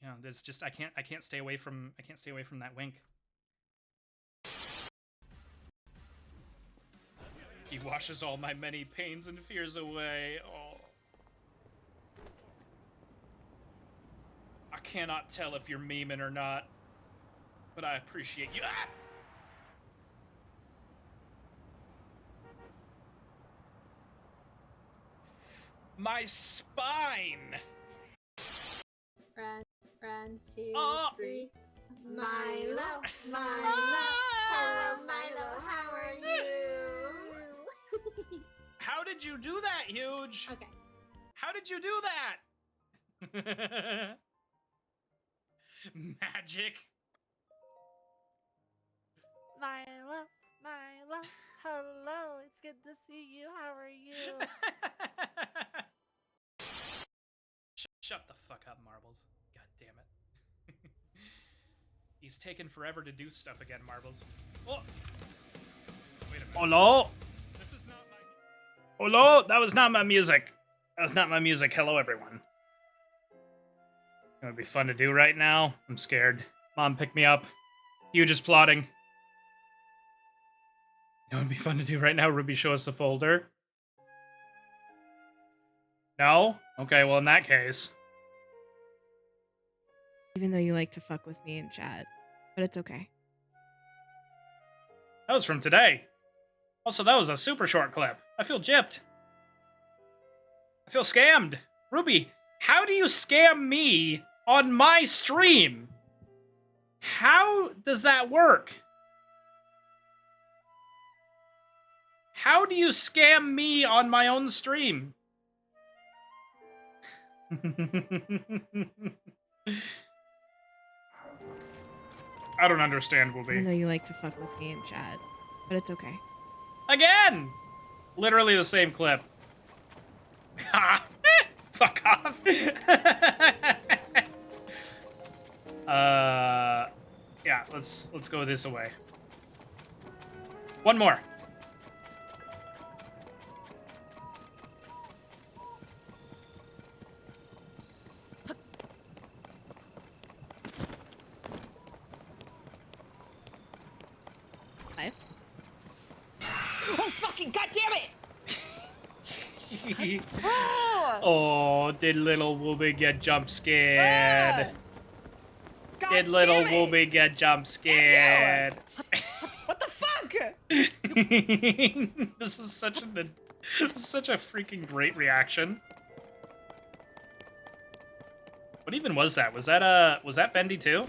Yeah, there's just I can't stay away from that wink. He washes all my many pains and fears away. Oh. cannot tell if you're memeing or not, but I appreciate you. Ah! My spine! Run, 2, Oh. 3. Milo, hello Milo, how are you? How did you do that, Huge? Okay. How did you do that? Magic. Milo, hello, it's good to see you. How are you? Shut the fuck up, Marbles. God damn it. He's taken forever to do stuff again, Marbles. Oh. Wait a minute. Hello? This is not my... Hello? That was not my music. That was not my music. Hello, everyone. It would be fun to do right now. I'm scared. Mom, pick me up. Huge is plotting. It would be fun to do right now. Ruby, show us the folder. No? Okay, well, in that case... Even though you like to fuck with me in chat, but it's okay. That was from today. Also, that was a super short clip. I feel gypped. I feel scammed. Ruby, how do you scam me on my stream? How does that work? How do you scam me on my own stream? I don't understand, Even Whoopi. though you like to fuck with me in chat, but it's okay. Again! Literally the same clip. Ha! Fuck off. Yeah, let's go this away. One more. Oh fucking goddamn it! Oh, did little Wooby get jump scared? Did little Wooby get jump scared? What the fuck? This is such a freaking great reaction. What even was that? Was that Bendy too?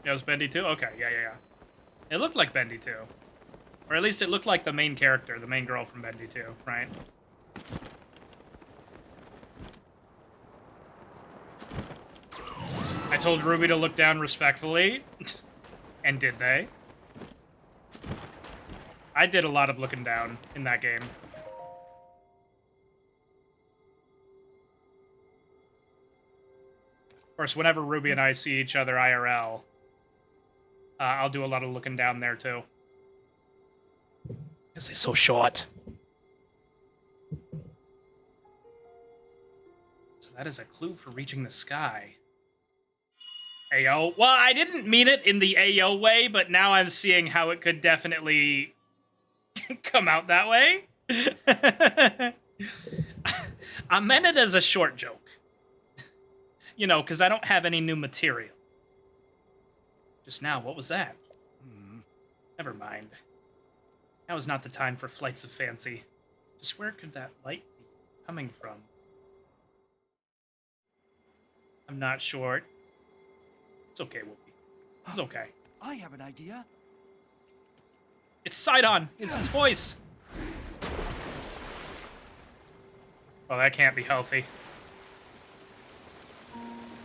Yeah, it was Bendy too? Okay, yeah. It looked like Bendy too. Or at least it looked like the main character, the main girl from Bendy too, right? I told Ruby to look down respectfully. And did they? I did a lot of looking down in that game. Of course, whenever Ruby and I see each other IRL, I'll do a lot of looking down there too. Because they're so short. So that is a clue for reaching the sky. Ayo. Well, I didn't mean it in the Ayo way, but now I'm seeing how it could definitely come out that way. I meant it as a short joke. You know, because I don't have any new material. Just now, what was that? Never mind. Now is not the time for flights of fancy. Just where could that light be coming from? I'm not sure. It's okay, Whoopi. It's okay. I have an idea. It's Sidon! It's his voice! Oh, that can't be healthy.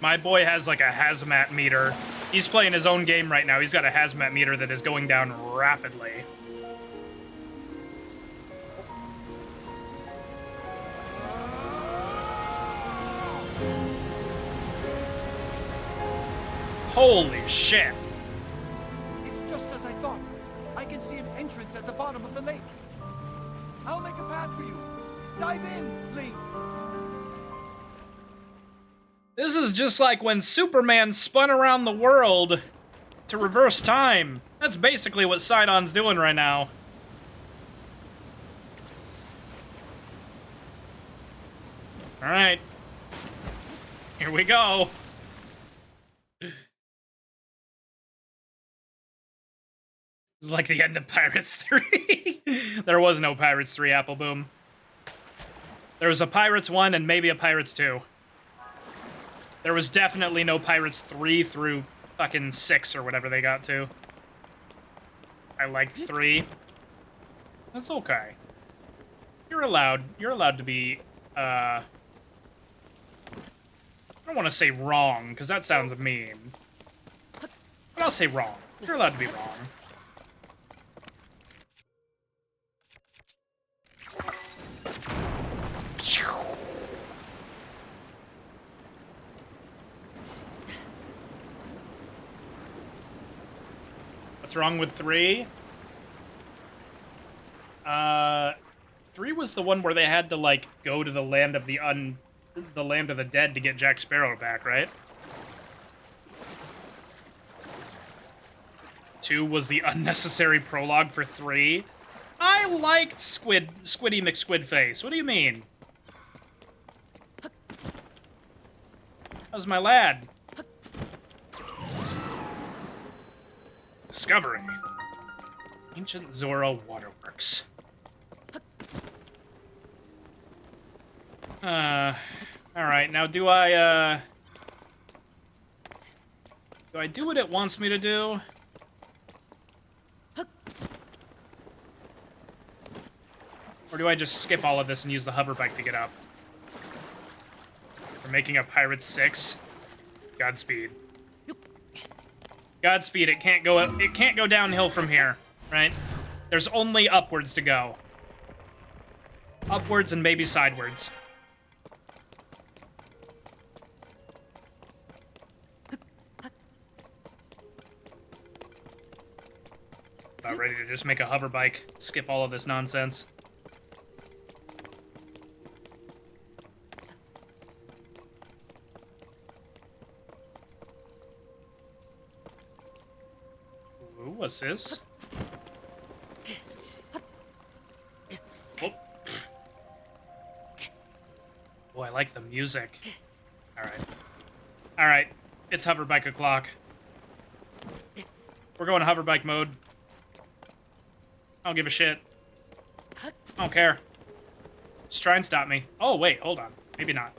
My boy has like a hazmat meter. He's playing his own game right now. He's got a hazmat meter that is going down rapidly. Holy shit. It's just as I thought. I can see an entrance at the bottom of the lake. I'll make a path for you. Dive in, Link. This is just like when Superman spun around the world to reverse time. That's basically what Sidon's doing right now. Alright. Here we go. It's like the end of Pirates 3. There was no Pirates 3, Apple Boom. There was a Pirates 1 and maybe a Pirates 2. There was definitely no Pirates 3 through fucking 6 or whatever they got to. I liked 3. That's okay. You're allowed to be, I don't want to say wrong, because that sounds mean. But I'll say wrong. You're allowed to be wrong. What's wrong with 3? 3 was the one where they had to, like, go to the land of the land of the dead to get Jack Sparrow back, right? 2 was the unnecessary prologue for 3. I liked Squiddy McSquidface. What do you mean? That was my lad. Discovery. Ancient Zora Waterworks. Alright, now do I do what it wants me to do? Or do I just skip all of this and use the hover bike to get up? We're making a Pirates 6. Godspeed. Godspeed, it can't go downhill from here, right? There's only upwards to go. Upwards and maybe sidewards. About ready to just make a hover bike, skip all of this nonsense. Ooh, what's this? Oh. Oh, I like the music. Alright. Alright, it's hover bike o'clock. We're going hover bike mode. I don't give a shit. I don't care. Just try and stop me. Oh, wait, hold on. Maybe not.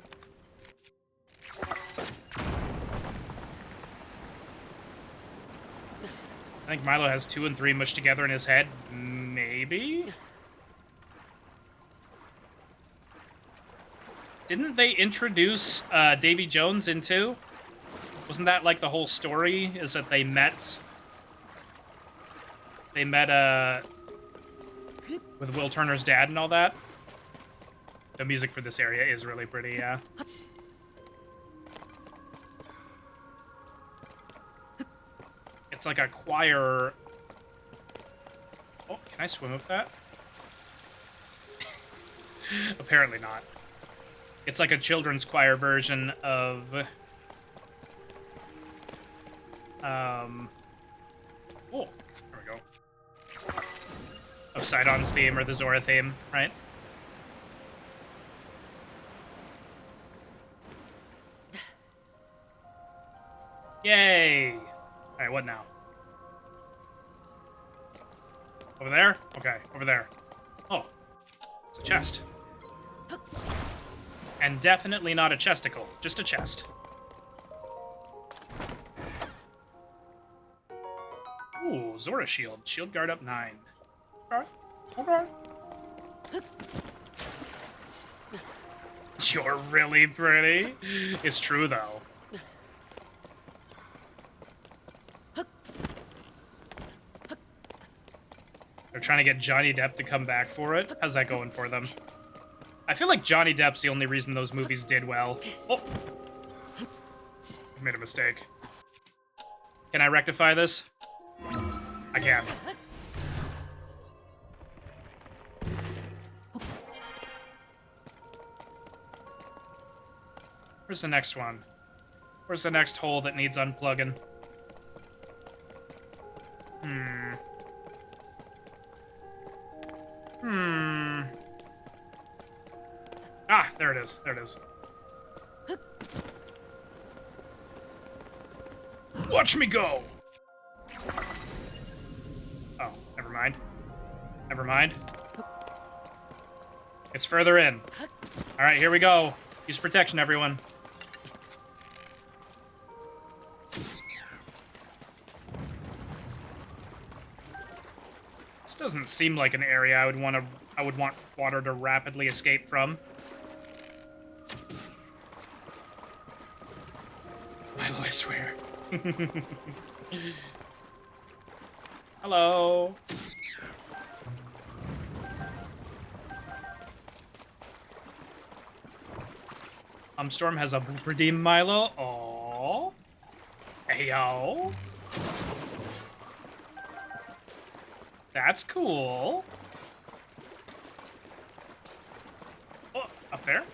I think Milo has 2 and 3 mushed together in his head. Maybe? Didn't they introduce Davy Jones in 2? Wasn't that like the whole story? Is that they met... with Will Turner's dad and all that? The music for this area is really pretty, yeah. It's like a choir... Oh, can I swim up that? Apparently not. It's like a children's choir version of... Oh, there we go. Of Sidon's theme or the Zora theme, right? Yay! Alright, what now? Over there? Okay, over there. Oh. It's a chest. And definitely not a chesticle, just a chest. Ooh, Zora shield. Shield guard up 9. Okay. Okay. You're really pretty. It's true, though. They're trying to get Johnny Depp to come back for it. How's that going for them? I feel like Johnny Depp's the only reason those movies did well. Oh! I made a mistake. Can I rectify this? I can. Where's the next one? Where's the next hole that needs unplugging? Ah, there it is. There it is. Watch me go! Oh, never mind. Never mind. It's further in. Alright, here we go. Use protection, everyone. This doesn't seem like an area I would want water to rapidly escape from. Milo, I swear. Hello. Storm has a redeem Milo. Aww. Heyo. That's cool. Oh, up there?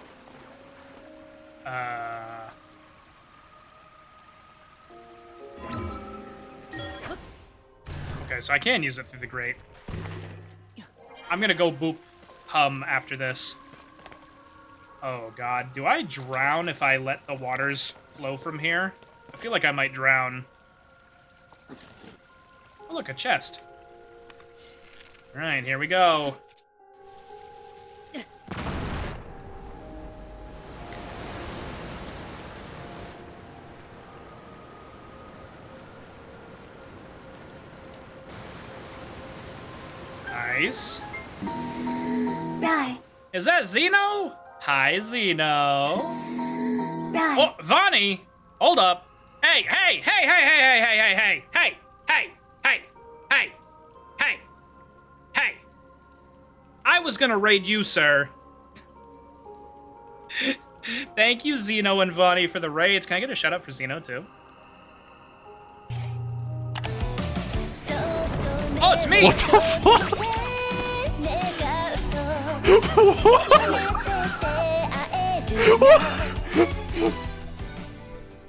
Okay, so I can use it through the grate. I'm gonna go boop hum after this. Oh god, do I drown if I let the waters flow from here? I feel like I might drown. Oh look, a chest. Alright, here we go. Nice. Right. Is that Zeno? Hi, Zeno. Right. Oh, Vonnie! Hold up. Hey, hey, hey, hey, hey, hey, hey, hey, hey, hey, hey, hey, hey, hey, hey. I was gonna raid you, sir. Thank you, Zeno and Vonnie, for the raids. Can I get a shout out for Zeno, too? Oh, it's me! What the fuck?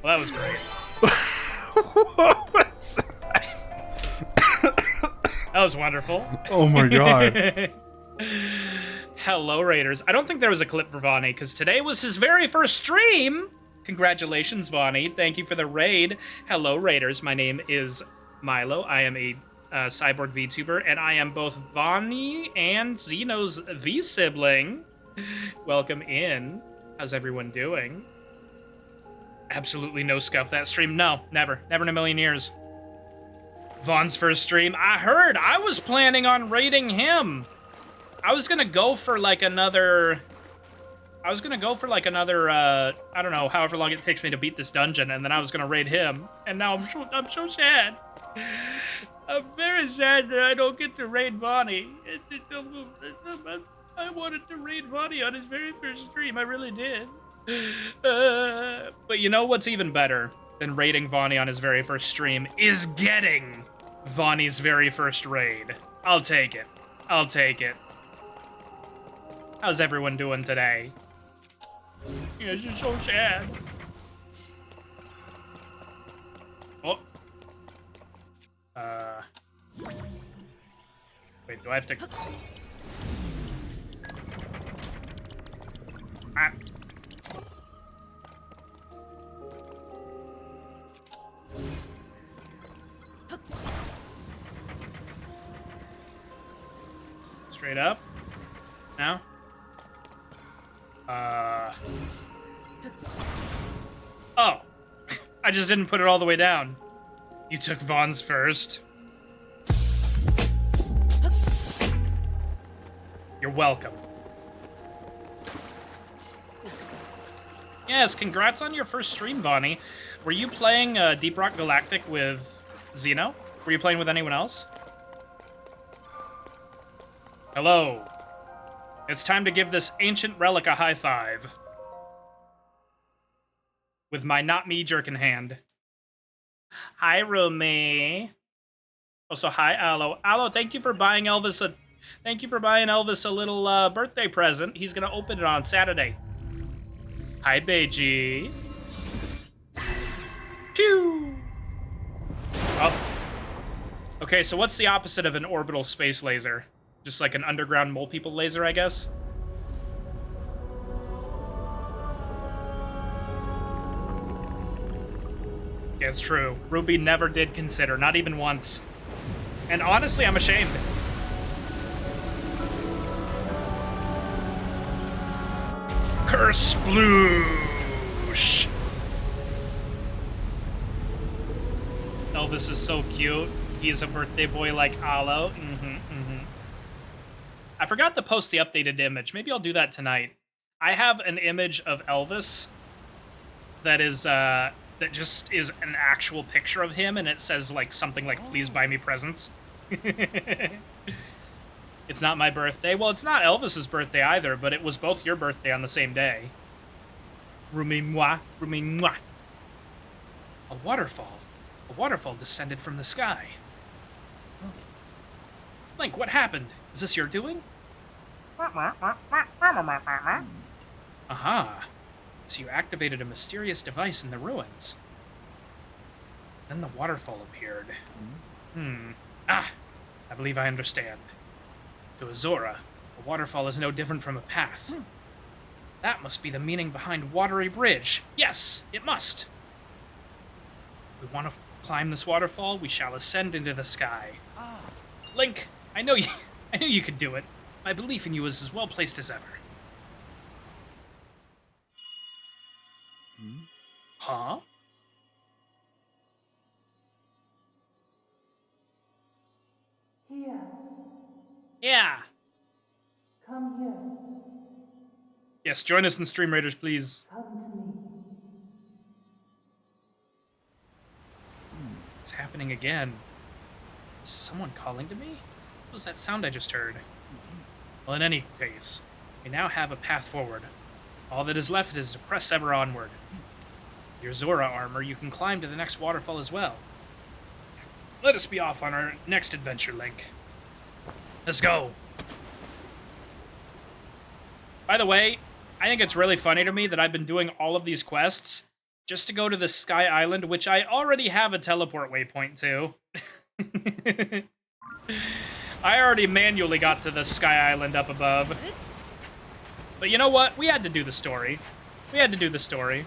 Well, that was great. What was that? That was wonderful. Oh my god. Hello, Raiders. I don't think there was a clip for Vonnie, because today was his very first stream. Congratulations, Vonnie. Thank you for the raid. Hello, Raiders. My name is Milo. I am a cyborg VTuber, and I am both Vonnie and Zeno's V-sibling. Welcome in. How's everyone doing? Absolutely no scuff that stream. No, never. Never in a million years. Vaughn's first stream. I heard. I was planning on raiding him. I was gonna go for like another... I don't know, however long it takes me to beat this dungeon, and then I was gonna raid him. And now I'm so sad. I'm very sad that I don't get to raid Vonnie. I wanted to raid Vonnie on his very first stream. I really did. But you know what's even better than raiding Vonnie on his very first stream is getting Vonnie's very first raid. I'll take it. I'll take it. How's everyone doing today? You guys are so sad. Oh. Wait, do I have to... Ah. Straight up. Now. Oh. I just didn't put it all the way down. You took Vaughn's first. You're welcome. Yes, congrats on your first stream, Vonnie. Were you playing Deep Rock Galactic with Zeno? Were you playing with anyone else? Hello. It's time to give this ancient relic a high five. With my not me jerkin hand. Hi, Rumi. Also, hi, Aloe. Aloe, thank you for buying Elvis a little birthday present. He's gonna open it on Saturday. Hi, Beiji. Pew! Oh. Okay, so what's the opposite of an orbital space laser? Just like an underground mole people laser, I guess? Yeah, it's true. Ruby never did consider, not even once. And honestly, I'm ashamed. Curse sploosh! Elvis is so cute. He's a birthday boy like Aloe. I forgot to post the updated image. Maybe I'll do that tonight. I have an image of Elvis that is, that just is an actual picture of him, and it says, like, something like, please buy me presents. It's not my birthday. Well, it's not Elvis's birthday either, but it was both your birthday on the same day. Rumi moi, Rumi moi. A waterfall. A waterfall descended from the sky. Link, what happened? Is this your doing? Aha. So you activated a mysterious device in the ruins. Then the waterfall appeared. Ah, I believe I understand. To Azora, a waterfall is no different from a path. That must be the meaning behind Watery Bridge. Yes, it must. If we want to climb this waterfall, we shall ascend into the sky. Link, I knew you could do it. My belief in you is as well placed as ever. Huh? Here. Yeah. Come here. Yes, join us in Stream Raiders, please. Come to me. It's happening again. Is someone calling to me? What was that sound I just heard? Well, in any case, we now have a path forward. All that is left is to press ever onward. Your Zora armor, you can climb to the next waterfall as well. Let us be off on our next adventure, Link. Let's go! By the way, I think it's really funny to me that I've been doing all of these quests just to go to the Sky Island, which I already have a teleport waypoint to. I already manually got to the Sky Island up above. But you know what? We had to do the story. We had to do the story.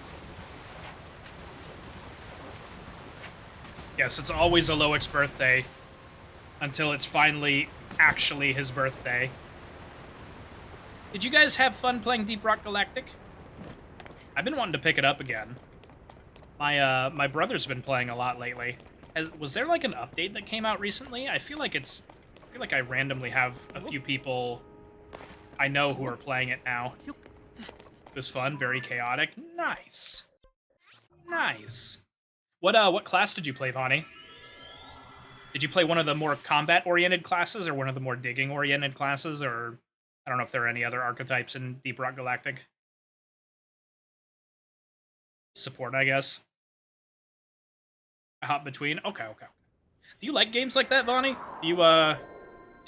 Yes, it's always Aloic's birthday until it's finally actually his birthday. Did you guys have fun playing Deep Rock Galactic? I've been wanting to pick it up again. My brother's been playing a lot lately. Was there like an update that came out recently? I feel like I randomly have a few people I know who are playing it now. It was fun, very chaotic. Nice. Nice. What class did you play, Vonnie? Did you play one of the more combat-oriented classes or one of the more digging-oriented classes, or I don't know if there are any other archetypes in Deep Rock Galactic? Support, I guess. Hop between? Okay. Do you like games like that, Vonnie? Do you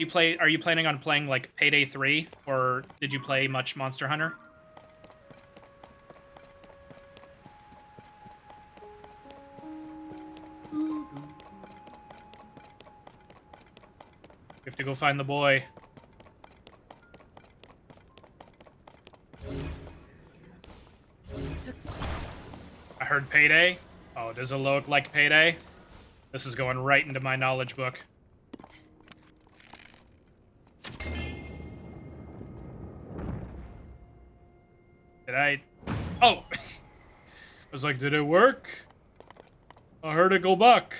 play, are you planning on playing, like, Payday 3, or did you play much Monster Hunter? We have to go find the boy. I heard Payday. Oh, does Aloic like Payday? This is going right into my knowledge book. Did I... Oh! I was like, did it work? I heard it go back.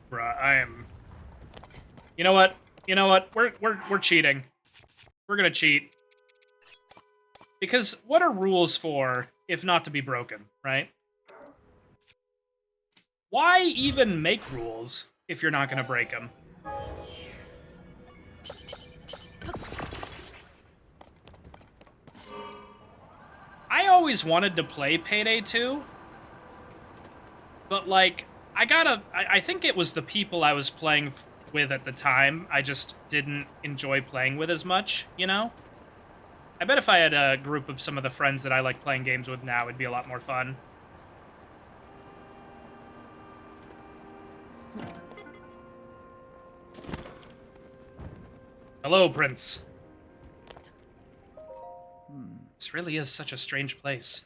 Bruh, I am... You know what? We're cheating. We're gonna cheat. Because what are rules for if not to be broken, right? Why even make rules if you're not gonna break them? I always wanted to play Payday 2, but like, I think it was the people I was playing with at the time I just didn't enjoy playing with as much, you know? I bet if I had a group of some of the friends that I like playing games with now, it'd be a lot more fun. Hello, Prince. This really is such a strange place.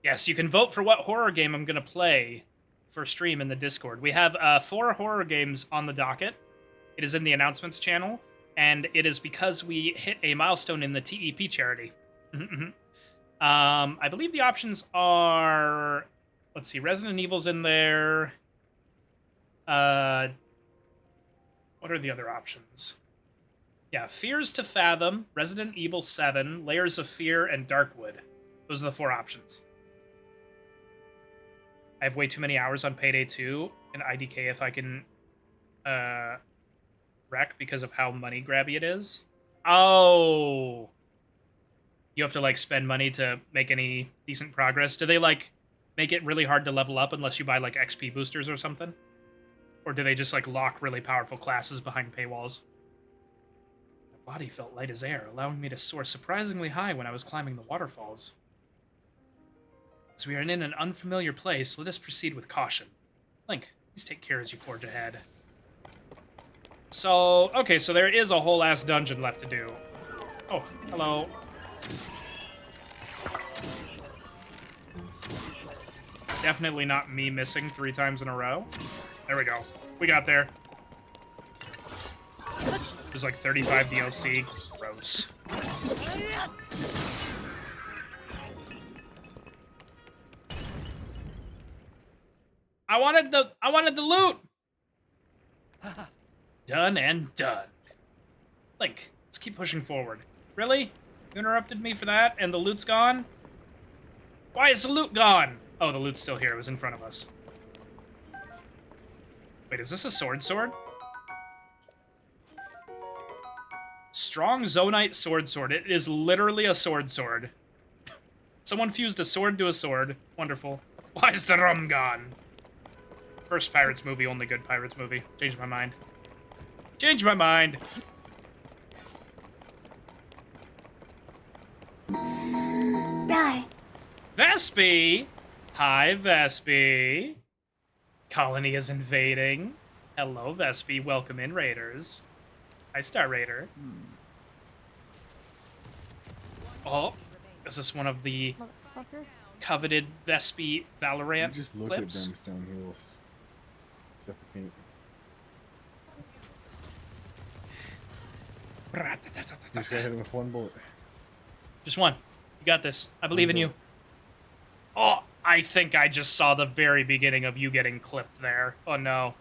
Yes, you can vote for what horror game I'm going to play for stream in the Discord. We have 4 horror games on the docket. It is in the announcements channel, and it is because we hit a milestone in the TEP charity. I believe the options are... Let's see, Resident Evil's in there. What are the other options? Yeah, Fears to Fathom, Resident Evil 7, Layers of Fear, and Darkwood. Those are the 4 options. I have way too many hours on Payday 2 and IDK if I can wreck because of how money grabby it is. Oh! You have to, like, spend money to make any decent progress. Do they, like, make it really hard to level up unless you buy, like, XP boosters or something? Or do they just, like, lock really powerful classes behind paywalls? My body felt light as air, allowing me to soar surprisingly high when I was climbing the waterfalls. As we are in an unfamiliar place, let us proceed with caution. Link, please take care as you forge ahead. So, okay, so there is a whole ass dungeon left to do. Oh, hello. Definitely not me missing 3 times in a row. There we go. We got there. There's like 35 DLC. Gross. I wanted the loot. Done and done. Link, let's keep pushing forward. Really? You interrupted me for that and the loot's gone? Why is the loot gone? Oh, the loot's still here. It was in front of us. Wait, is this a sword? Strong Zonite sword. It is literally a sword. Someone fused a sword to a sword. Wonderful. Why is the rum gone? First Pirates movie, only good Pirates movie. Changed my mind. Right. Vespi! Hi, Vespi. Colony is invading. Hello, Vespi. Welcome in, Raiders. Hi, Star Raider. Oh, is this one of the coveted Vespi Valorant just look clips? at Brimstone, he will suffocate. Just gotta hit him with 1 bullet. Just 1. You got this. I believe in you. Oh, I think I just saw the very beginning of you getting clipped there. Oh, no.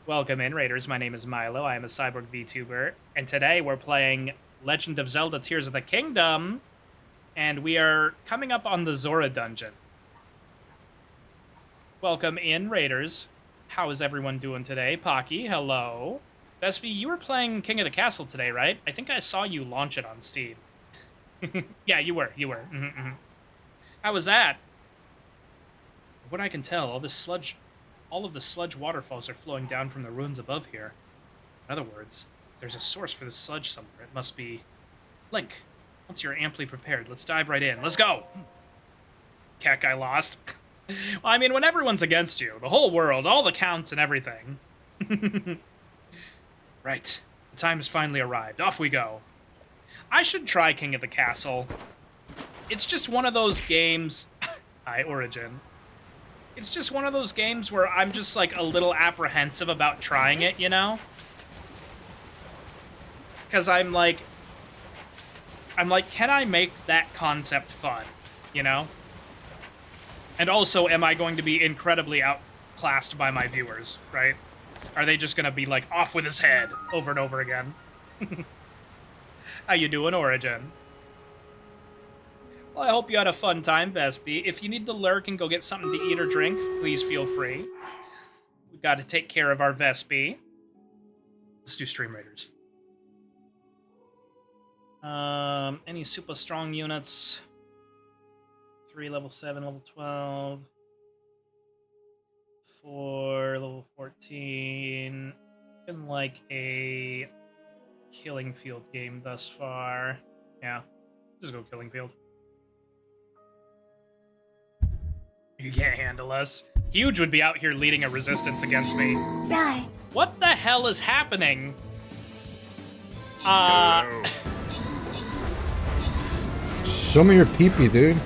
Welcome in, Raiders. My name is Milo. I am a cyborg VTuber. And today we're playing Legend of Zelda Tears of the Kingdom. And we are coming up on the Zora dungeon. Welcome in, Raiders. How is everyone doing today? Pocky, hello. Vespi, you were playing King of the Castle today, right? I think I saw you launch it on Steam. Yeah, you were. How was that? What I can tell, all of the sludge waterfalls are flowing down from the ruins above here. In other words, if there's a source for the sludge somewhere, it must be... Link, once you're amply prepared, let's dive right in. Let's go! Cat guy lost. Well, I mean, when everyone's against you, the whole world, all the counts and everything. Right. The time has finally arrived. Off we go. I should try King of the Castle. It's just one of those games... Hi, Origin. It's just one of those games where I'm just, like, a little apprehensive about trying it, you know? Because I'm like, can I make that concept fun, you know? And also, am I going to be incredibly outclassed by my viewers, right? Are they just gonna be like, off with his head, over and over again? How you doing, Origin? Well, I hope you had a fun time, Vespi. If you need to lurk and go get something to eat or drink, please feel free. We've got to take care of our Vespi. Let's do Stream Raiders. Any super strong units? 3, level 7, level 12. 4, level 14. Been like a Killing Field game thus far. Yeah, just go Killing Field. You can't handle us. Huge would be out here leading a resistance against me. Right. What the hell is happening? Show me your peepee, dude.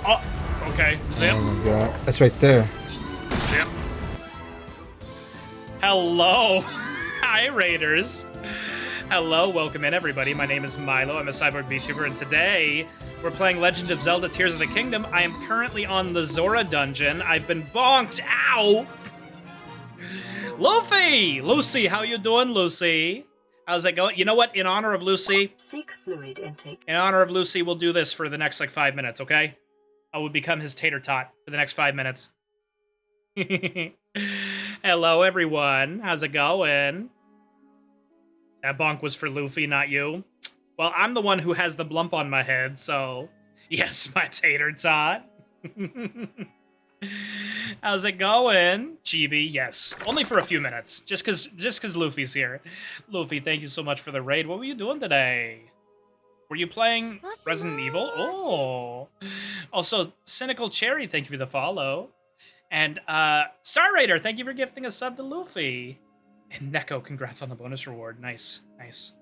Oh, okay. Zip. Oh my god. That's right there. Zip. Hello. Hi, Raiders. Hello, welcome in, everybody. My name is Milo. I'm a cyborg VTuber, and today we're playing Legend of Zelda Tears of the Kingdom. I am currently on the Zora dungeon. I've been bonked. Ow! Luffy! Lucy, how you doing, Lucy? How's it going? You know what? In honor of Lucy... Seek fluid intake. In honor of Lucy, we'll do this for the next, 5 minutes, okay? I will become his tater tot for the next 5 minutes. Hello, everyone. How's it going? That bonk was for Luffy, not you. Well, I'm the one who has the blump on my head, so... Yes, my tater tot. How's it going? Chibi, yes. Only for a few minutes. Just cause Luffy's here. Luffy, thank you so much for the raid. What were you doing today? Were you playing Resident Evil? Oh. Also, Cynical Cherry, thank you for the follow. And Star Raider, thank you for gifting a sub to Luffy. And Neko, congrats on the bonus reward. Nice, nice.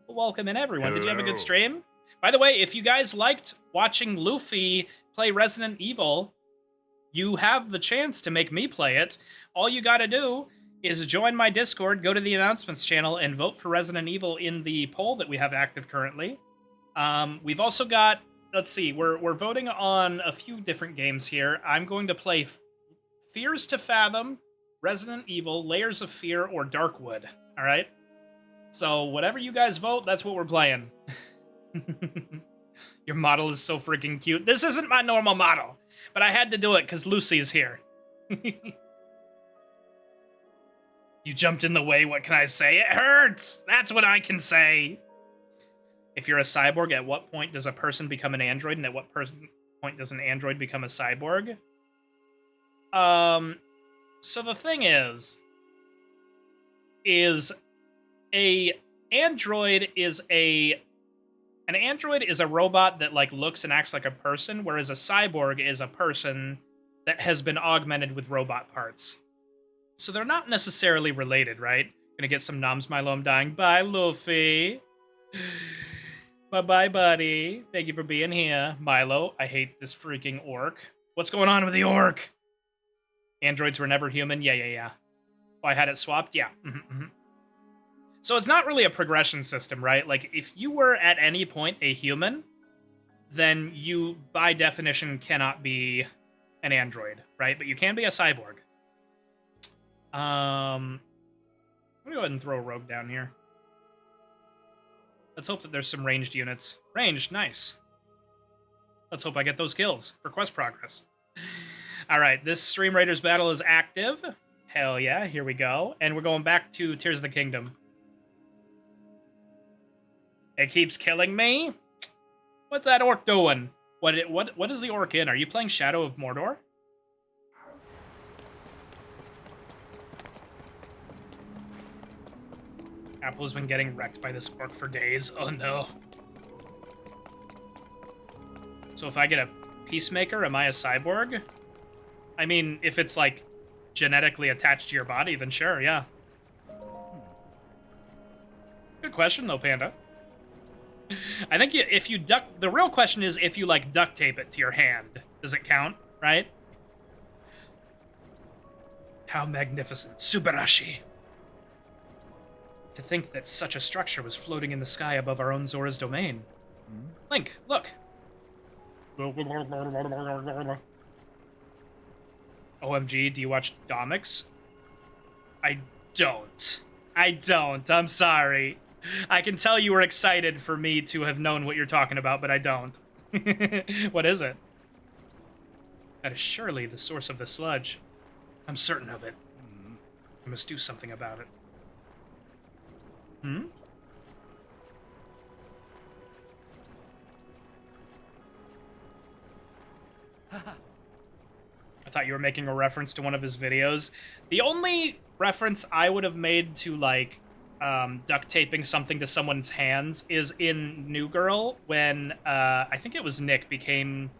Welcome in, everyone. Did you have a good stream? By the way, if you guys liked watching Luffy play Resident Evil, you have the chance to make me play it. All you gotta do is join my Discord, go to the announcements channel, and vote for Resident Evil in the poll that we have active currently. We've also got, let's see, we're voting on a few different games here. I'm going to play Fears to Fathom, Resident Evil, Layers of Fear, or Darkwood, alright? So whatever you guys vote, that's what we're playing. Your model is so freaking cute. This isn't my normal model, but I had to do it because Lucy's here. You jumped in the way, what can I say? It hurts! That's what I can say! If you're a cyborg, at what point does a person become an android, and at what point does an android become a cyborg? So the thing is an android is a robot that, like, looks and acts like a person, whereas a cyborg is a person that has been augmented with robot parts. So they're not necessarily related, right? Gonna get some noms, Milo, I'm dying. Bye, Luffy. Bye-bye, buddy. Thank you for being here. Milo, I hate this freaking orc. What's going on with the orc? Androids were never human? Yeah. Oh, I had it swapped? Yeah. So it's not really a progression system, right? Like, if you were at any point a human, then you, by definition, cannot be an android, right? But you can be a cyborg. I'm gonna go ahead and throw a rogue down here. Let's hope that there's some ranged units. Ranged, nice. Let's hope I get those kills for quest progress. Alright, this Stream Raiders battle is active. Hell yeah, here we go. And we're going back to Tears of the Kingdom. It keeps killing me? What's that orc doing? What is the orc in? Are you playing Shadow of Mordor? Apple's been getting wrecked by this orc for days. Oh no. So if I get a peacemaker, am I a cyborg? I mean, if it's, like, genetically attached to your body, then sure, yeah. Good question, though, Panda. I think if you the real question is if you, like, duct tape it to your hand. Does it count, right? How magnificent. Subarashi. To think that such a structure was floating in the sky above our own Zora's domain. Link, look. OMG, do you watch Domix? I don't. I'm sorry. I can tell you were excited for me to have known what you're talking about, but I don't. What is it? That is surely the source of the sludge. I'm certain of it. I must do something about it. I thought you were making a reference to one of his videos. The only reference I would have made to, like, duct taping something to someone's hands is in New Girl when, I think it was Nick became,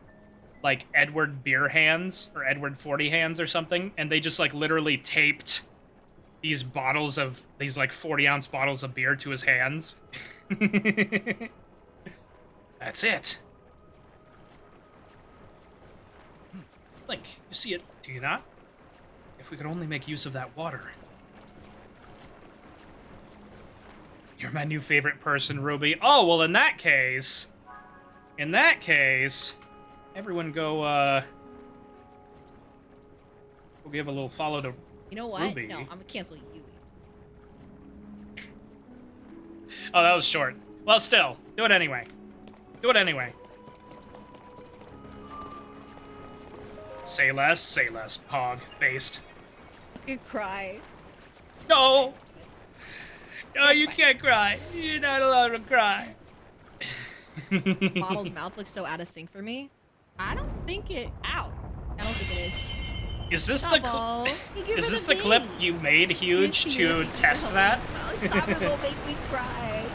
like, Edward Beer Hands, or Edward 40 Hands or something, and they just, like, literally taped these bottles of, these, like, 40-ounce bottles of beer to his hands. That's it. Link, you see it, do you not? If we could only make use of that water. You're my new favorite person, Ruby. Oh, well, in that case, everyone go we'll give a little follow to You know what? Ruby. No, I'm gonna cancel you. Oh, that was short. Well, still, do it anyway. Do it anyway. Say less, Pog, based. I could cry. No! No, you can't cry. You're not allowed to cry. Model's mouth looks so out of sync for me. I don't think it. Ow! I don't think it is. Is this Double. is this the clip you made huge to test that? Stop it! Will make me cry.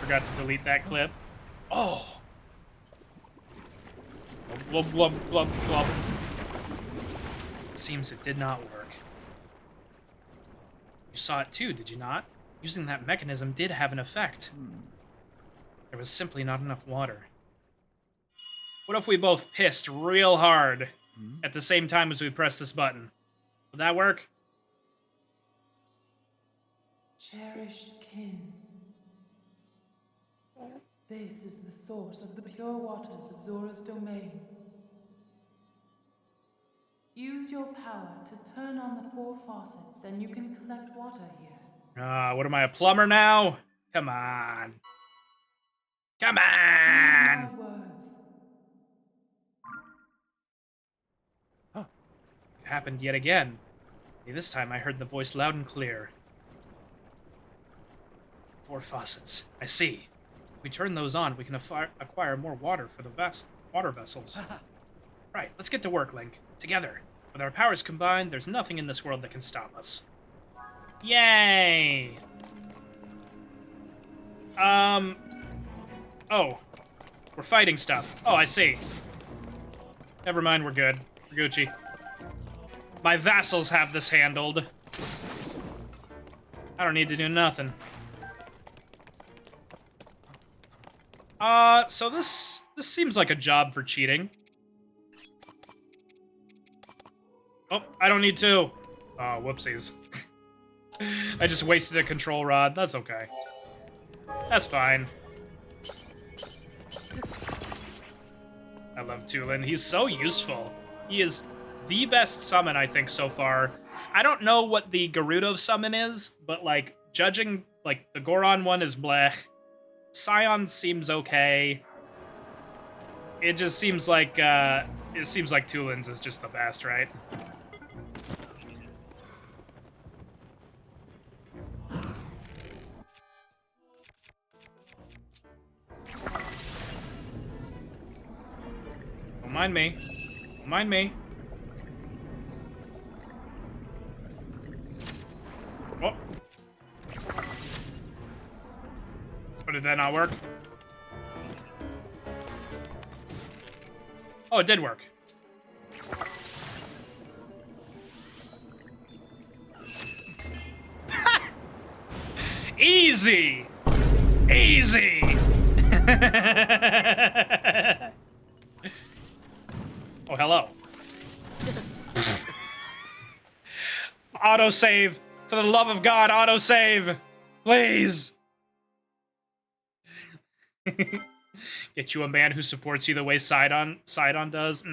Forgot to delete that clip. Oh. Blub, blub, blub, blub. It seems it did not work. You saw it too, did you not? Using that mechanism did have an effect. There was simply not enough water. What if we both pissed real hard at the same time as we press this button? Would that work? Cherished kin. This is the source of the pure waters of Zora's domain. Use your power to turn on the 4 faucets and you can collect water here. What am I, a plumber now? Come on. Come on! My words. It happened yet again. This time I heard the voice loud and clear. 4 faucets. I see. If we turn those on, we can acquire more water for the water vessels. Right, let's get to work, Link. Together. With our powers combined, there's nothing in this world that can stop us. Yay! Oh. We're fighting stuff. Oh, I see. Never mind, we're good. We're Gucci. My vassals have this handled. I don't need to do nothing. So this seems like a job for cheating. Oh, I don't need to. Oh, whoopsies. I just wasted a control rod. That's okay. That's fine. I love Tulin. He's so useful. He is the best summon, I think, so far. I don't know what the Gerudo summon is, but, like, judging, like, the Goron one is bleh. Scion seems okay. It just seems like, Tulin's is just the best, right? Don't mind me. Don't mind me. Oh. Oh, did that not work? Oh, it did work. Easy! Easy! Oh, hello. Autosave! For the love of God, autosave! Please! Get you a man who supports you the way Sidon does?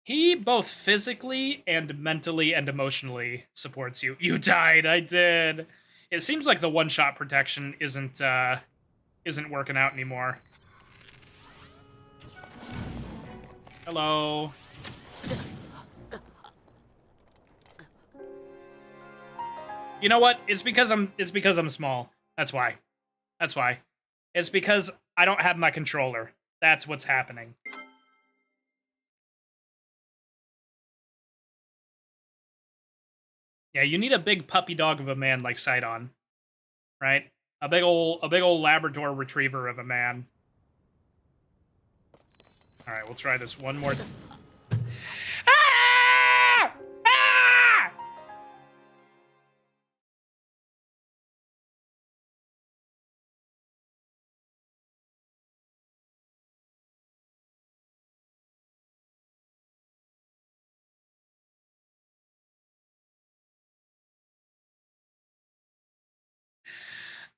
He both physically and mentally and emotionally supports you. You died, I did. It seems like the one-shot protection isn't working out anymore. Hello. You know what? It's because I'm small. That's why. That's why. It's because I don't have my controller. That's what's happening. Yeah, you need a big puppy dog of a man like Sidon, right? A big old Labrador retriever of a man. All right, we'll try this one more.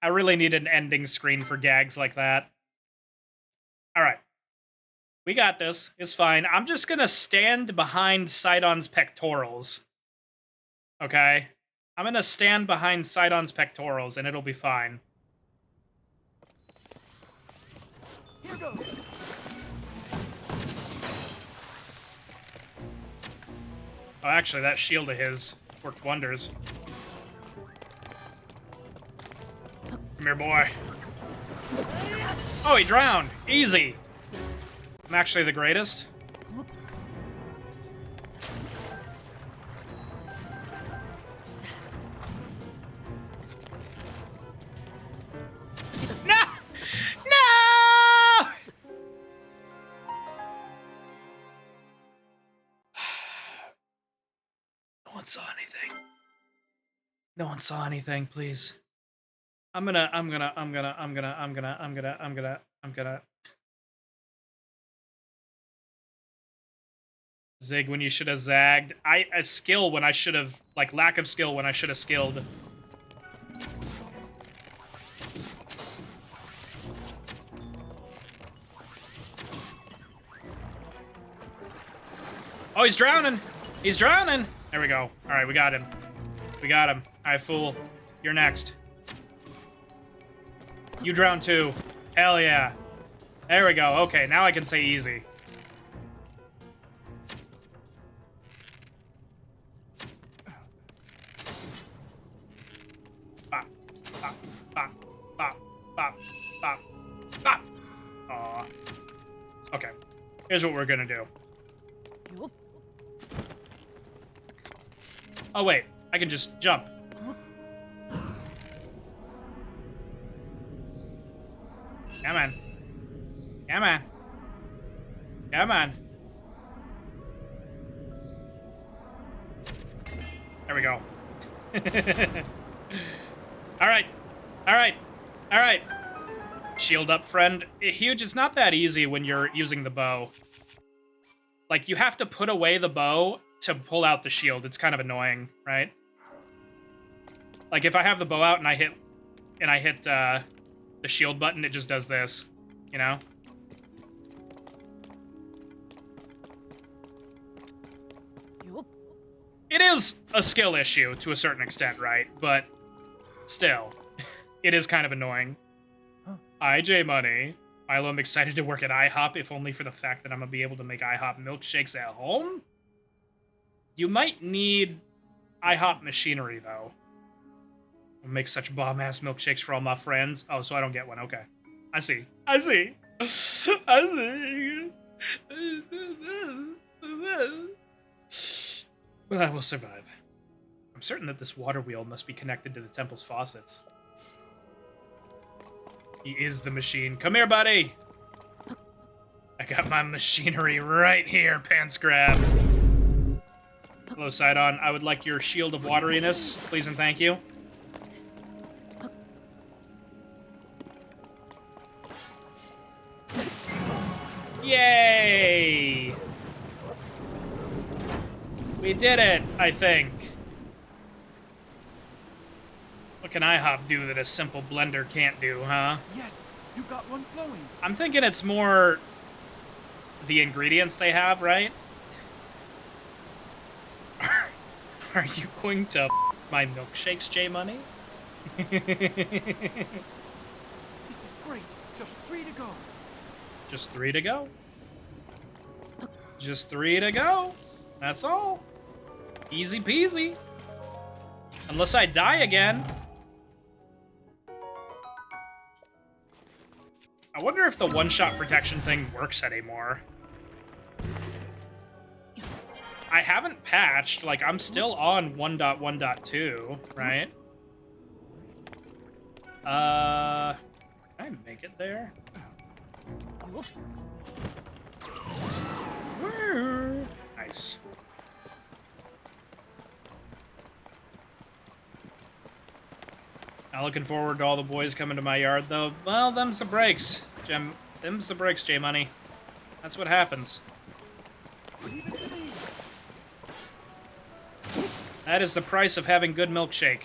I really need an ending screen for gags like that. Alright. We got this. It's fine. I'm just gonna stand behind Sidon's pectorals. Okay? I'm gonna stand behind Sidon's pectorals, and it'll be fine. Here goes. Oh, actually, that shield of his worked wonders. Come here, boy. Oh, he drowned. Easy. I'm actually the greatest. No! No! No one saw anything. No one saw anything, please. I'm gonna. Zig when you should have zagged. Skill when I should have, like, lack of skill when I should have skilled. Oh, he's drowning! He's drowning! There we go. Alright, we got him. We got him. Alright, fool. You're next. You drown too. Hell yeah. There we go. Okay, now I can say easy. Bop, bop, bop, bop, bop, bop, bop. Aw. Okay. Here's what we're gonna do. Oh, wait. I can just jump. Come on. Come on. Come on. There we go. Alright. Alright. Alright. Shield up, friend. Huge, it's not that easy when you're using the bow. Like, you have to put away the bow to pull out the shield. It's kind of annoying, right? Like, if I have the bow out and I hit the shield button, it just does this, you know? It is a skill issue to a certain extent, right? But still, it is kind of annoying. Hi, J-Money. Milo, I'm excited to work at IHOP, if only for the fact that I'm gonna be able to make IHOP milkshakes at home. You might need IHOP machinery, though. I'll make such bomb-ass milkshakes for all my friends. Oh, so I don't get one. Okay. I see. I see. I see. But I will survive. I'm certain that this water wheel must be connected to the temple's faucets. He is the machine. Come here, buddy! I got my machinery right here, pants grab. Hello, Sidon. I would like your shield of wateriness, please and thank you. Yay! We did it, I think. What can IHOP do that a simple blender can't do, huh? Yes, you got one flowing. I'm thinking it's more the ingredients they have, right? Are you going to my milkshakes, J-Money? This is great. Just 3 to go. Just 3 to go? Just 3 to go. That's all. Easy peasy. Unless I die again. I wonder if the one-shot protection thing works anymore. I haven't patched. Like, I'm still on 1.1.2, right? Can I make it there? Nice. Not looking forward to all the boys coming to my yard, though. Well, them's the breaks, Jim. Them's the breaks, J-Money. That's what happens. That is the price of having good milkshake.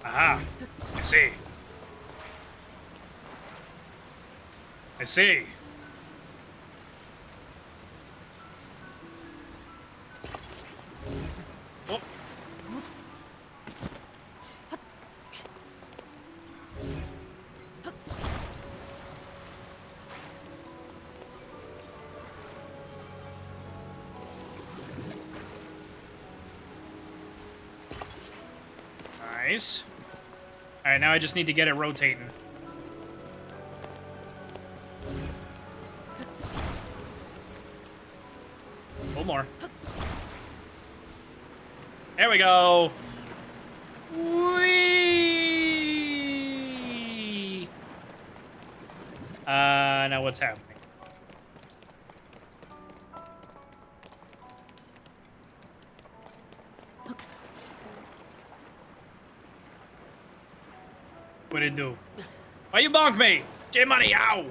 Aha. I see. I see. Oh. Nice. Alright, now I just need to get it rotating. A little more. There we go. Whee! Now what's happening? What'd it do? Why you bonk me? J-Money, ow!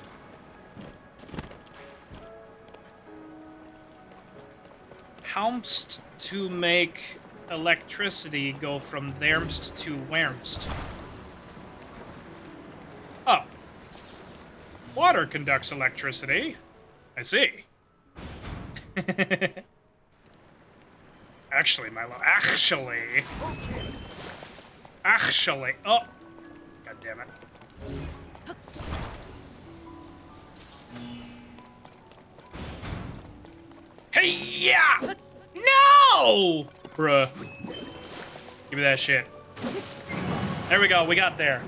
Helmst to make electricity go from thermst to whermst. Oh. Water conducts electricity. I see. Actually, my love. Actually. Oh. God damn it. Hey, yeah! No! Bruh. Give me that shit. There we go, we got there.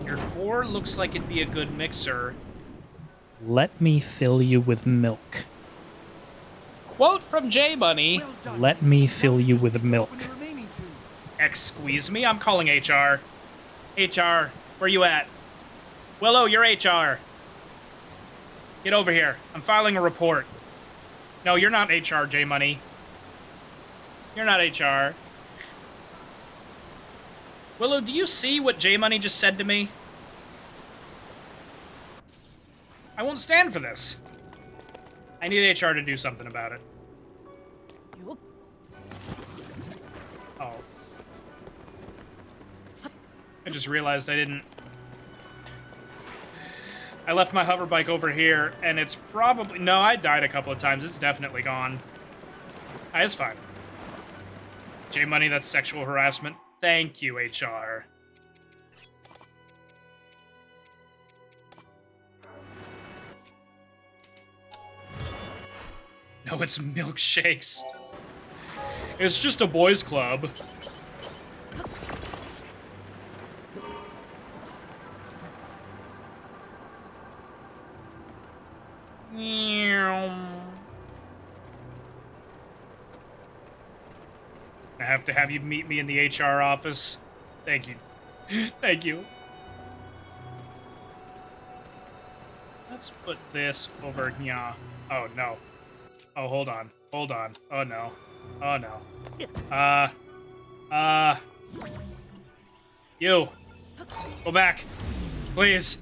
Your core looks like it'd be a good mixer. Let me fill you with milk. Quote from J-Money. Let me fill you with milk. Squeeze me? I'm calling HR. HR, where you at? Willow, you're HR. Get over here. I'm filing a report. No, you're not HR, J-Money. You're not HR. Willow, do you see what J-Money just said to me? I won't stand for this. I need HR to do something about it. Oh. I just realized I didn't... I left my hover bike over here, and it's probably... No, I died a couple of times. It's definitely gone. It's fine. J-Money, that's sexual harassment. Thank you, HR. No, it's milkshakes. It's just a boys' club. I have to have you meet me in the HR office. Thank you. Thank you. Let's put this over here. Oh, no. Oh, hold on. Hold on. Oh, no. Oh, no. You. Go back. Please.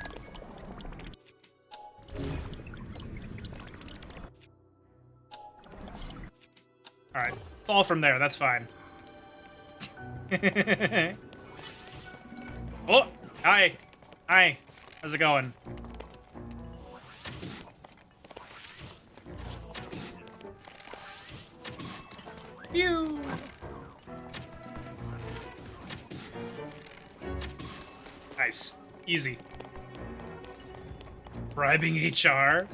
Alright. Fall from there. That's fine. Oh! Hi. Hi. How's it going? Phew. Nice. Easy. Bribing HR?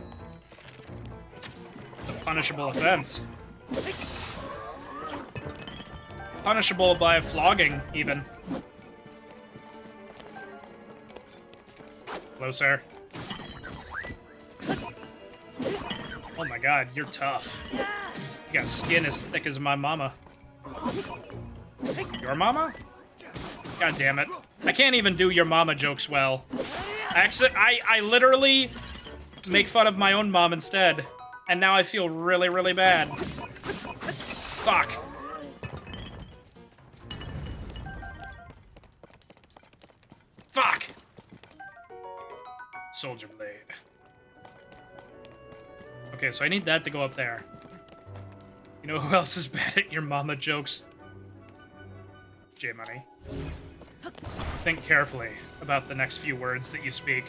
It's a punishable offense. Punishable by flogging, even. Hello, sir. Oh my god, you're tough. You got skin as thick as my mama. Your mama? God damn it. I can't even do your mama jokes well. I literally make fun of my own mom instead. And now I feel really, really bad. Fuck. Fuck! Soldier blade. Okay, so I need that to go up there. You know who else is bad at your mama jokes? J-Money. Think carefully about the next few words that you speak.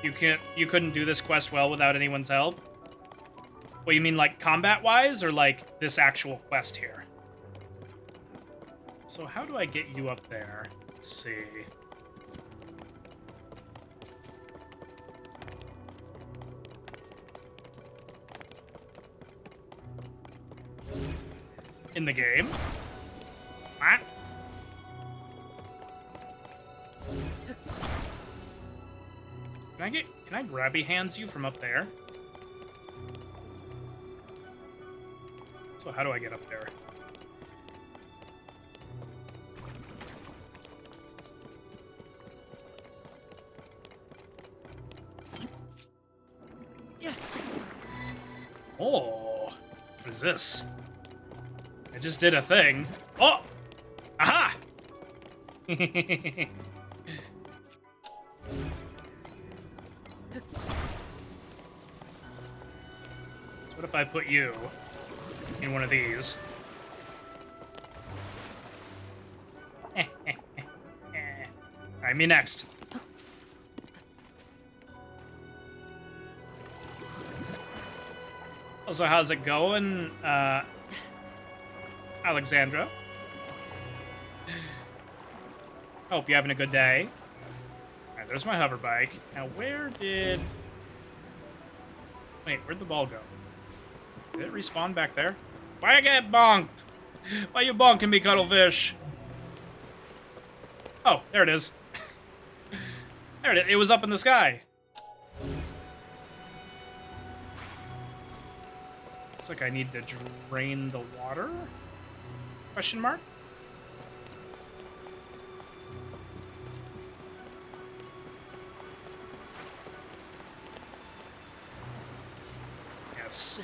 You couldn't do this quest well without anyone's help? Well, you mean like combat-wise, or like this actual quest here? So how do I get you up there? Let's see. In the game? What? Can I grabby hands you from up there? So how do I get up there? Yeah. Oh, what is this? I just did a thing. Oh! Aha! So what if I put you in one of these? Alright, me next. So how's it going, Alexandra? Hope you're having a good day. Alright, there's my hover bike. Now, where did... Wait, where'd the ball go? Did it respawn back there? Why I get bonked? Why you bonking me, cuttlefish? Oh, there it is. There it is. It was up in the sky. Looks like I need to drain the water? Question mark? Yes.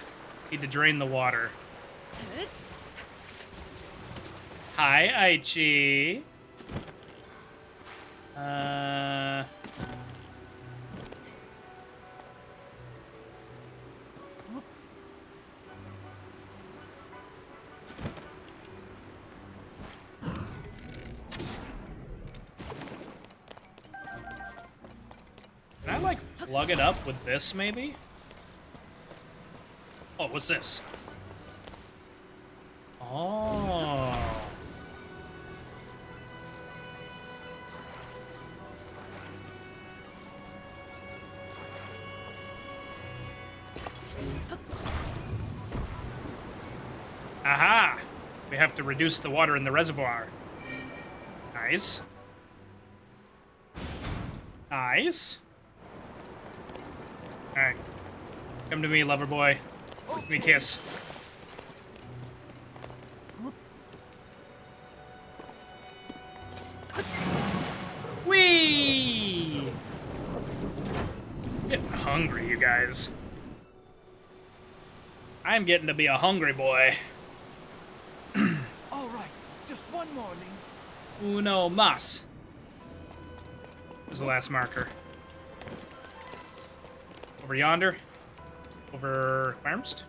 Need to drain the water. Hi, Aichi. Can I, like, plug it up with this, maybe? Oh, what's this? Oh. Aha! We have to reduce the water in the reservoir. Nice. Nice. Alright. Come to me, lover boy. Give me a kiss. Whee! Getting hungry, you guys. I'm getting to be a hungry boy. All right, just one more, Link. Uno mas. Where's the last marker? Over yonder? Over Farmst?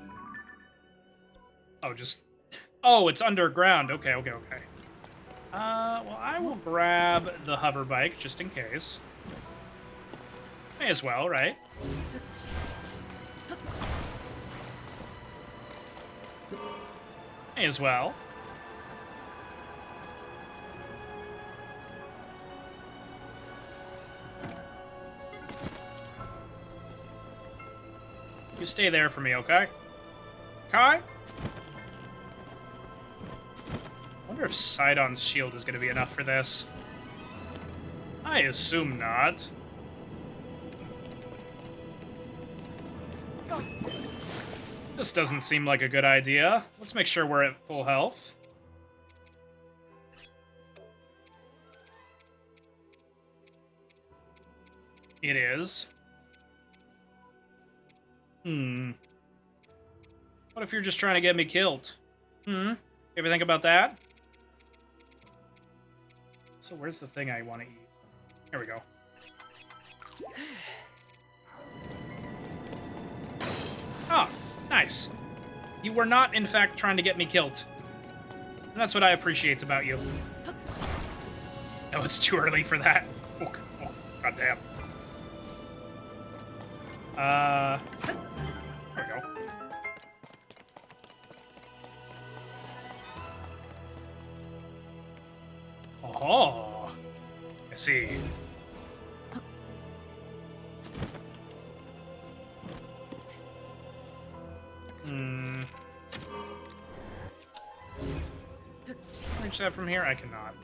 Oh, just... Oh, it's underground. Okay, okay, okay. Well, I will grab the hover bike, just in case. May as well, right? May as well. You stay there for me, okay? Okay? Wonder if Sidon's shield is gonna be enough for this. I assume not. This doesn't seem like a good idea. Let's make sure we're at full health. It is. What if you're just trying to get me killed? You ever think about that? So where's the thing I want to eat? Here we go. Oh, nice. You were not, in fact, trying to get me killed. And that's what I appreciate about you. No, it's too early for that. Oh, goddamn. There we go. Oh, I see. Can I reach that from here? I cannot.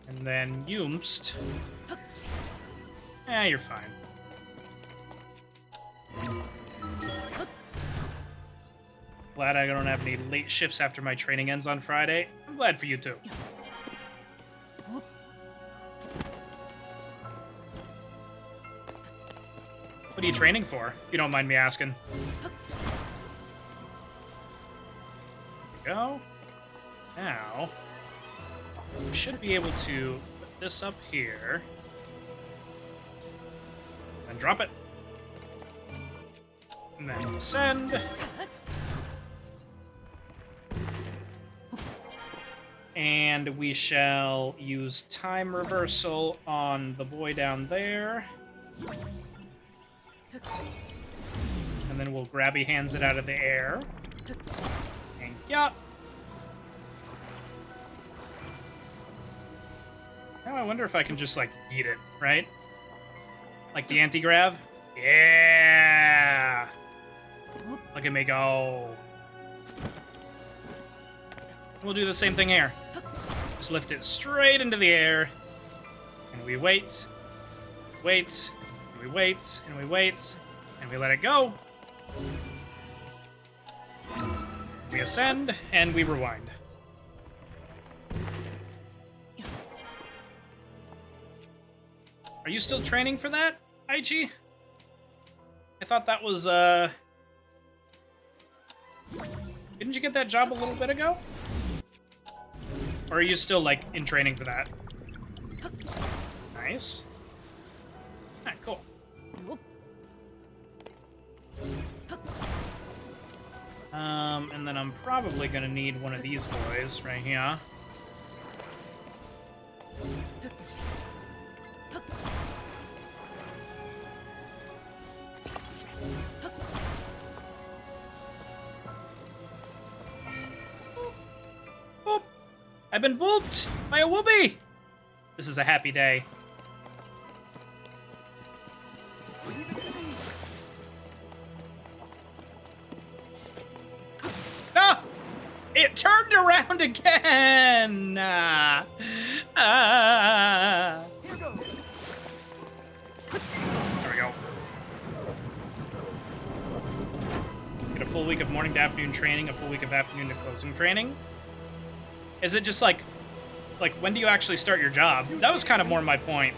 And then Yoomst. Yeah, you're fine. Glad I don't have any late shifts after my training ends on Friday. I'm glad for you too. What are you training for, if you don't mind me asking? There we go. Now, we should be able to put this up here. And drop it. And then send. And we shall use time reversal on the boy down there. And then we'll grabby hands it out of the air. And yup. Now I wonder if I can just, like, eat it, right? Like the anti-grav? Yeah! Look at me go. We'll do the same thing here. Just lift it straight into the air. And we wait. Wait. And we wait. And we wait. And we let it go. We ascend. And we rewind. Are you still training for that, Aichi? I thought that was, Didn't you get that job a little bit ago? Or are you still, like, in training for that? Nice. Alright, cool. And then I'm probably gonna need one of these boys right here. Boop! I've been booped by a whoopee! This is a happy day. No! It turned around again! There we go. Get a full week of morning to afternoon training, a full week of afternoon to closing training. Is it just like when do you actually start your job? That was kind of more my point.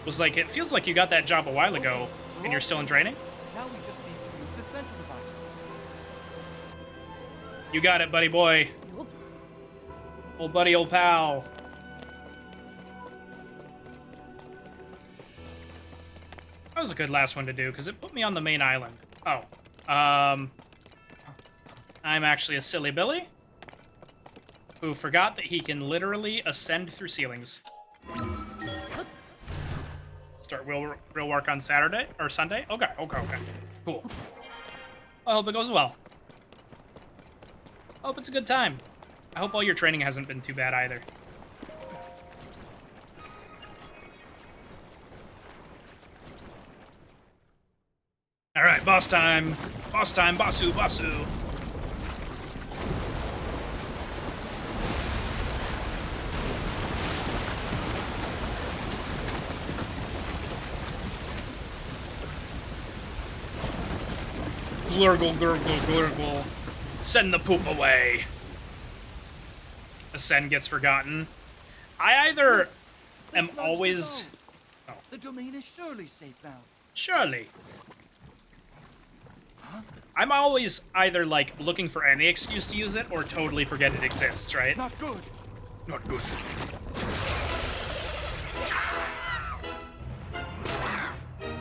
Was like, it feels like you got that job a while ago and you're still in training. Now we just need to use the central device. You got it, buddy boy. Old buddy, old pal. That was a good last one to do, because it put me on the main island. Oh. I'm actually a silly Billy who forgot that he can literally ascend through ceilings. Start real work on Saturday or Sunday? Okay. Cool. I hope it goes well. I hope it's a good time. I hope all your training hasn't been too bad either. All right, boss time. Boss time, bossu, bossu. Glurgle, gurgle, glurgle. Send the poop away. Ascend gets forgotten. I either am always... Oh. The domain is surely safe now. Surely. I'm always either, like, looking for any excuse to use it or totally forget it exists, right? Not good. Not good.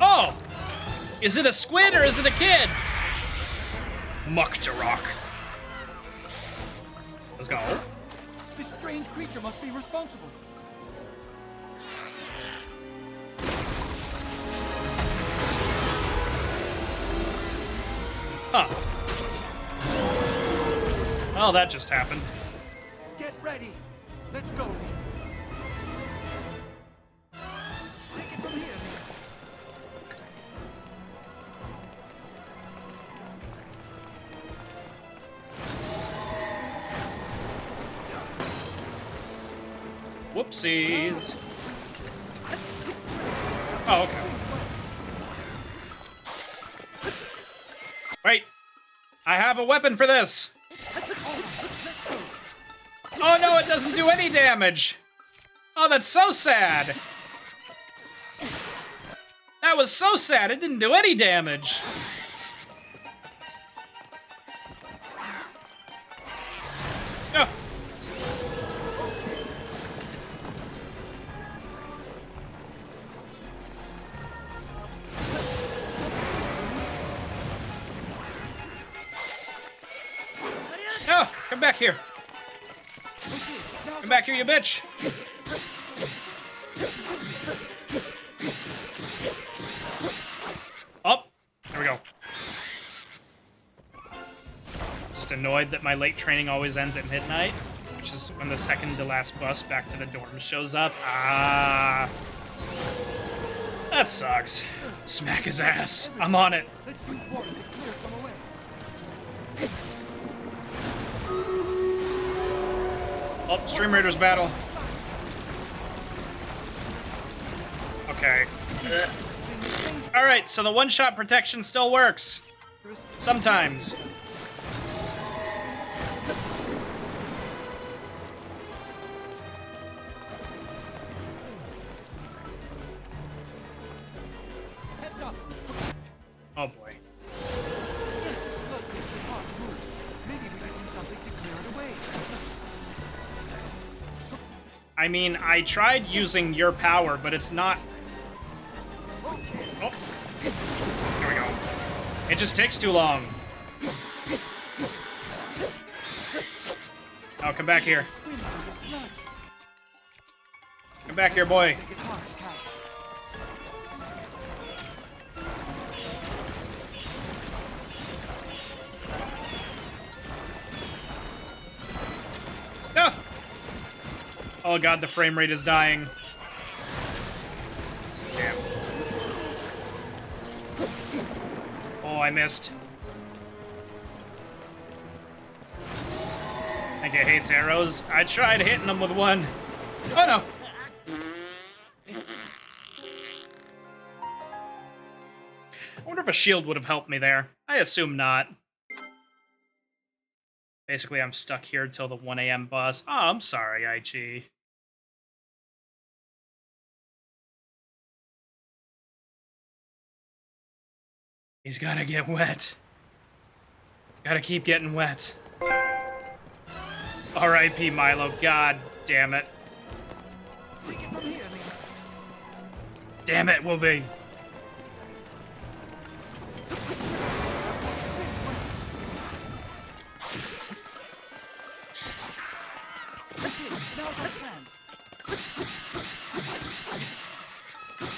Oh! Is it a squid or is it a kid? Muktarok. Let's go. This strange creature must be responsible. Huh. Well, that just happened. Get ready. Let's go, Link. Take it from here, Link. Whoopsies. Oh, okay. Wait. I have a weapon for this. Oh no, it doesn't do any damage. Oh, that's so sad. That was so sad. It didn't do any damage. Oh. No, come back here. Come back here, you bitch. Oh, there we go. Just annoyed that my late training always ends at midnight, which is when the second to last bus back to the dorms shows up. Ah. That sucks. Smack his ass. I'm on it. Let's use water to clear some away. Oh, Stream Raiders battle. Okay. Alright, so the one-shot protection still works. Sometimes. Heads up. Oh boy. This sludge makes it hard to move. Maybe we could do something to clear it away. I mean, I tried using your power, but it's not... Oh. There we go. It just takes too long. Oh, come back here. Come back here, boy. No! Oh god, the frame rate is dying. Damn. Oh, I missed. I think it hates arrows. I tried hitting them with one. Oh no! I wonder if a shield would have helped me there. I assume not. Basically, I'm stuck here till the 1 a.m. bus. Oh, I'm sorry, Aichi. He's gotta get wet. Gotta keep getting wet. R.I.P. Milo, god damn it. Damn it, will be. Now's our chance.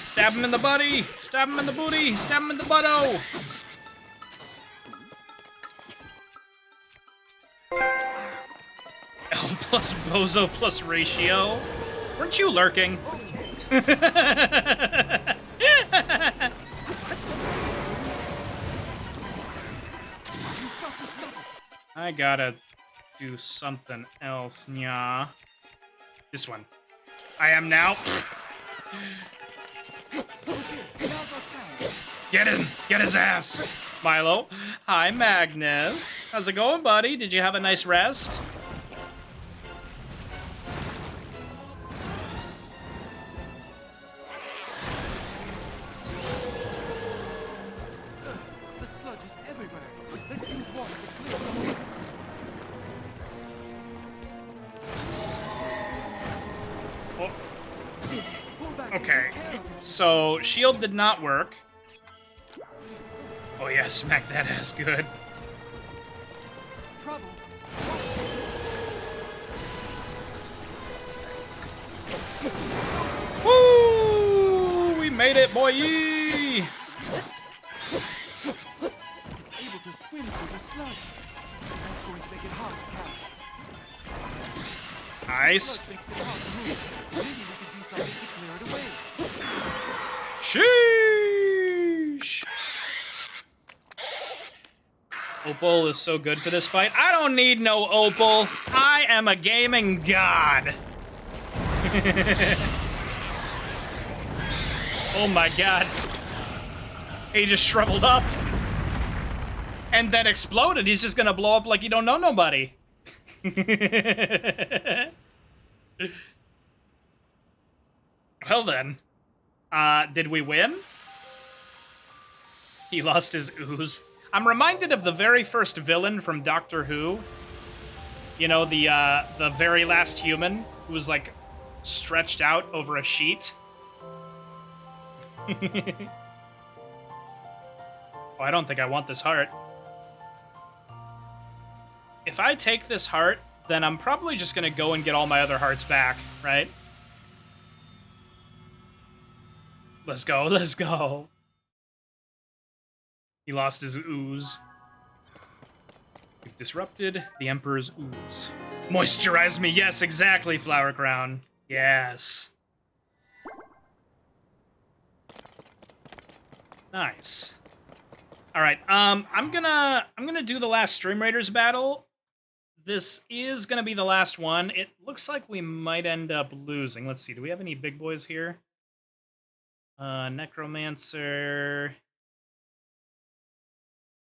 Stab him in the body! Stab him in the booty! Stab him in the butto! L plus bozo plus ratio? Weren't you lurking? I gotta do something else, nya. This one. I am now. Get him! Get his ass! Milo. Hi, Magnus. How's it going, buddy? Did you have a nice rest? Okay, so shield did not work. Oh yeah, smack that ass good. Trouble. Woo! We made it, boy! It's able to swim through the sludge. That's going to make it hard to catch. Nice. Sludge makes it hard to move. Maybe we could do something to clear it away. Sheesh! Opal is so good for this fight. I don't need no Opal. I am a gaming god. Oh my god. He just shriveled up. And then exploded. He's just gonna blow up like you don't know nobody. Well then. Did we win? He lost his ooze. I'm reminded of the very first villain from Doctor Who. You know, the very last human who was, like, stretched out over a sheet. Oh, I don't think I want this heart. If I take this heart, then I'm probably just gonna go and get all my other hearts back, right? Let's go, let's go. He lost his ooze. We've disrupted the Emperor's ooze. Moisturize me, yes, exactly, Flower Crown. Yes. Nice. Alright, I'm gonna do the last Stream Raiders battle. This is gonna be the last one. It looks like we might end up losing. Let's see, do we have any big boys here? Necromancer.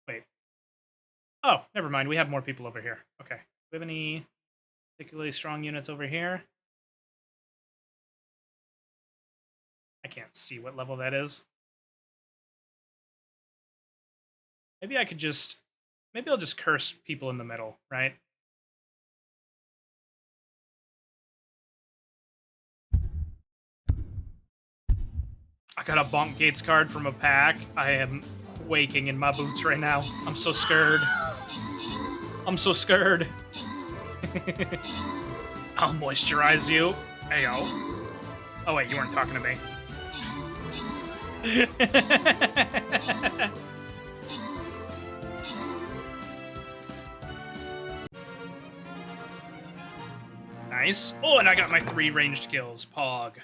Wait. Oh, never mind. We have more people over here. Okay. Do we have any particularly strong units over here? I can't see what level that is. Maybe I could just... Maybe I'll just curse people in the middle, right? I got a Bonk Gates card from a pack. I am quaking in my boots right now. I'm so scared. I'm so scared. I'll moisturize you. Heyo. Oh wait, you weren't talking to me. Nice. Oh, and I got my 3 ranged kills. Pog.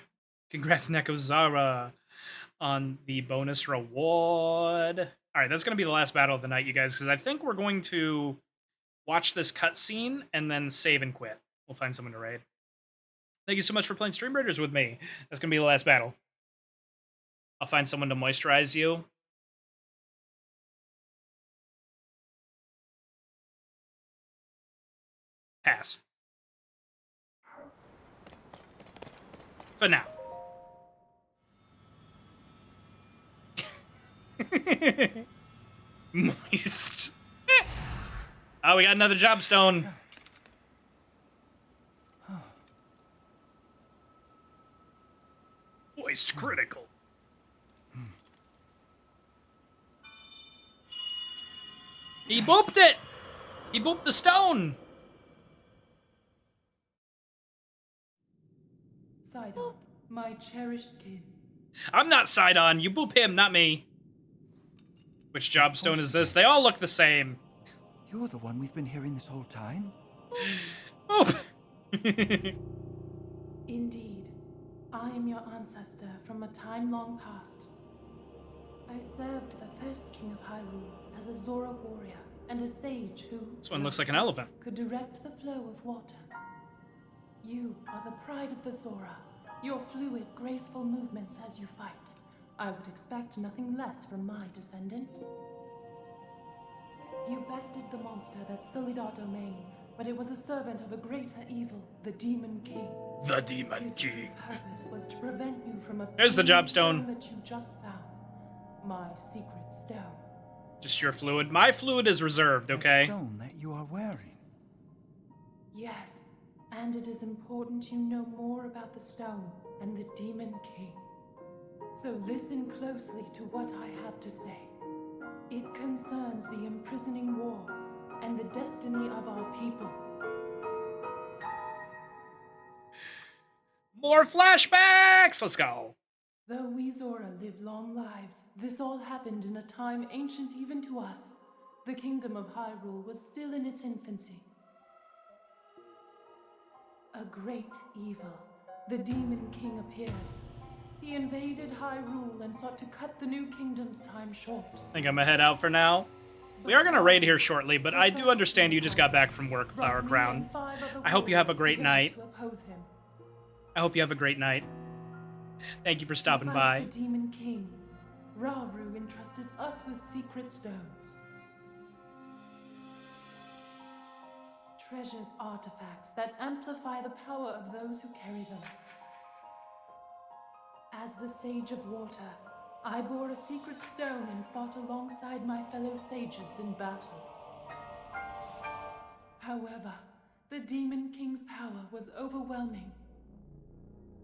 Congrats, Neko Zara, on the bonus reward. All right, that's going to be the last battle of the night, you guys, because I think we're going to watch this cutscene and then save and quit. We'll find someone to raid. Thank you so much for playing Stream Raiders with me. That's going to be the last battle. I'll find someone to moisturize you. Pass. For now. Moist. Oh, we got another job stone. Moist critical. He booped it! He booped the stone! Sidon, my cherished kin. I'm not Sidon. You boop him, not me. Which job stone is this? They all look the same. You're the one we've been hearing this whole time? Boop! Indeed. I am your ancestor from a time long past. I served the first king of Hyrule as a Zora warrior and a sage who... This one looks like an elephant. ...could direct the flow of water. You are the pride of the Zora. Your fluid, graceful movements as you fight. I would expect nothing less from my descendant. You bested the monster that sullied our domain, but it was a servant of a greater evil, the Demon King. The Demon His King. purpose was to prevent you from obtaining There's the job stone. that you just found. My secret stone. Just your fluid. My fluid is reserved, okay? The stone that you are wearing. Yes, and it is important you know more about the stone and the Demon King. So listen closely to what I have to say. It concerns the imprisoning war and the destiny of our people. More flashbacks! Let's go. Though we Zora live long lives, this all happened in a time ancient even to us. The kingdom of Hyrule was still in its infancy. A great evil, the Demon King, appeared. He invaded Hyrule and sought to cut the new kingdom's time short. I think I'm gonna head out for now. We are gonna raid here shortly, but I do understand you just got back from work, Flower Crown. I hope you have a great night. I hope you have a great night. Thank you for stopping by. The Demon King, Rauru entrusted us with secret stones. Treasured artifacts that amplify the power of those who carry them. As the Sage of Water, I bore a secret stone and fought alongside my fellow sages in battle. However, the Demon King's power was overwhelming.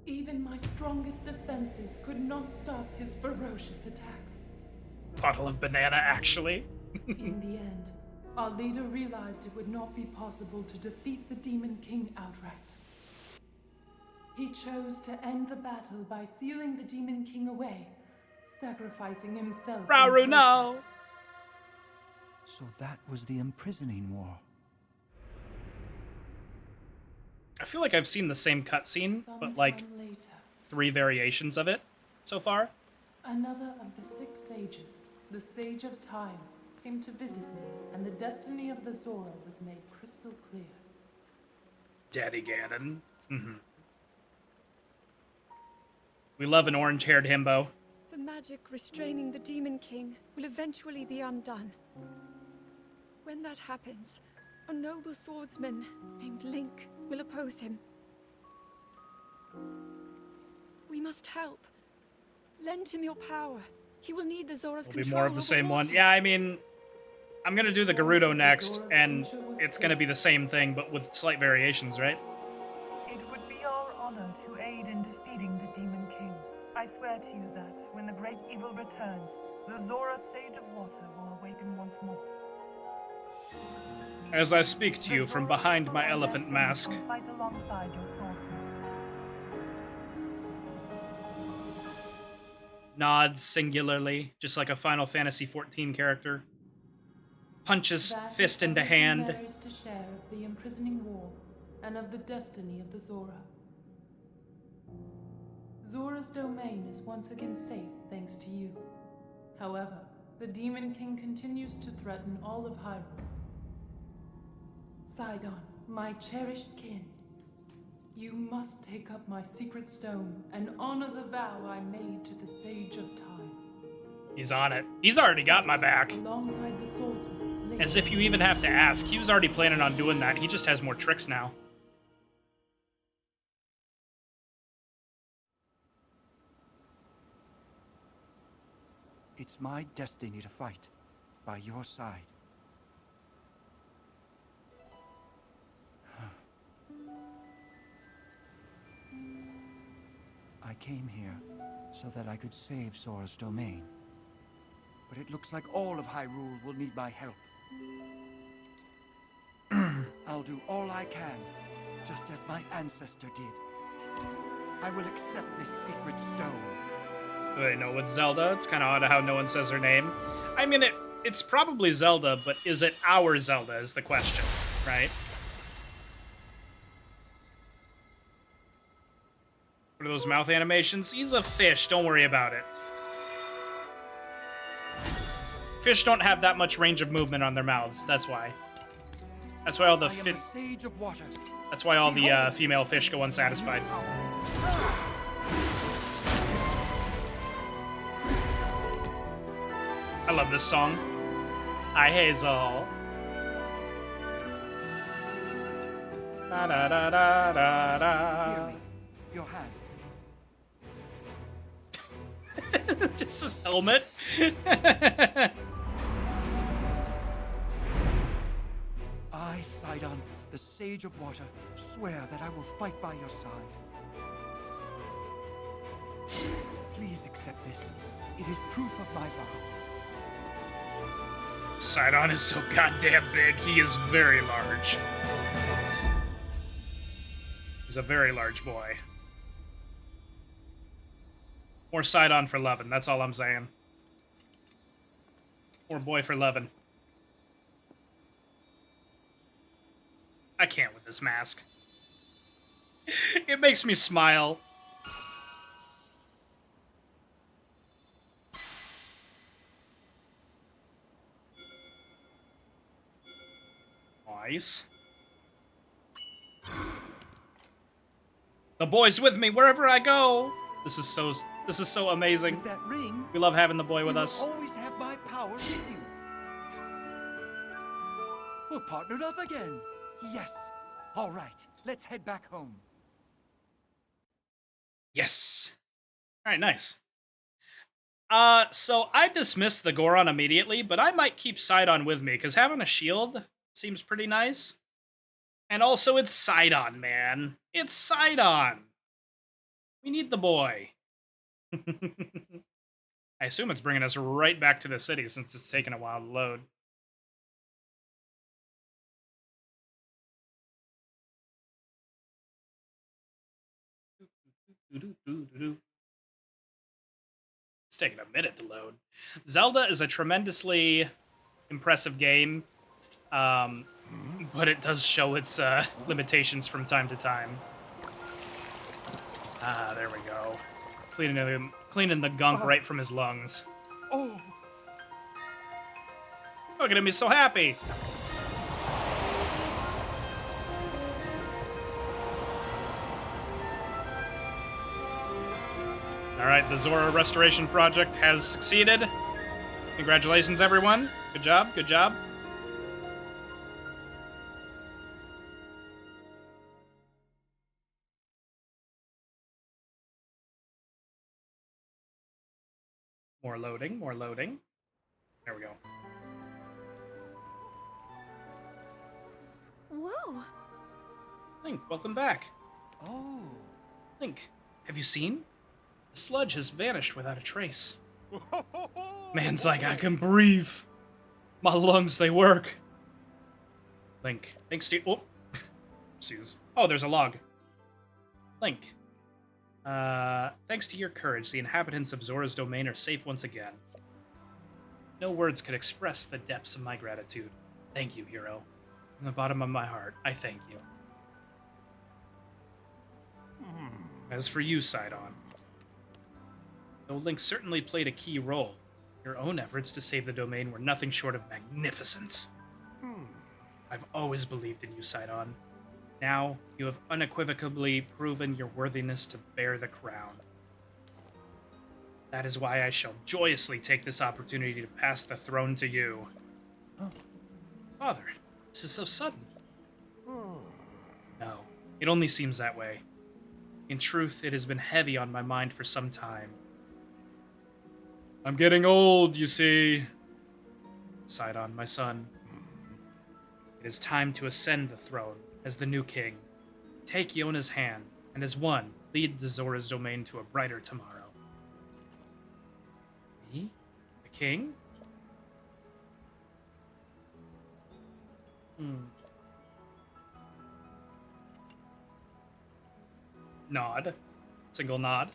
Even my strongest defenses could not stop his ferocious attacks. Bottle of banana, actually. In the end, our leader realized it would not be possible to defeat the Demon King outright. He chose to end the battle by sealing the Demon King away, sacrificing himself. Rauru, no! So that was the imprisoning war. I feel like I've seen the same cutscene, but like Sometime later, 3 variations of it so far. another of the 6 sages, the Sage of Time, came to visit me, and the destiny of the Zora was made crystal clear. Daddy Ganon. We love an orange-haired himbo. The magic restraining the Demon King will eventually be undone. When that happens, a noble swordsman named Link will oppose him. We must help. Lend him your power. He will need the Zora's It'll be control more of the over same one. water. Yeah, I mean, I'm gonna do the Gerudo next, and it's gonna be the same thing, but with slight variations, right? It would be our honor to aid in defeating the Demon King. I swear to you that, when the great evil returns, the Zora Sage of Water will awaken once more. As I speak to you from behind my and their elephant sages mask. will fight alongside your swordsmen. Nods singularly, just like a Final Fantasy XIV character. Punches That fist is into everything hand. there is to share of the imprisoning war and of the destiny of the Zora. Zora's domain is once again safe thanks to you. However, the Demon King continues to threaten all of Hyrule. Sidon, my cherished kin, you must take up my secret stone and honor the vow I made to the Sage of Time. He's on it. He's already got my back. Alongside the swordsman, Link. As if you even have to ask. He was already planning on doing that. He just has more tricks now. It's my destiny to fight by your side. I came here so that I could save Sora's domain. But it looks like all of Hyrule will need my help. I'll do all I can, just as my ancestor did. I will accept this secret stone. Wait, no, it's Zelda. It's kind of odd how no one says her name. I mean, it's probably Zelda, but is it our Zelda is the question, right? What are those mouth animations? He's a fish, don't worry about it. Fish don't have that much range of movement on their mouths, that's why. That's why all the Sage of Water. That's why all the female fish go unsatisfied. I love this song. Hi, Hazel. Da da da da da da. Here, your hand. Just his helmet. I, Sidon, the Sage of Water, swear that I will fight by your side. Please Please accept this. It is proof of my vow. Sidon is so goddamn big. He is very large. He's a very large boy. More Sidon for lovin', that's all I'm saying. More boy for lovin'. I can't with this mask. It makes me smile. Nice. The boy's with me wherever I go. This is so amazing. With that ring, We love having the boy with you us. will always have my power with you. We're partnered up again. Yes. All right, let's head back home. Yes. All right, nice. So I dismissed the Goron immediately, but I might keep Sidon with me, because having a shield seems pretty nice. And also, it's Sidon, man. It's Sidon. We need the boy. I assume it's bringing us right back to the city, since it's taken a while to load. It's taking a minute to load. Zelda is a tremendously impressive game, but it does show its limitations from time to time. Ah, there we go. Cleaning the gunk right from his lungs. Oh. Look at him, he's so happy. Alright, the Zora restoration project has succeeded. Congratulations, everyone. Good job, good job. More loading, more loading. There we go. Whoa. Link, welcome back. Oh. Link, have you seen? The sludge has vanished without a trace. Man's like, I can breathe. My lungs, they work. Link, thanks to... Oh. Oopsies. Oh, there's a log. Link. Thanks to your courage, the inhabitants of Zora's domain are safe once again. No words could express the depths of my gratitude. Thank you, hero. From the bottom of my heart, I thank you. As for you, Sidon, though Link certainly played a key role, your own efforts to save the domain were nothing short of magnificent. I've always believed in you, Sidon. Now, you have unequivocally proven your worthiness to bear the crown. That is why I shall joyously take this opportunity to pass the throne to you. Father, this is so sudden. No, it only seems that way. In truth, it has been heavy on my mind for some time. I'm getting old, you see. Sidon, my son. It is time to ascend the throne as the new king. Take Yona's hand, and as one, lead the Zora's domain to a brighter tomorrow. Me? The king? Nod. Single nod.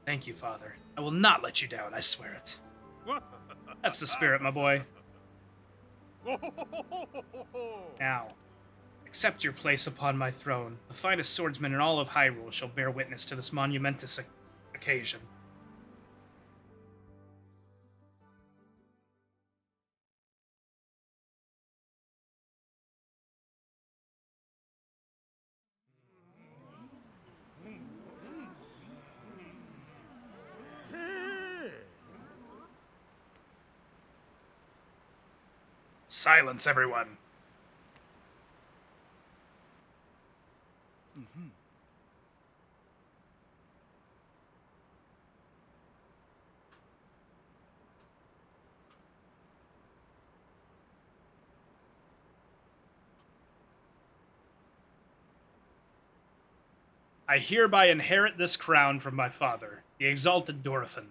Thank you, Father. I will not let you down, I swear it. That's the spirit, my boy. Now, accept your place upon my throne. The finest swordsman in all of Hyrule shall bear witness to this monumentous occasion. Silence, everyone. I hereby inherit this crown from my father, the exalted Dorothan.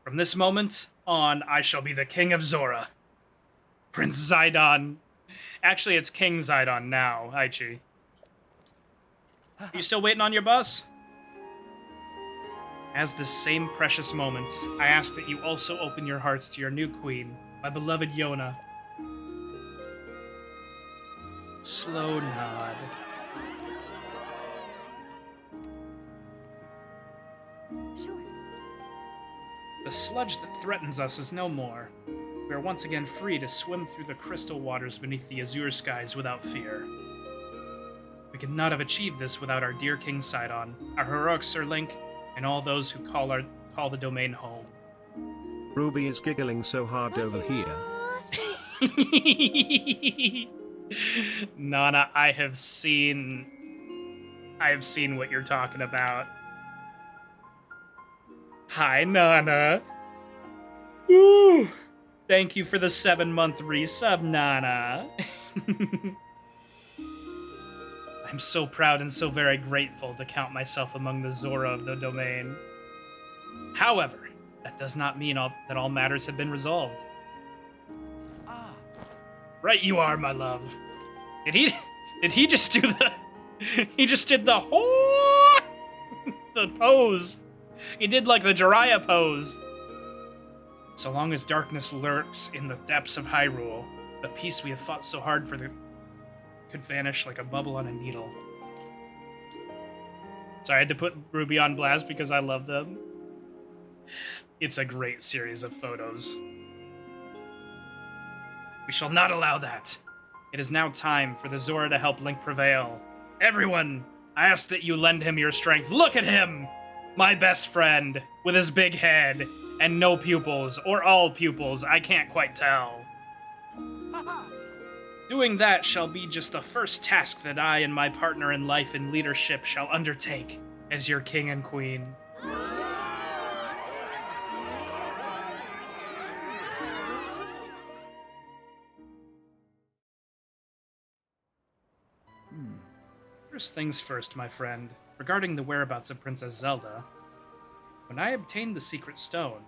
From this moment on, I shall be the King of Zora. Prince Zidon. Actually, it's King Zidon now, Aichi. Are you still waiting on your bus? As this same precious moment, I ask that you also open your hearts to your new queen, my beloved Yona. Slow nod. Sure. The sludge that threatens us is no more. We are once again free to swim through the crystal waters beneath the azure skies without fear. We could not have achieved this without our dear King Sidon, our heroic Sir Link, and all those who call the domain home. Ruby is giggling so hard over here. Nana, I have seen what you're talking about. Hi, Nana. Ooh. Thank you for the 7-month resub, Nana. I'm so proud and so very grateful to count myself among the Zora of the domain. However, that does not mean that all matters have been resolved. Right you are, my love. Did he just do the... He just did the whole... the pose. He did like the Jiraiya pose. So long as darkness lurks in the depths of Hyrule, the peace we have fought so hard for could vanish like a bubble on a needle. So I had to put Ruby on blast because I love them. It's a great series of photos. We shall not allow that. It is now time for the Zora to help Link prevail. Everyone, I ask that you lend him your strength. Look at him! My best friend, with his big head, and no pupils, or all pupils, I can't quite tell. Doing that shall be just the first task that I and my partner in life and leadership shall undertake as your king and queen. First things first, my friend. Regarding the whereabouts of Princess Zelda, when I obtained the secret stone,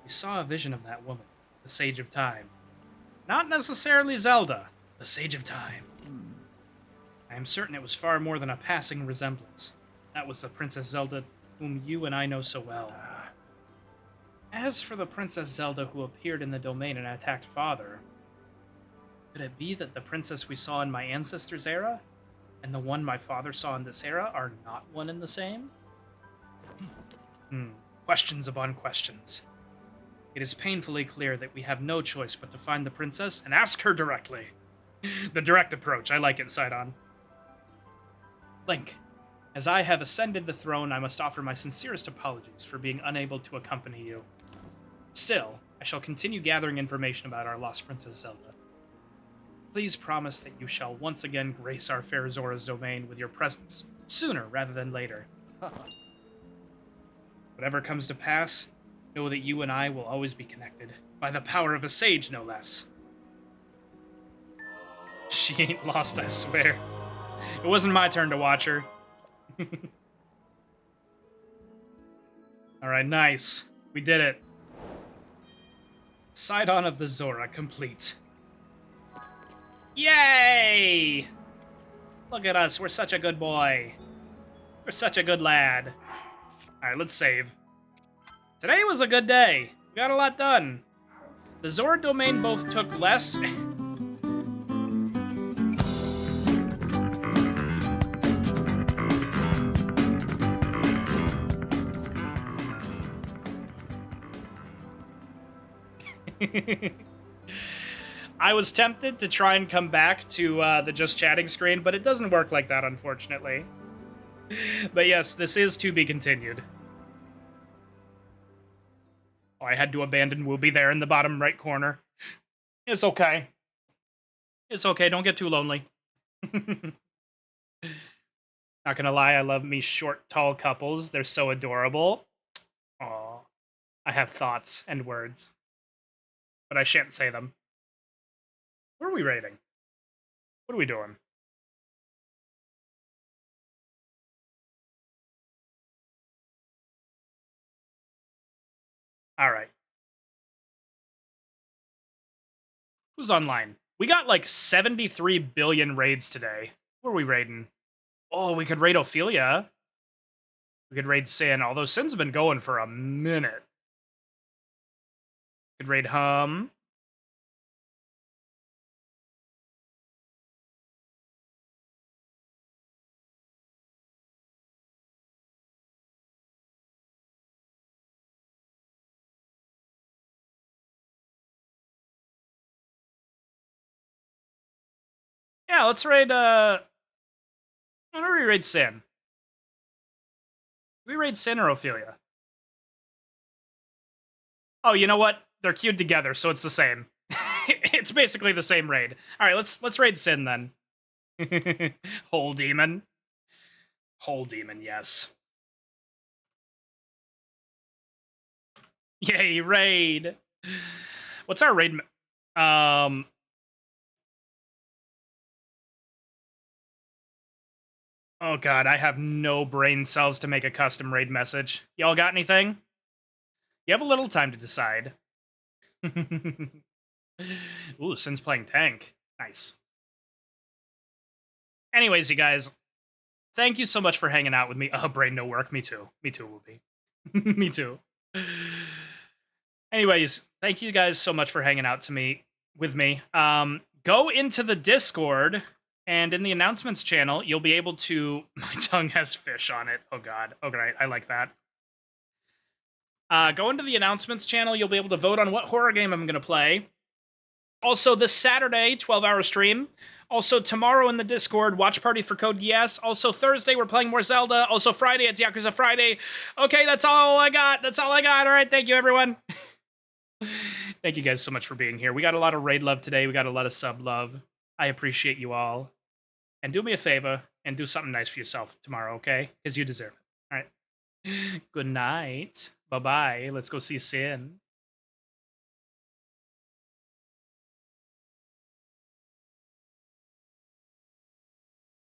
we saw a vision of that woman, the Sage of Time. Not necessarily Zelda, the Sage of Time. I am certain it was far more than a passing resemblance. That was the Princess Zelda whom you and I know so well. As for the Princess Zelda who appeared in the domain and attacked Father, could it be that the princess we saw in my ancestors' era and the one my father saw in this era are not one and the same? Questions upon questions. It is painfully clear that we have no choice but to find the princess and ask her directly. The direct approach, I like it, Sidon. Link, as I have ascended the throne, I must offer my sincerest apologies for being unable to accompany you. Still, I shall continue gathering information about our lost Princess Zelda. Please promise that you shall once again grace our fair Zora's domain with your presence, sooner rather than later. Whatever comes to pass, know that you and I will always be connected, by the power of a sage, no less. She ain't lost, I swear. It wasn't my turn to watch her. Alright, nice. We did it. Sidon of the Zora complete. Yay! Look at us, we're such a good boy. We're such a good lad. Alright, let's save. Today was a good day. We got a lot done. The Zora domain both took less... I was tempted to try and come back to the just chatting screen, but it doesn't work like that, unfortunately. But yes, this is to be continued. Oh, I had to abandon Wooby there in the bottom right corner. It's okay. It's okay, don't get too lonely. Not gonna lie, I love me short, tall couples. They're so adorable. Aw. I have thoughts and words. But I shan't say them. What are we rating? What are we doing? All right. Who's online? We got like 73 billion raids today. What are we raiding? Oh, we could raid Ophelia. We could raid Sin, although Sin's been going for a minute. Could raid Hum. Yeah, let's raid, why don't we raid Sin? We raid Sin or Ophelia? Oh, you know what? They're queued together, so it's the same. It's basically the same raid. All right, let's raid Sin then. Whole demon. Whole demon, yes. Yay, raid. What's our raid? Oh god, I have no brain cells to make a custom raid message. Y'all got anything? You have a little time to decide. Ooh, Sin's playing tank. Nice. Anyways, you guys, thank you so much for hanging out with me. Oh, brain no work. Me too. Me too, Whoopi. Me too. Anyways, thank you guys so much for hanging out with me. Go into the Discord, and in the announcements channel, you'll be able to... My tongue has fish on it. Oh god. Okay, I like that. Go into the announcements channel, you'll be able to vote on what horror game I'm going to play. Also, this Saturday, 12-hour stream. Also, tomorrow in the Discord, watch party for Code Geass. Also, Thursday, we're playing more Zelda. Also, Friday, it's Yakuza Friday. Okay, that's all I got. That's all I got. All right, thank you, everyone. Thank you guys so much for being here. We got a lot of raid love today. We got a lot of sub love. I appreciate you all. And do me a favor and do something nice for yourself tomorrow, okay? Because you deserve it. All right. Good night. Bye-bye. Let's go see Sin.